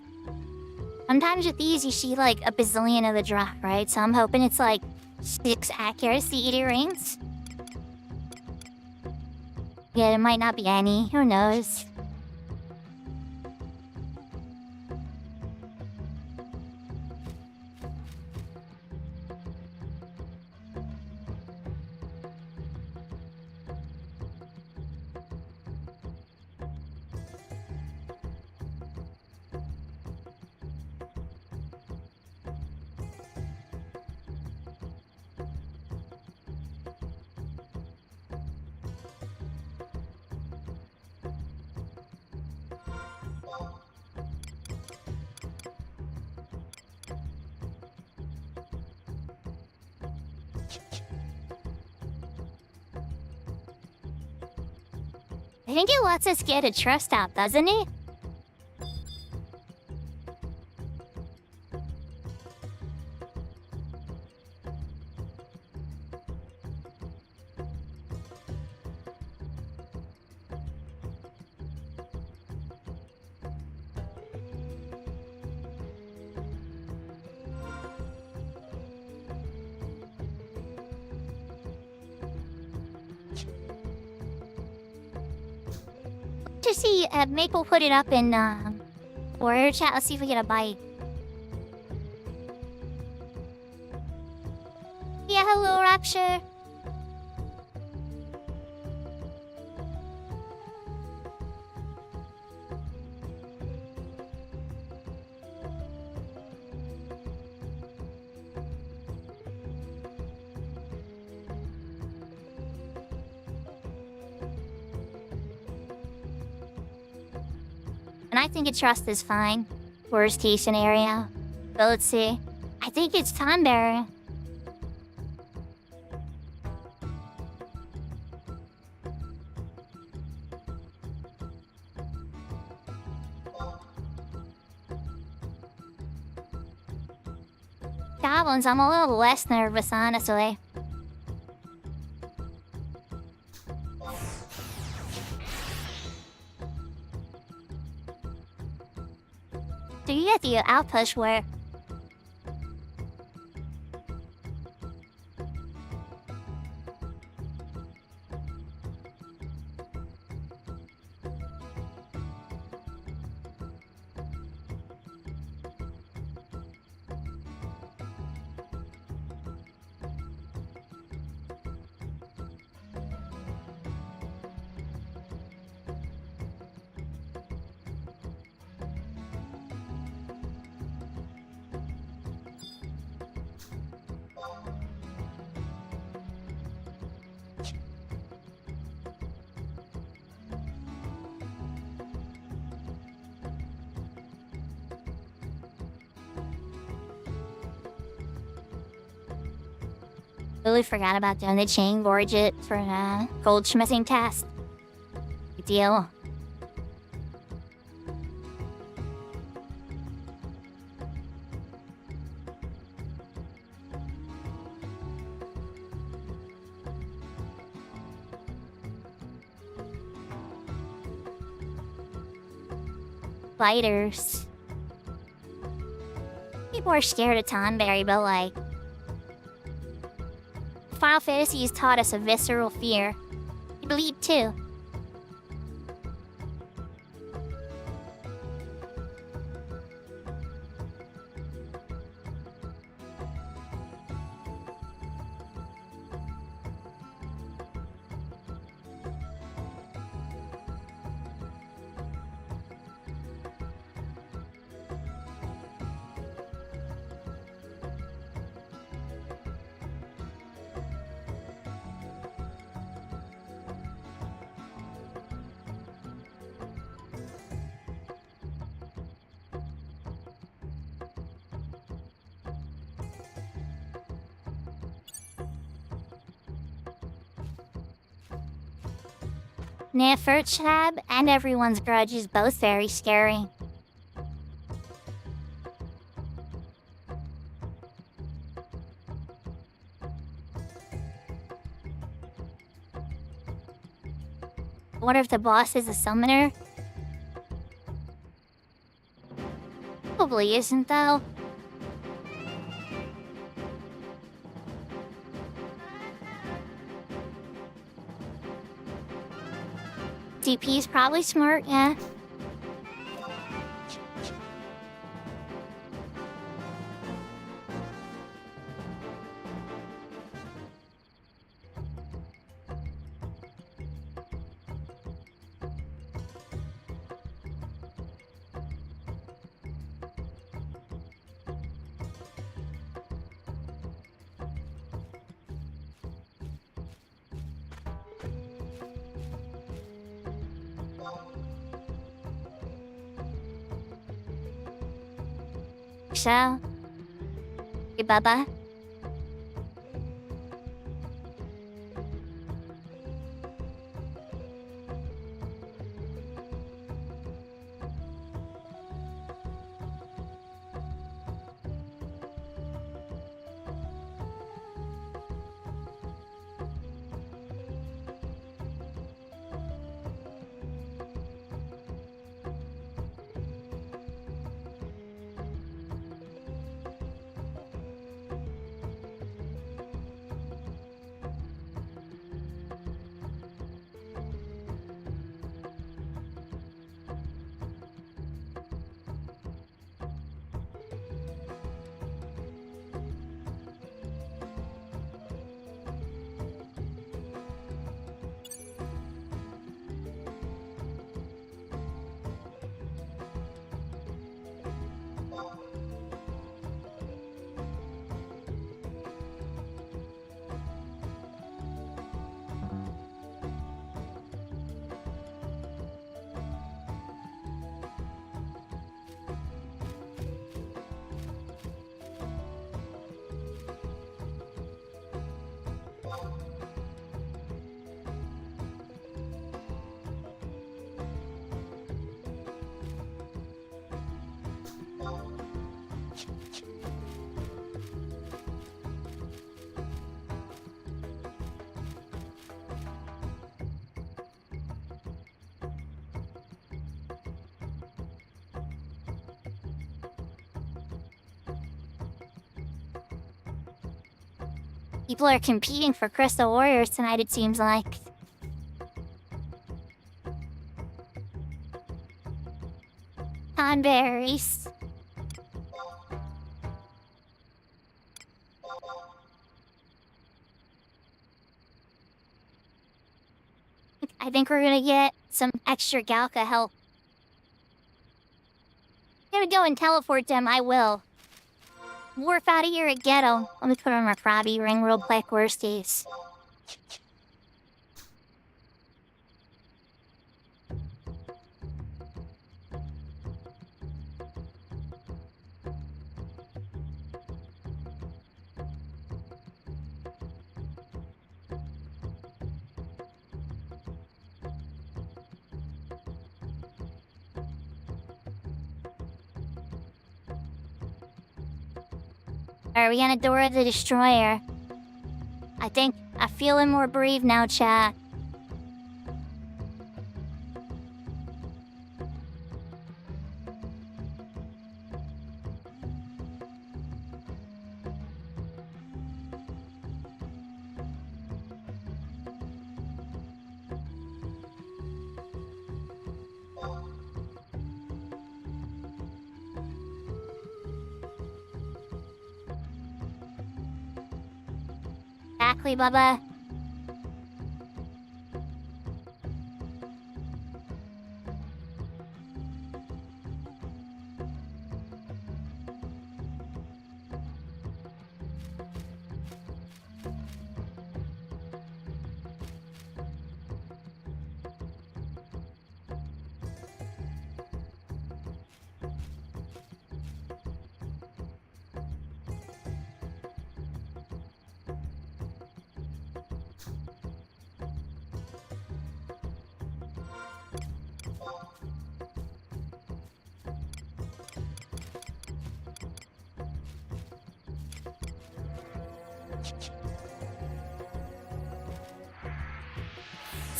Sometimes with these you see like a bazillion of the drop, right? So I'm hoping it's like 6 accuracy rings. Yeah, it might not be any, who knows? I think it lets us get a trust out, doesn't it? To see, Maple put it up in warrior chat. Let's see if we get a bite. Yeah, hello, Rapture. And I think a trust is fine. Worst case scenario. But let's see. I think it's Tonberry. Goblins, I'm a little less nervous, honestly. Do you get the outpush where? Really forgot about doing the chain gorget for goldsmithing test. Good deal. Fighters. People are scared of Tonberry, but like, Final Fantasy has taught us a visceral fear. You believe too. Neferchab and Everyone's Grudge is both very scary. What if the boss is a summoner? Probably isn't, though. DP is probably smart, yeah. So, hey, Bubba. People are competing for Crystal Warriors tonight, it seems like. Conberries. I think we're gonna get some extra Galka help. I'm gonna go and teleport them, I will. Warp out of here at Ghetto. Let me put on my Krabby ring real quick, worsties. Are we on a Dora the Destroyer? I'm feeling more brave now, chat. Exactly, Bubba.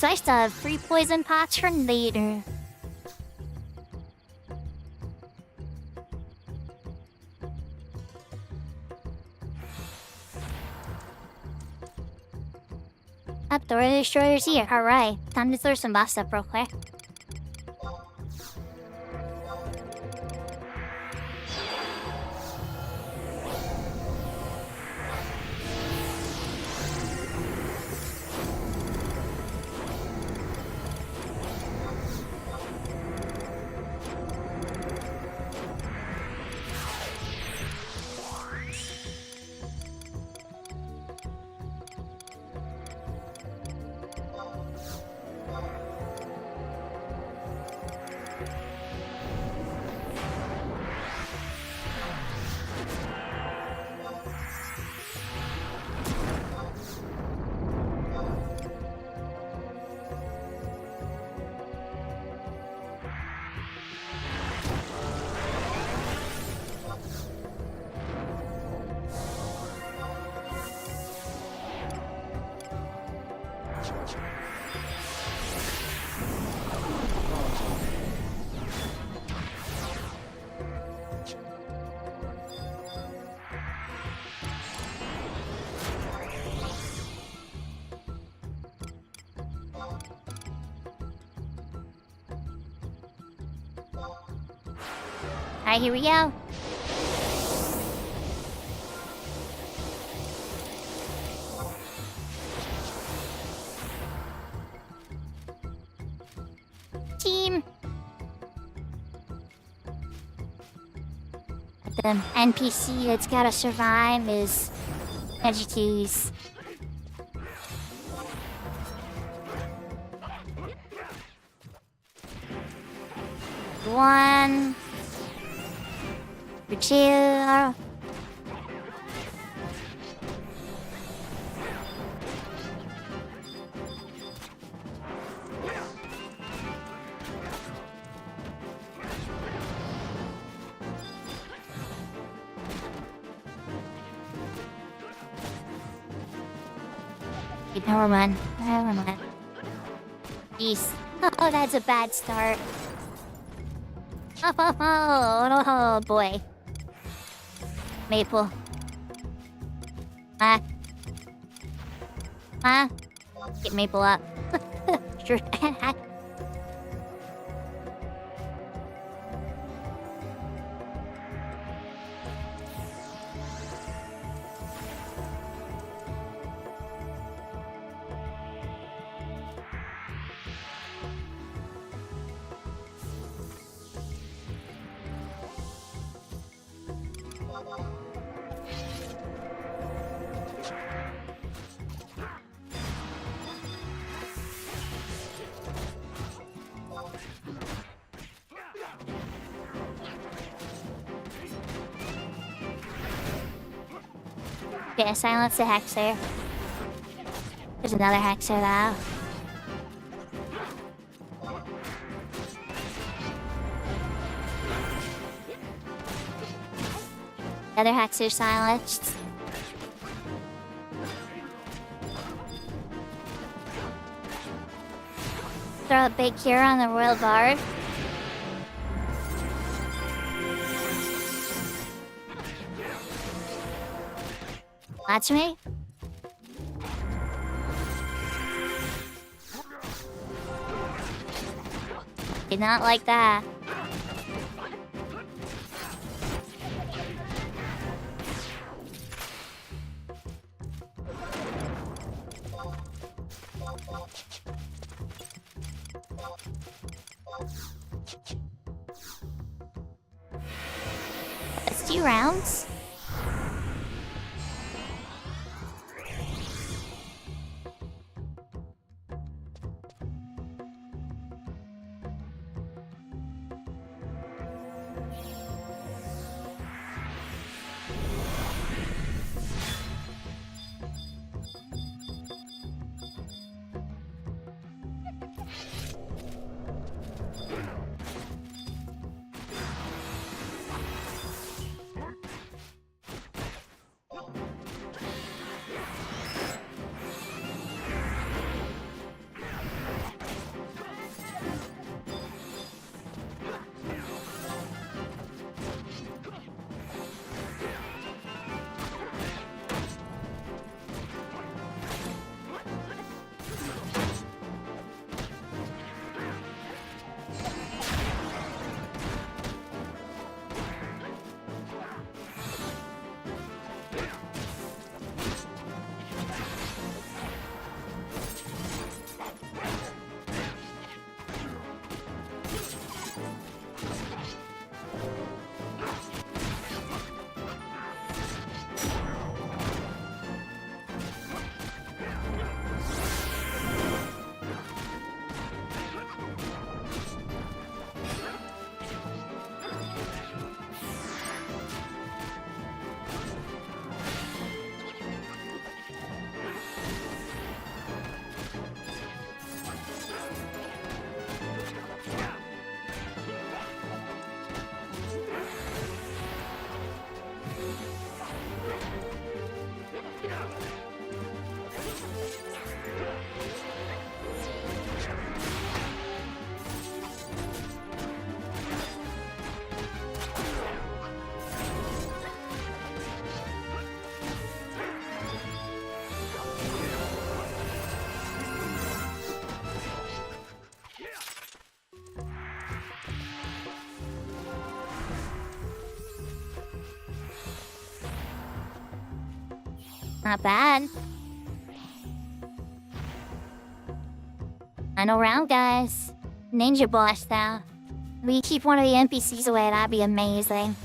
It's nice to have free poison pots for later. Up the destroyer's here. Alright, time to throw some boss up real quick. Alright, here we go. Team. The NPC that's gotta survive is Veggies. One. Two. Never mind. Never mind. Jeez. Oh, that's a bad start. Oh boy. Maple. Get Maple up. Sure. Okay, silence the Hexer. There's another Hexer now. The other Hexer silenced. Throw a big cure on the Royal Bard. That's me. Did not like that. That's 2 rounds. Not bad. Final round, guys. Ninja boss style. We keep one of the NPCs away, that'd be amazing.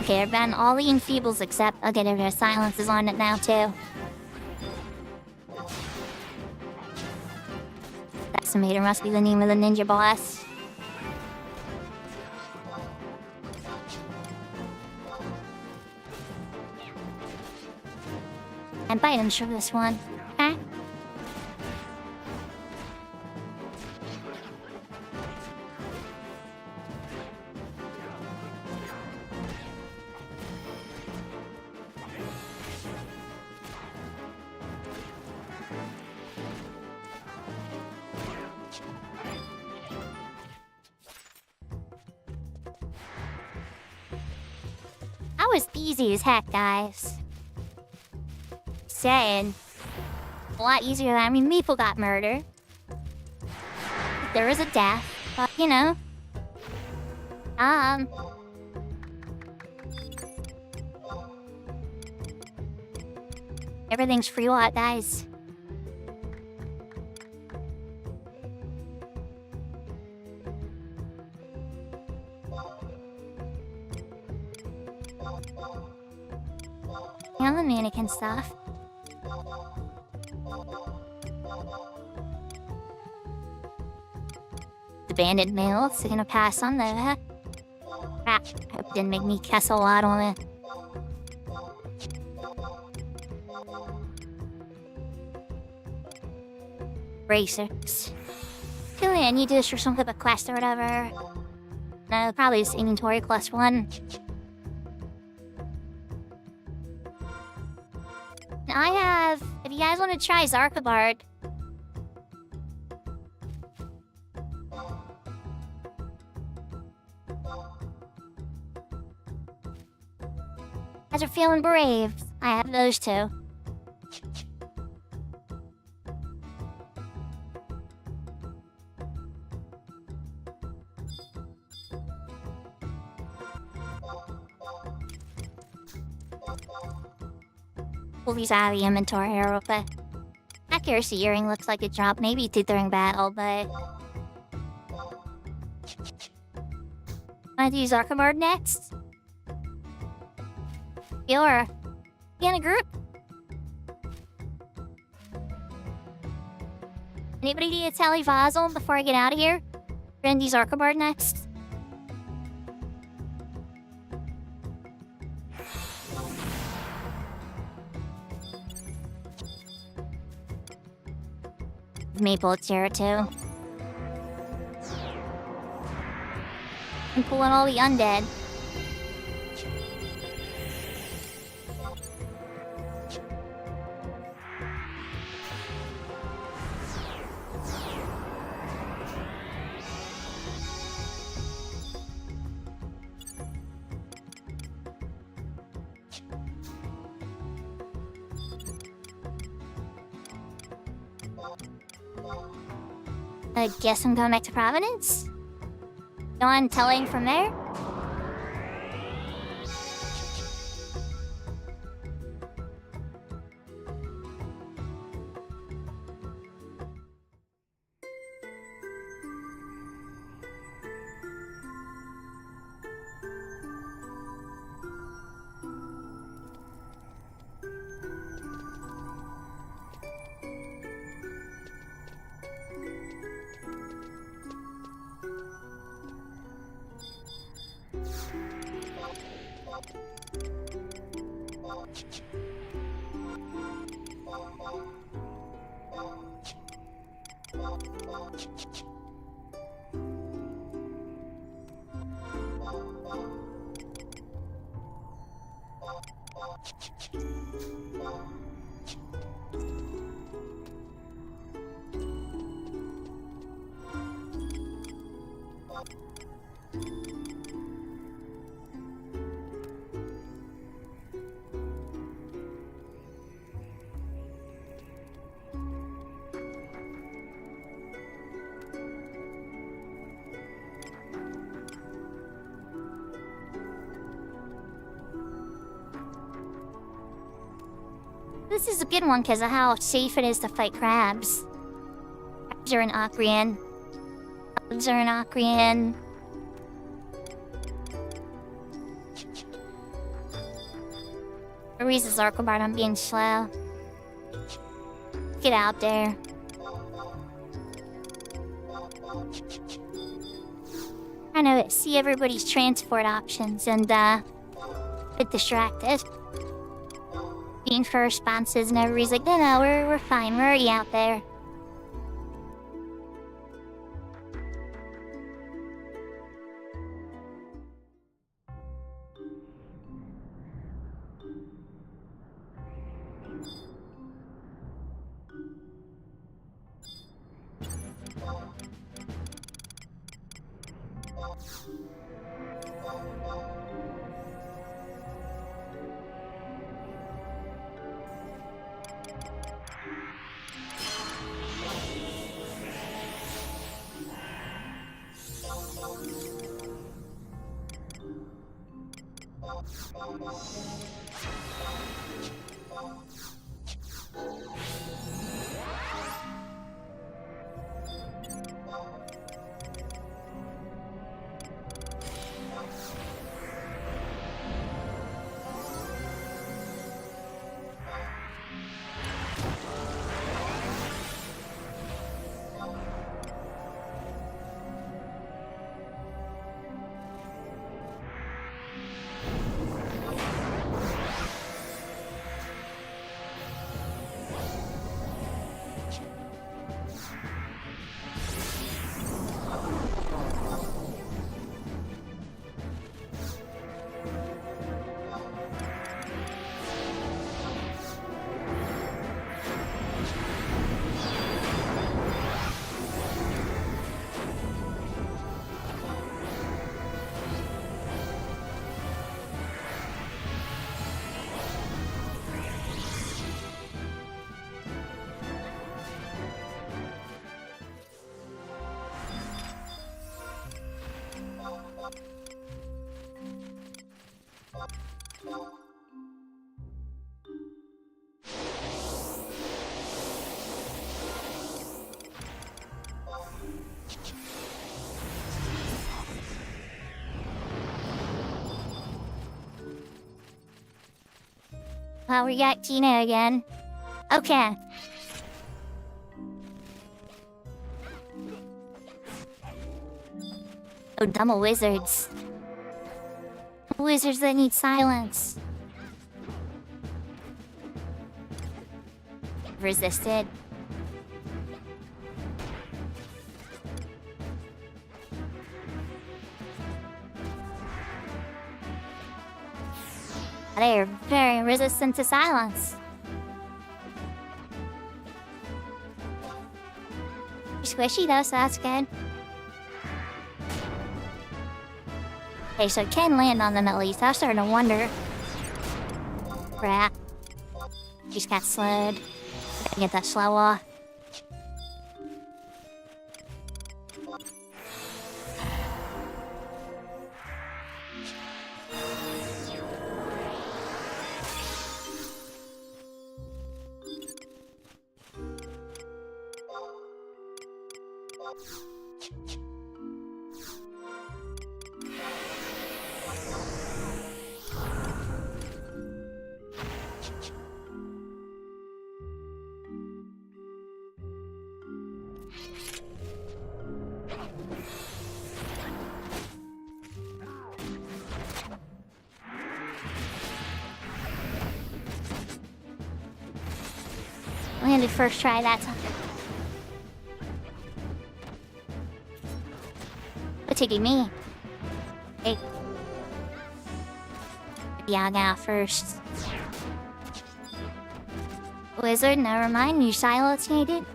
Okay, I've banned all the enfeebles except I'll get rid of silences on it now too. Decimator must be the name of the ninja boss. And items for this one. Okay? That was easy as heck, guys. Saying. A lot easier than, Meeple got murdered. There was a death, but you know. Everything's free lot, guys. And the mannequin stuff. The banded males, so gonna pass on that. Crap, hope didn't make me guess a lot on it. Racers. Really, I need to do this for some type of quest or whatever. No, probably just inventory plus one. I have, if you guys want to try Zarkabard. Guys are feeling brave. I have those two. Pull these out of the inventory here real quick. accuracy earring looks like it dropped maybe during battle, but... Wanna do Zarkabard next? You're in a group? Anybody need a tally Vazzle before I get out of here? We're gonna do Zarkabard next. Maple chair too. I'm pulling all the undead. I guess I'm going back to Providence? Go on telling from there? This is a good one because of how safe it is to fight crabs. Crabs are an Ocrian. Bugs are an Ocrian. Reasons Zarkabard on being slow. Get out there. I know, see everybody's transport options and, get distracted. Being for responses and everybody's like, no, we're fine, we're already out there. Well, we got Tina again. Okay. Oh, dumb wizards. Wizards that need silence. Resisted. They are very resistant to silence. You're squishy though, so that's good. Okay, so it can land on them at least. I was starting to wonder. Crap. Just got slowed. Gotta get that slow off. Landed first try that time. What's taking me? Hey. Yeah, now first. Wizard, never mind. You silence needed.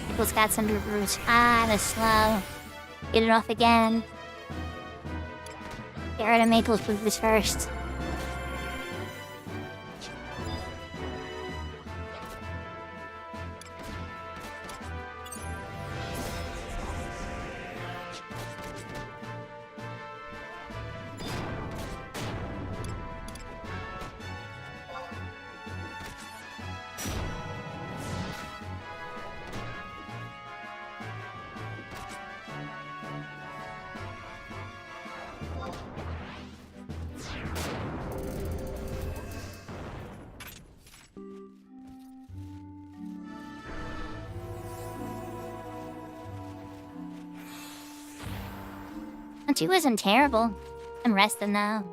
People's got some roots. Ah, the slow. Get it off again. Get rid of Maple's boots first. She wasn't terrible. I'm resting now.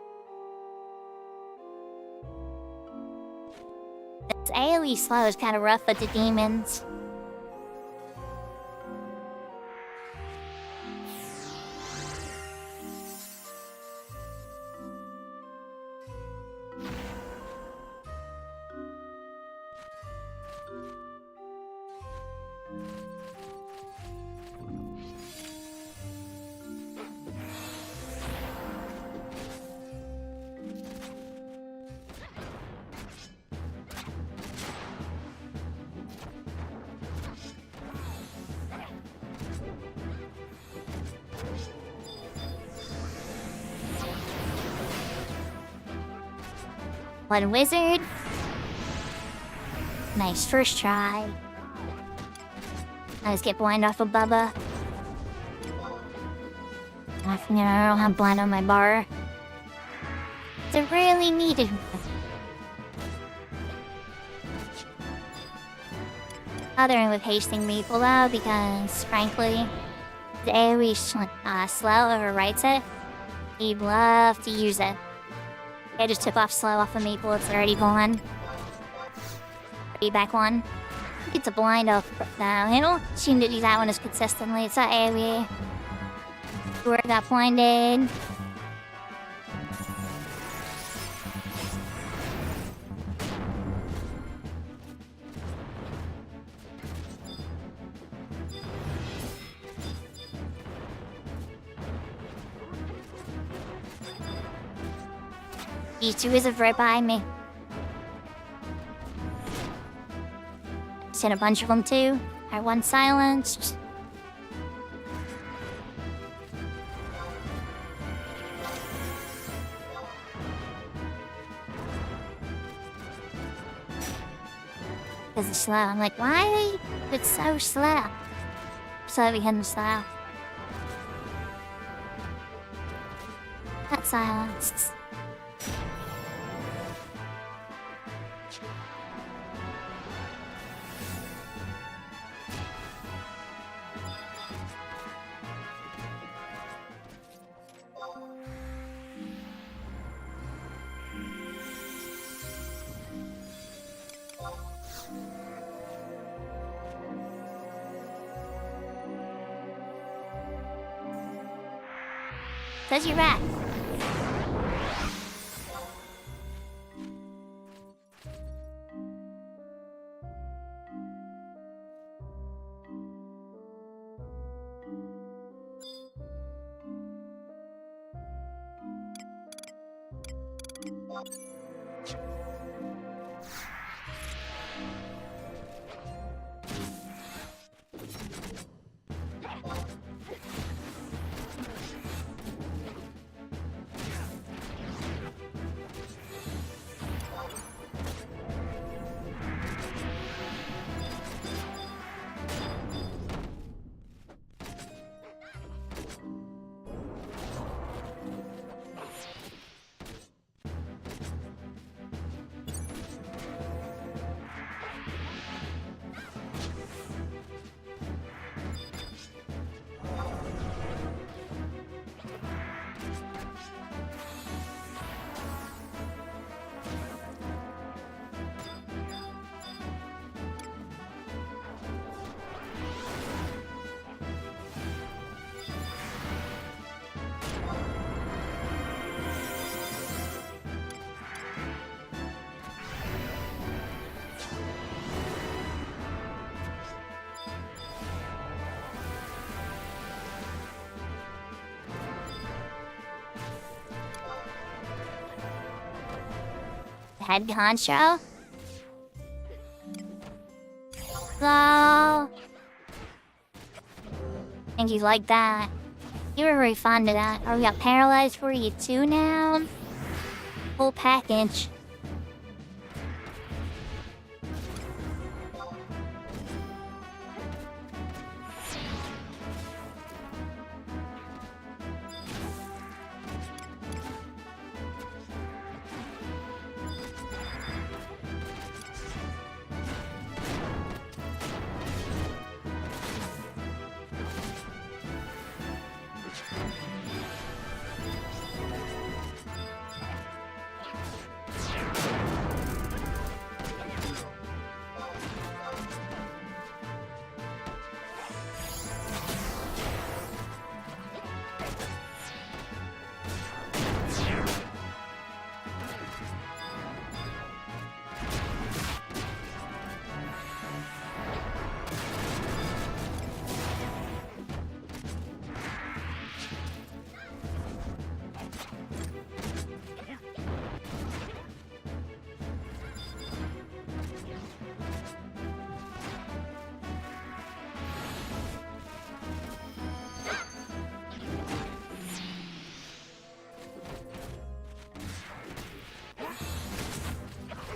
This AoE slow is kind of rough with the demons. One wizard. Nice first try. Let's get blind off of Bubba. I don't have blind on my bar. It's really needed. Bothering with hasting people though, because frankly, the AoE slow overwrites it. He'd love to use it. I just took off slow off of Maple, it's already gone. Back one. It's a blind off now. I don't seem to do that one as consistently. It's not AoE. Where got blinded. These two is right behind me. Seen a bunch of them too. I one silenced. Because it's slow. I'm like, why? It's so slow. So behind the slow. Not silenced. Says you're back. Head honcho? So... think you like that. You were very fond of that. Are we got paralyzed for you too now? Full package.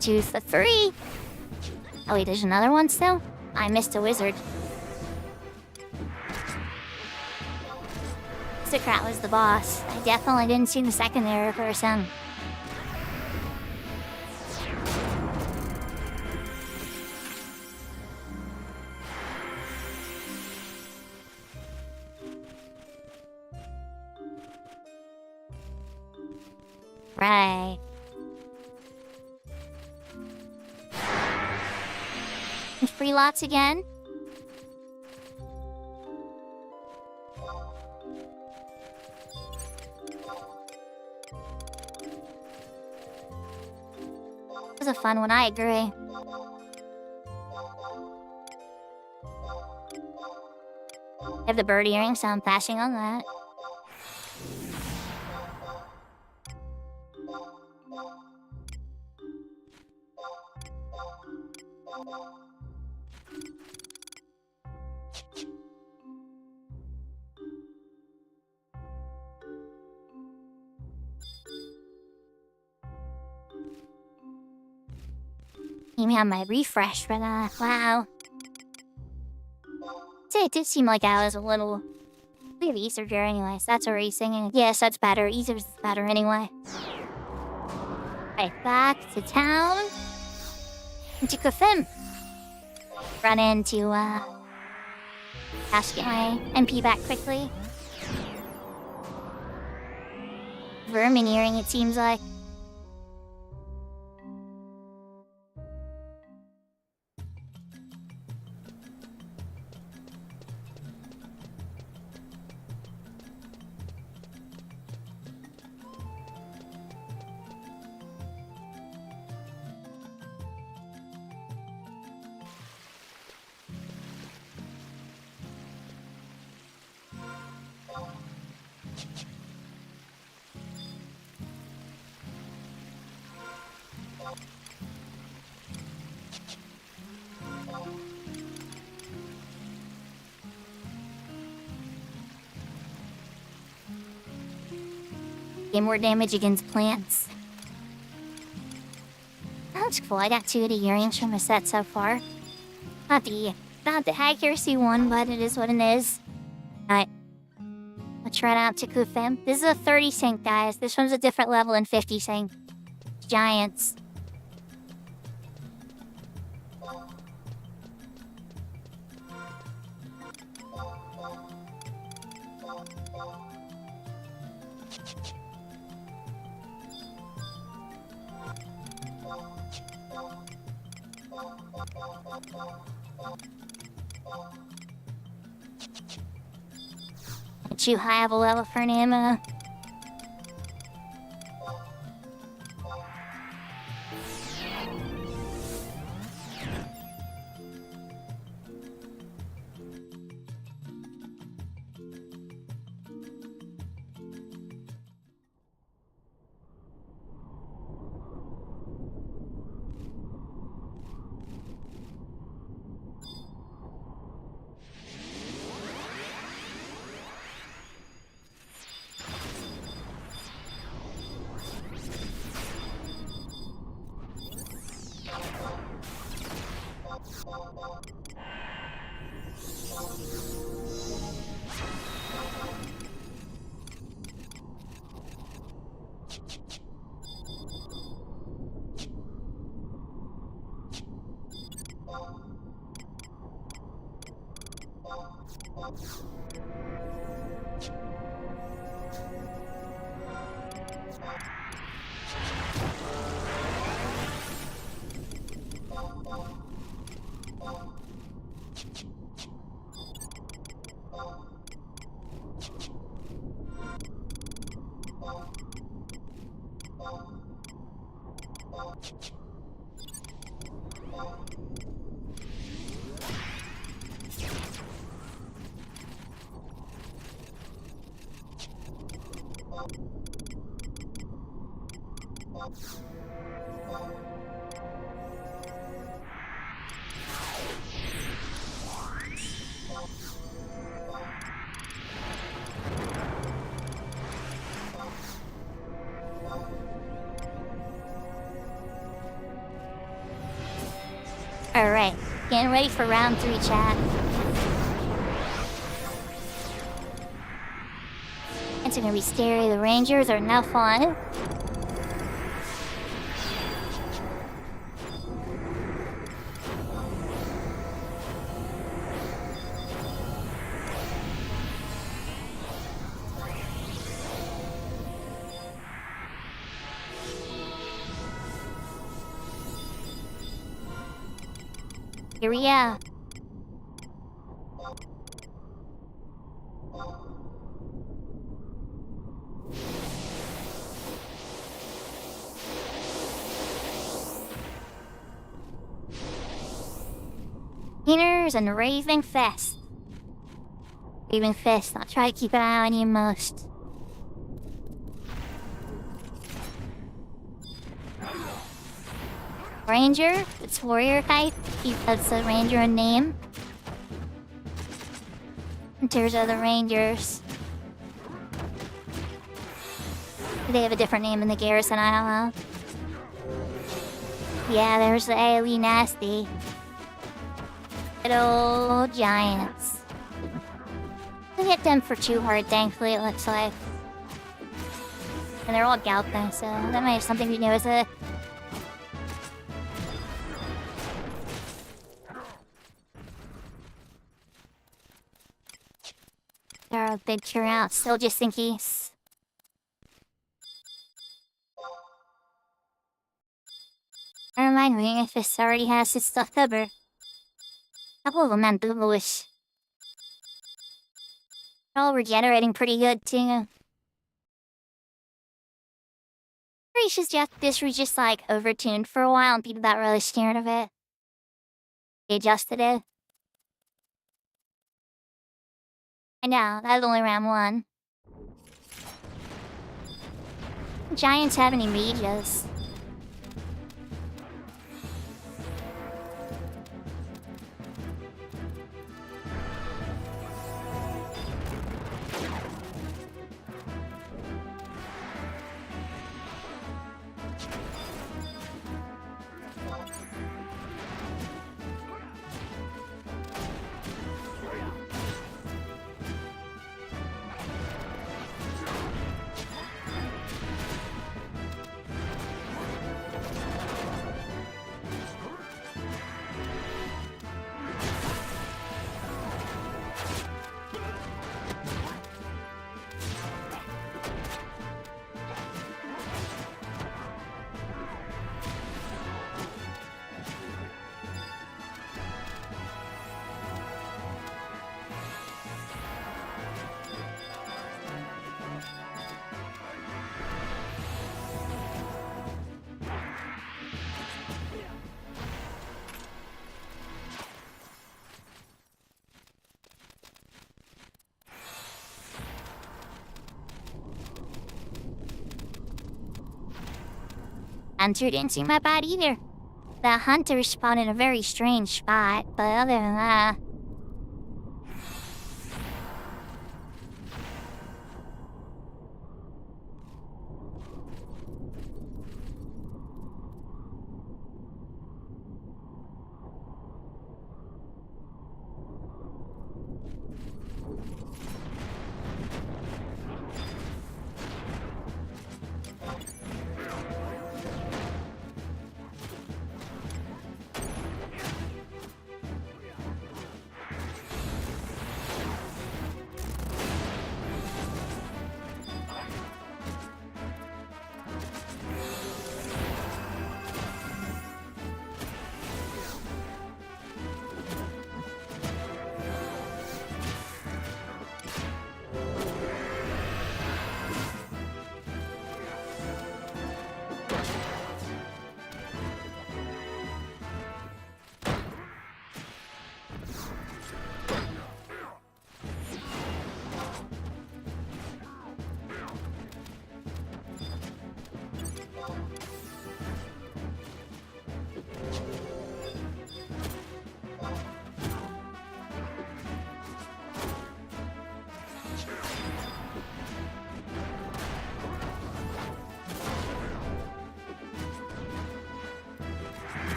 Choose the 3. Oh wait, there's another one still? I missed a wizard. Sakura was the boss. I definitely didn't see the secondary person. Right. Free lots again. It was a fun one, I agree. Have the bird earring, so I'm passing on that. Maybe on my refresh, but wow. So it did seem like I was a little... We have Ether here anyways, that's already singing. Yes, that's better, Ether's better anyway. Right, back to town. Into Kafim. Run into, Ask get my MP back quickly. Vermineering, it seems like. Get more damage against plants. That's quite activity range from a set so far. Not the accuracy one, but it is what it is. Alright. Let's try it out to Kufim. This is a 30 sync, guys. This one's a different level than 50 sync. Giants. Too high of a level for an ammo. Alright, getting ready for round 3, chat. It's gonna be scary. The Rangers are no fun. Here we are. Winners and Raving Fest. Raving Fest, I'll try to keep an eye on you most. Ranger, it's warrior type. That's the ranger in name. Hunters are the rangers. They have a different name in the garrison, I don't know. Yeah, there's the AoE nasty. Little giants. Didn't hit them for too hard, thankfully, it looks like. And they're all Galpin, so that might have something to do with it. There are a big turnout, still just in case. Never mind me if this already has its stuff covered. Couple of them meant bluish. They're all regenerating pretty good too. This was just like overtuned for a while and people got really scared of it. They adjusted it. I know, that's only round 1. Giants have any mages. Hunter didn't seem that bad either. The hunter spawned in a very strange spot, but other than that...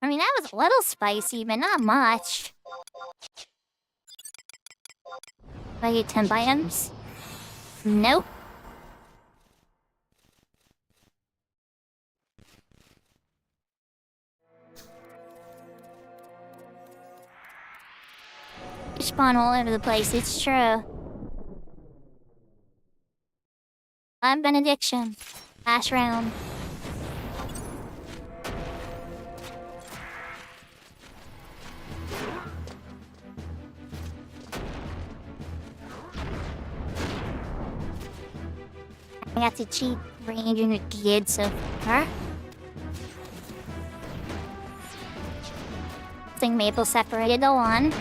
I mean, that was a little spicy, but not much. Do I get 10 items? Nope. You spawn all over the place, it's true. I'm Benediction. Last round. I got to cheat range and kid so far. I think Maple separated the one.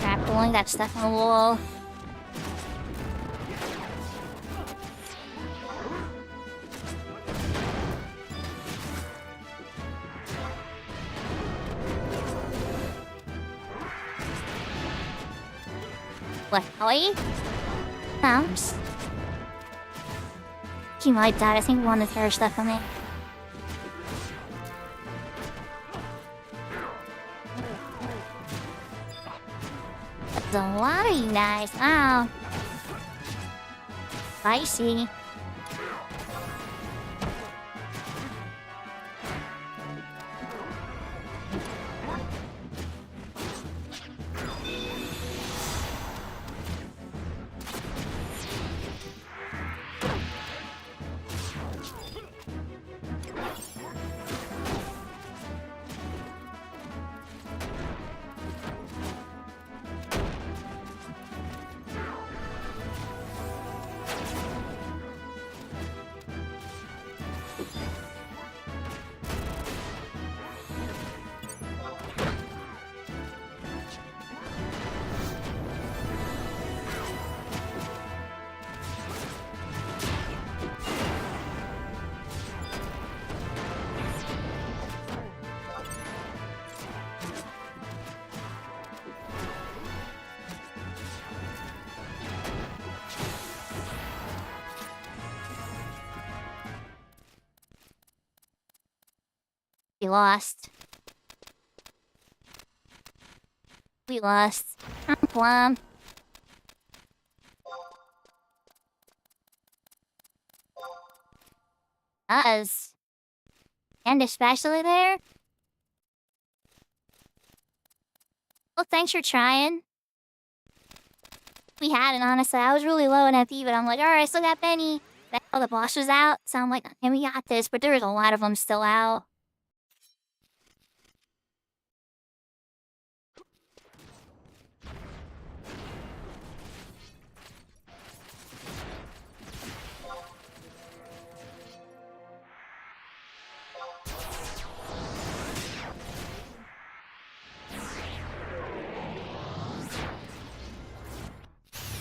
Crap, pulling that stuff on the wall. What, Howie? Sounds. She might die. I think we want to throw stuff on it. That's a lot of you guys. Wow. Spicy. We lost. We lost. I'm plumb. Us. And especially there. Well, thanks for trying. We had it, honestly. I was really low in FP, but I'm like, alright, I still got Benny. Oh, the boss was out. So I'm like, okay, we got this, but there's a lot of them still out.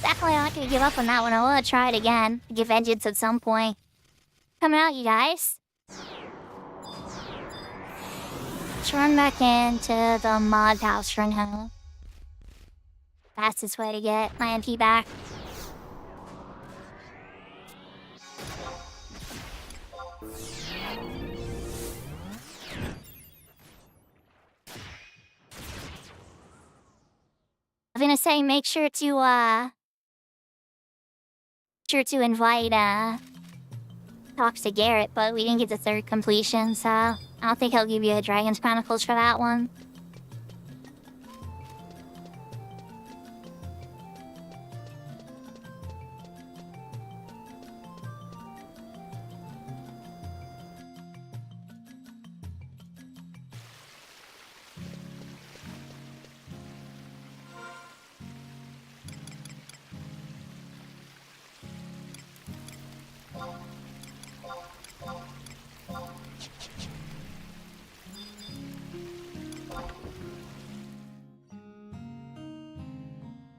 Definitely not gonna give up on that one. I will try it again. Get vengeance at some point. Coming out, you guys. Let's run back into the mod house right now. Fastest way to get my MP back. I'm gonna say make sure to invite talks to Garrett, but we didn't get the third completion, so I don't think he'll give you a Dragon's Chronicles for that one.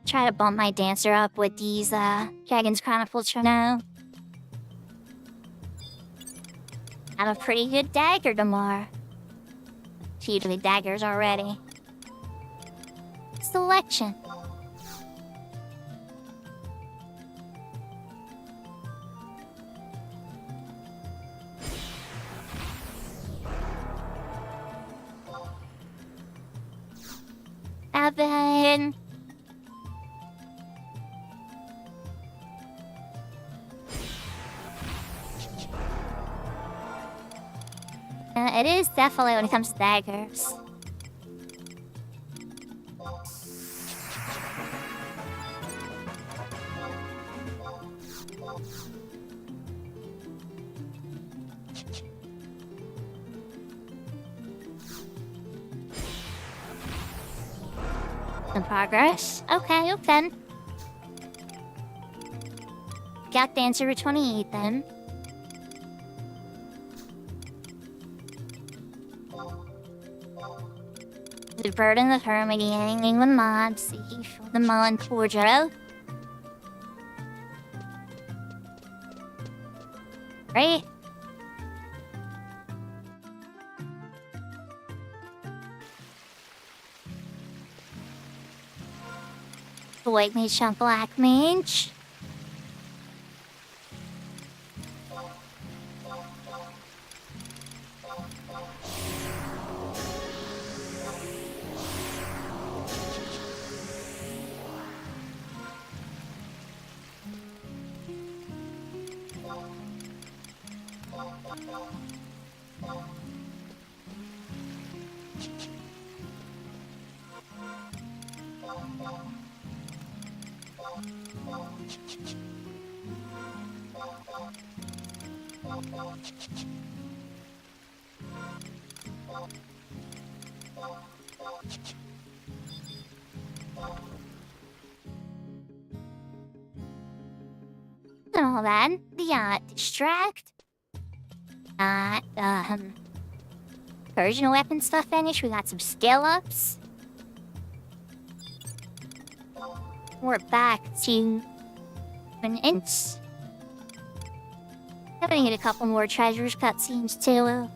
Try to bump my dancer up with these Dragon's Chronicles for now. Have a pretty good dagger tomorrow. Usually daggers already. Selection. Evan. It is definitely when it comes to daggers. In progress. Okay, okay. Got the answer for 28 then. The burden of her mediating the mod, see the Mullen Cordial. Right? The White Mage and Black Mage. And all that, the distract. Original weapon stuff finished. We got some skill ups. We're back to an inch. I'm gonna get a couple more treasures cutscenes too.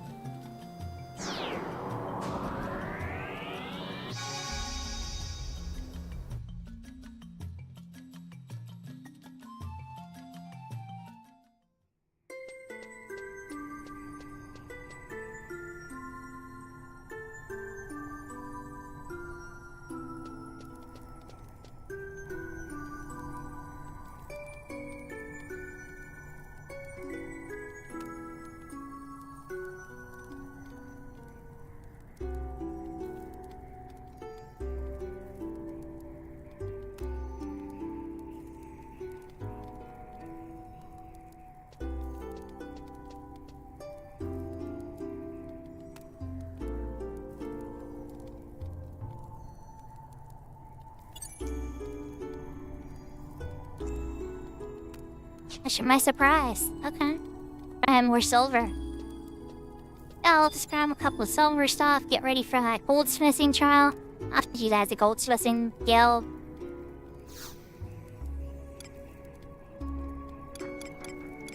That's my surprise. Okay. More silver. I'll just grab a couple of silver stuff, get ready for that goldsmithing trial. After you guys a goldsmithing guild.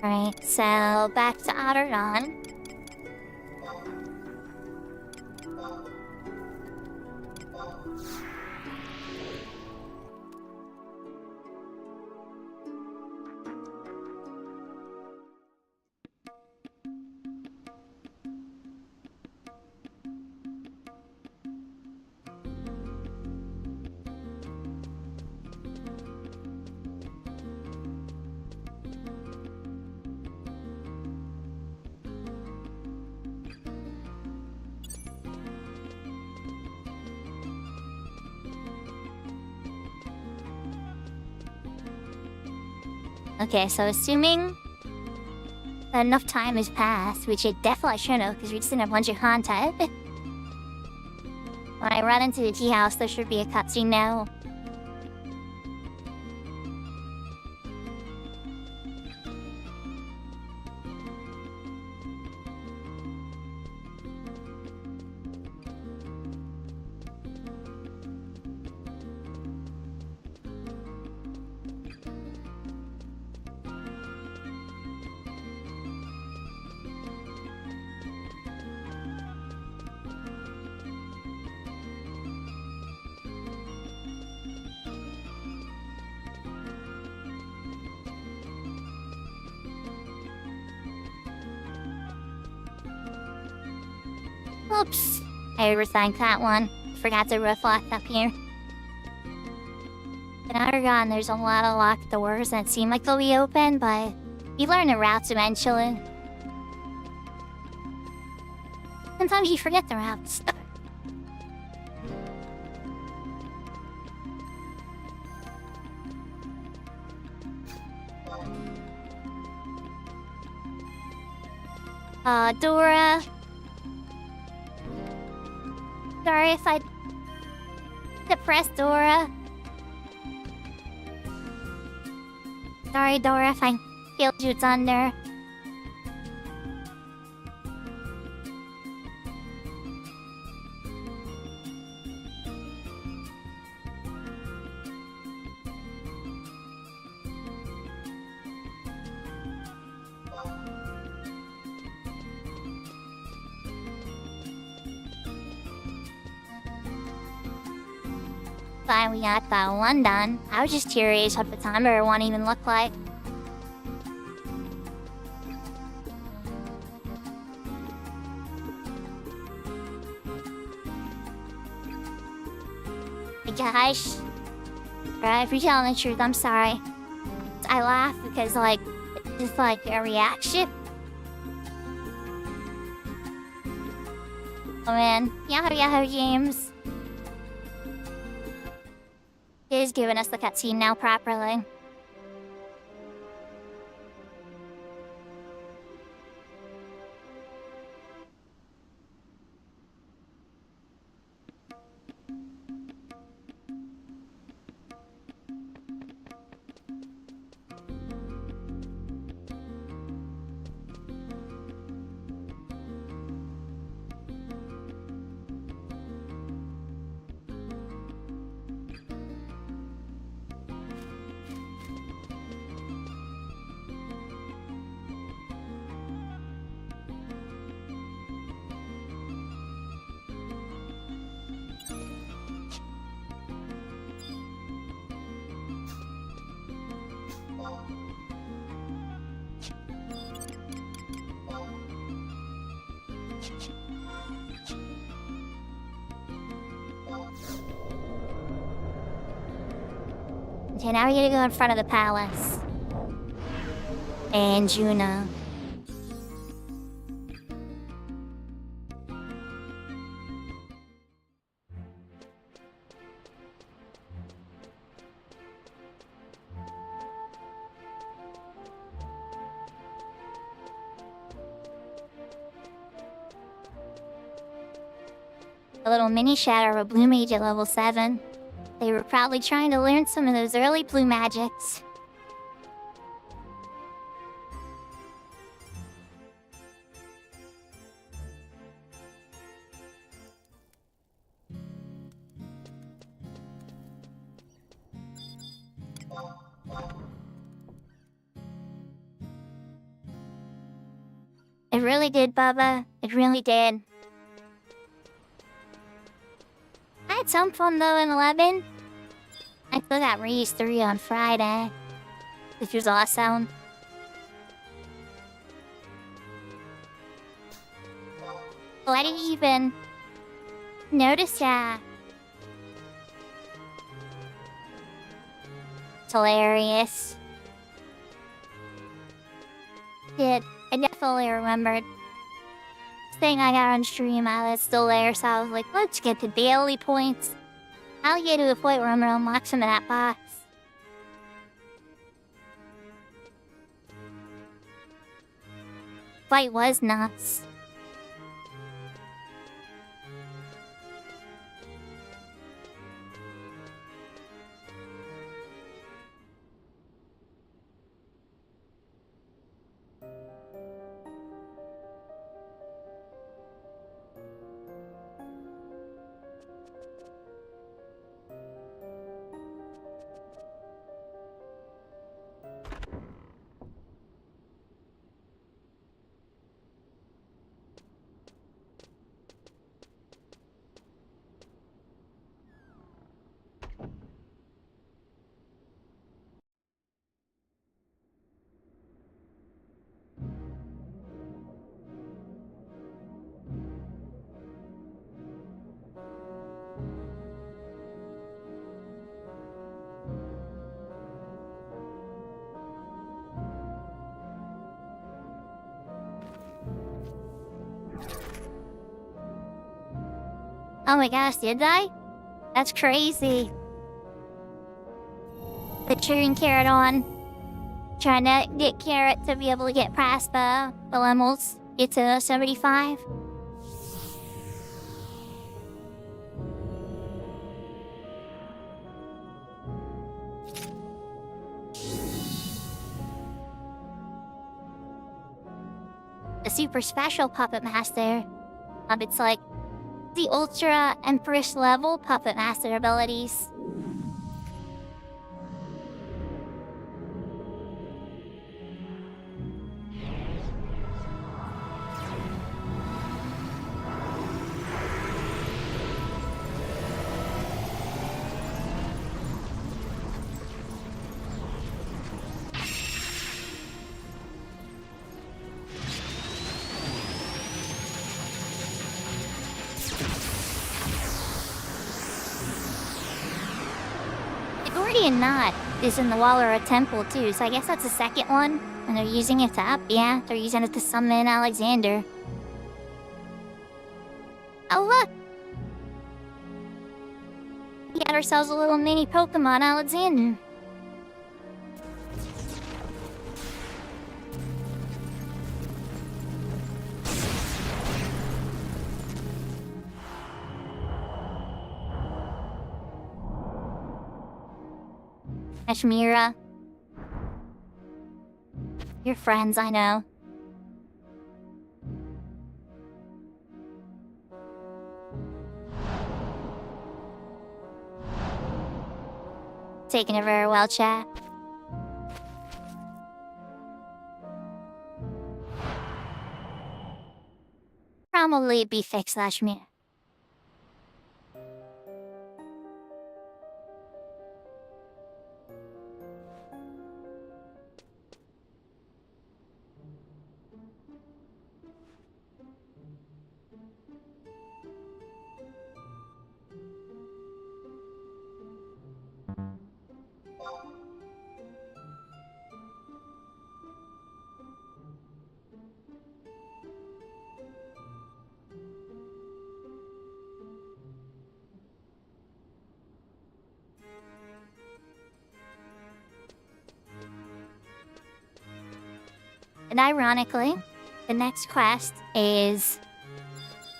Alright, so back to Outer Dawn. Okay, so assuming that enough time has passed, which it definitely should have, because we just didn't have a bunch of content. When I run into the tea house, there should be a cutscene now. Oops. I overthanked that one. Forgot to reflect up here. In Outer Dawn, there's a lot of locked doors that seem like they'll be open, but you learn the routes eventually. Sometimes you forget the routes. Dora. Sorry if I depressed Dora. Sorry, Dora, if I killed you thunder. Fine, we got that one done. I was just curious what the timer won't even look like. Hey guys, if you're telling the truth, I'm sorry. I laugh because, like, it's just like a reaction. Oh man, Yahoo Games is giving us the cutscene now properly. Okay, now we're gonna go in front of the palace. And Juno. A little mini shadow of a blue mage at level 7. They were probably trying to learn some of those early blue magics. It really did, Bubba. It really did. I had some fun though in 11. I still got Reese 3 on Friday, which was awesome. I didn't even notice that. It's hilarious. I definitely remembered thing I got on stream that's still there, so I was like, let's get the daily points. I'll get to a point where I'm gonna unlock some of that box. Fight was nuts. Oh my gosh, did I? That's crazy. The cheering carrot on. Trying to get Carrot to be able to get past the levels. Get to 75. The super special Puppet Master. It's like the Ultra Empress level Puppet Master abilities. Gordian Knot is in the Wallara Temple too, so I guess that's the second one. And they're using it to up, yeah, they're using it to summon Alexander. Oh look! We got ourselves a little mini Pokemon Alexander. Ashmira. You're friends, I know. Taking it very well, chat. Probably be fixed, Ashmira. And ironically, the next quest is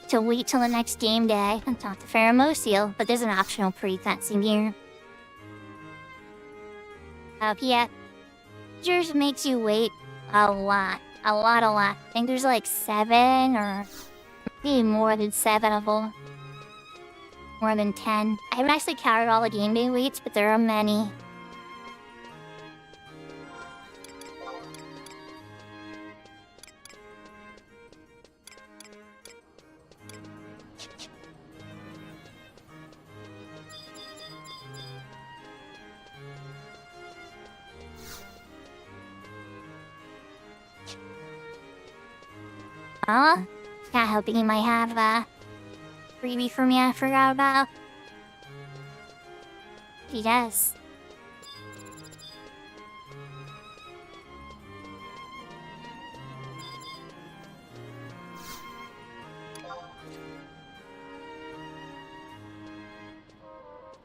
to wait till the next game day and talk to Pheromosil, but there's an optional pre-cutscene here. Yeah. Just makes you wait a lot. I think there's like 7 or maybe more than 7 of them. More than 10. I haven't actually counted all the game day waits, but there are many. Huh? Can't help it, you might have a freebie for me I forgot about. He does.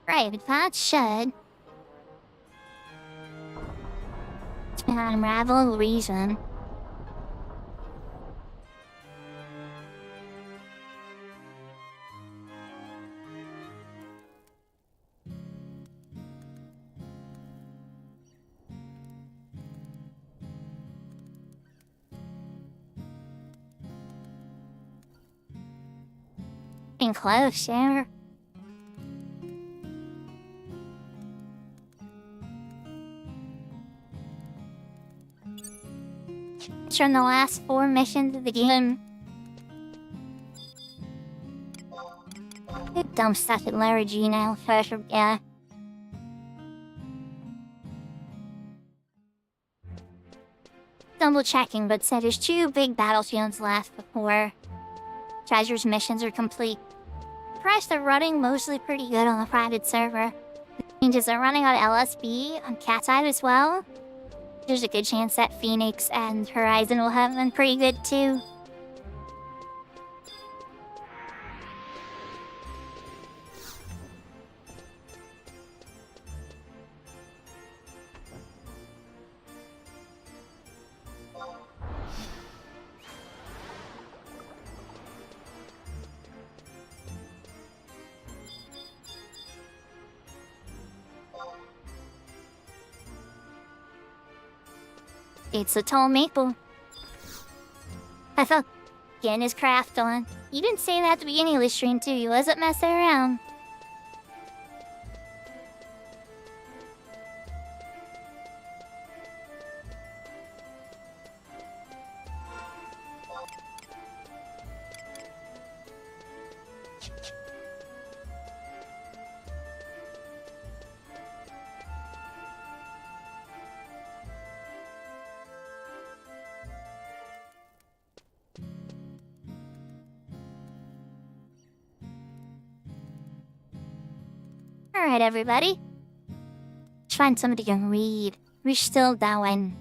Right, but that should unravel the reason. Getting close, yeah. From the last 4 missions of the game. Big dumb stuff at Larry G now, yeah. Double checking, but said there's 2 big battlefields left before Treasure's missions are complete. Price they're running mostly pretty good on the private server. The changes are running on LSB on Cat's Eye as well. There's a good chance that Phoenix and Horizon will have them pretty good too. It's a tall maple. I thought getting his craft on. You didn't say that at the beginning of the stream too. You wasn't messing around. Alright, everybody. Let's find somebody to read. We're still going.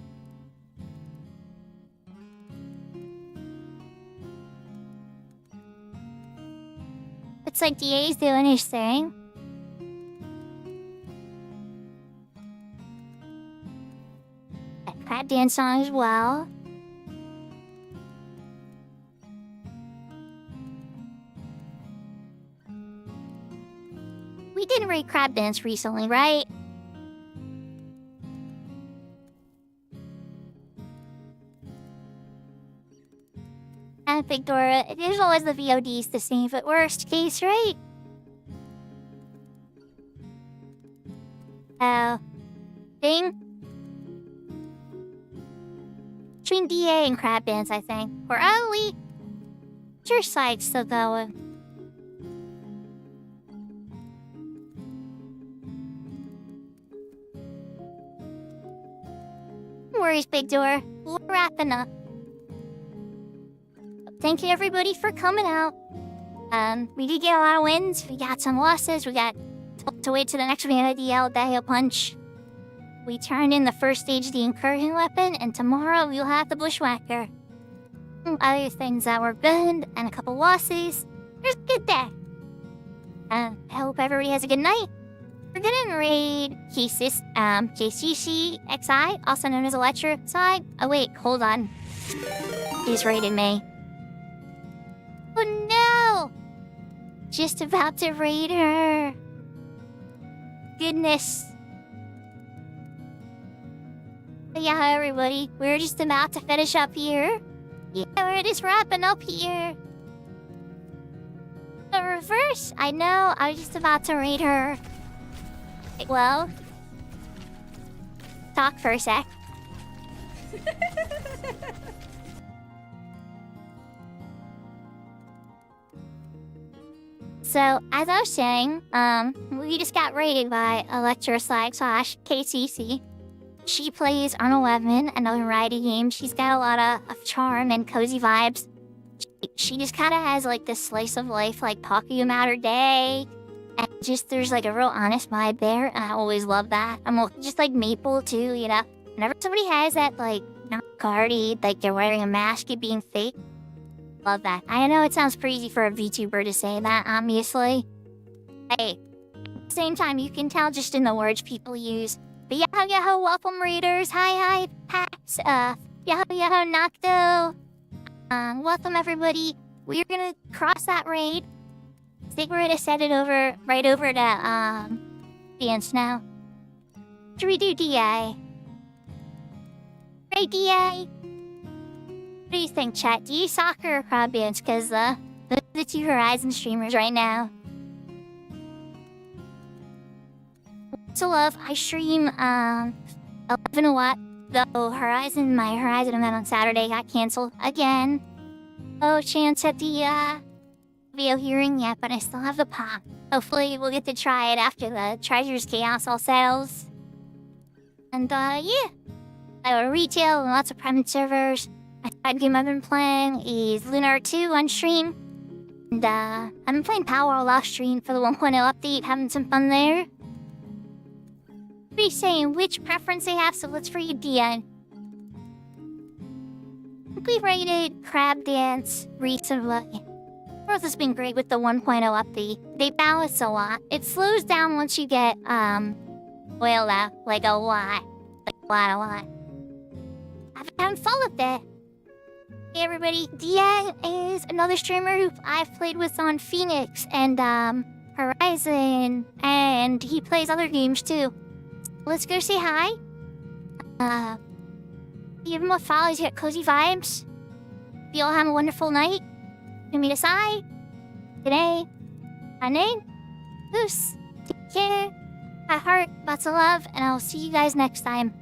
Looks like DA's doing his thing. A crab dance song as well. We didn't read crab dance recently, right? And Victoria, it is always the VODs to save at worst case, right? Thing? Between DA and crab dance, I think. Or only your side's still going. No worries, Big Door. We're wrapping up. Thank you, everybody, for coming out. We did get a lot of wins. We got some losses. We got to wait to the next VOD day a punch. We turned in the first stage of the incursion weapon, and tomorrow we'll have the bushwhacker. Other things that were good, and a couple losses. It was a good day. I hope everybody has a good night. We're gonna raid KCCXI, also known as Electricide. Oh wait, hold on. He's raided me. Oh no! Just about to raid her. Goodness. But yeah, everybody, we're just about to finish up here. Yeah, we're just wrapping up here. The reverse? I know, I was just about to raid her. Well, talk for a sec. So, as I was saying, we just got raided by Electroslide / KCC. She plays on 11, another variety game. She's got a lot of charm and cozy vibes. she just kind of has like this slice of life, like talking about her day. And just there's like a real honest vibe there. And I always love that. Just like Maple too, you know. Whenever somebody has that like not guarded, like they're wearing a mask and being fake. Love that. I know it sounds crazy for a VTuber to say that, obviously. Hey, at the same time, you can tell just in the words people use. But yahoo, welcome readers. Hi, Pax. Yahoo, Nocto. Welcome everybody. We're gonna cross that raid. I think we're gonna set it right over to, dance now. Should we do DI? Right, DI? What do you think, chat? Do you soccer or crab dance? Cause, those are the two Horizon streamers right now. So love, I stream, 11 a watt. Though my Horizon event on Saturday got canceled again. No chance at the, video hearing yet, but I still have the pop. Hopefully we'll get to try it after the Treasures Chaos all settles. And, yeah. I have a retail and lots of private servers. My side game I've been playing is Lunar 2 on stream. And, I've been playing Power off stream for the 1.0 update, having some fun there. What are you saying? Which preference they have? So let's read the end. I think we rated Crab Dance recently. Growth has been great with the 1.0 update. They balance a lot. It slows down once you get, well, like a lot. Like a lot. I've been having fun with it. Hey everybody, Dian is another streamer who I've played with on Phoenix and, Horizon, and he plays other games too. Let's go say hi. Even more follows, you get cozy vibes. You all have a wonderful night. Meet us today. My name, Goose. Take care. My heart, lots of love, and I'll see you guys next time.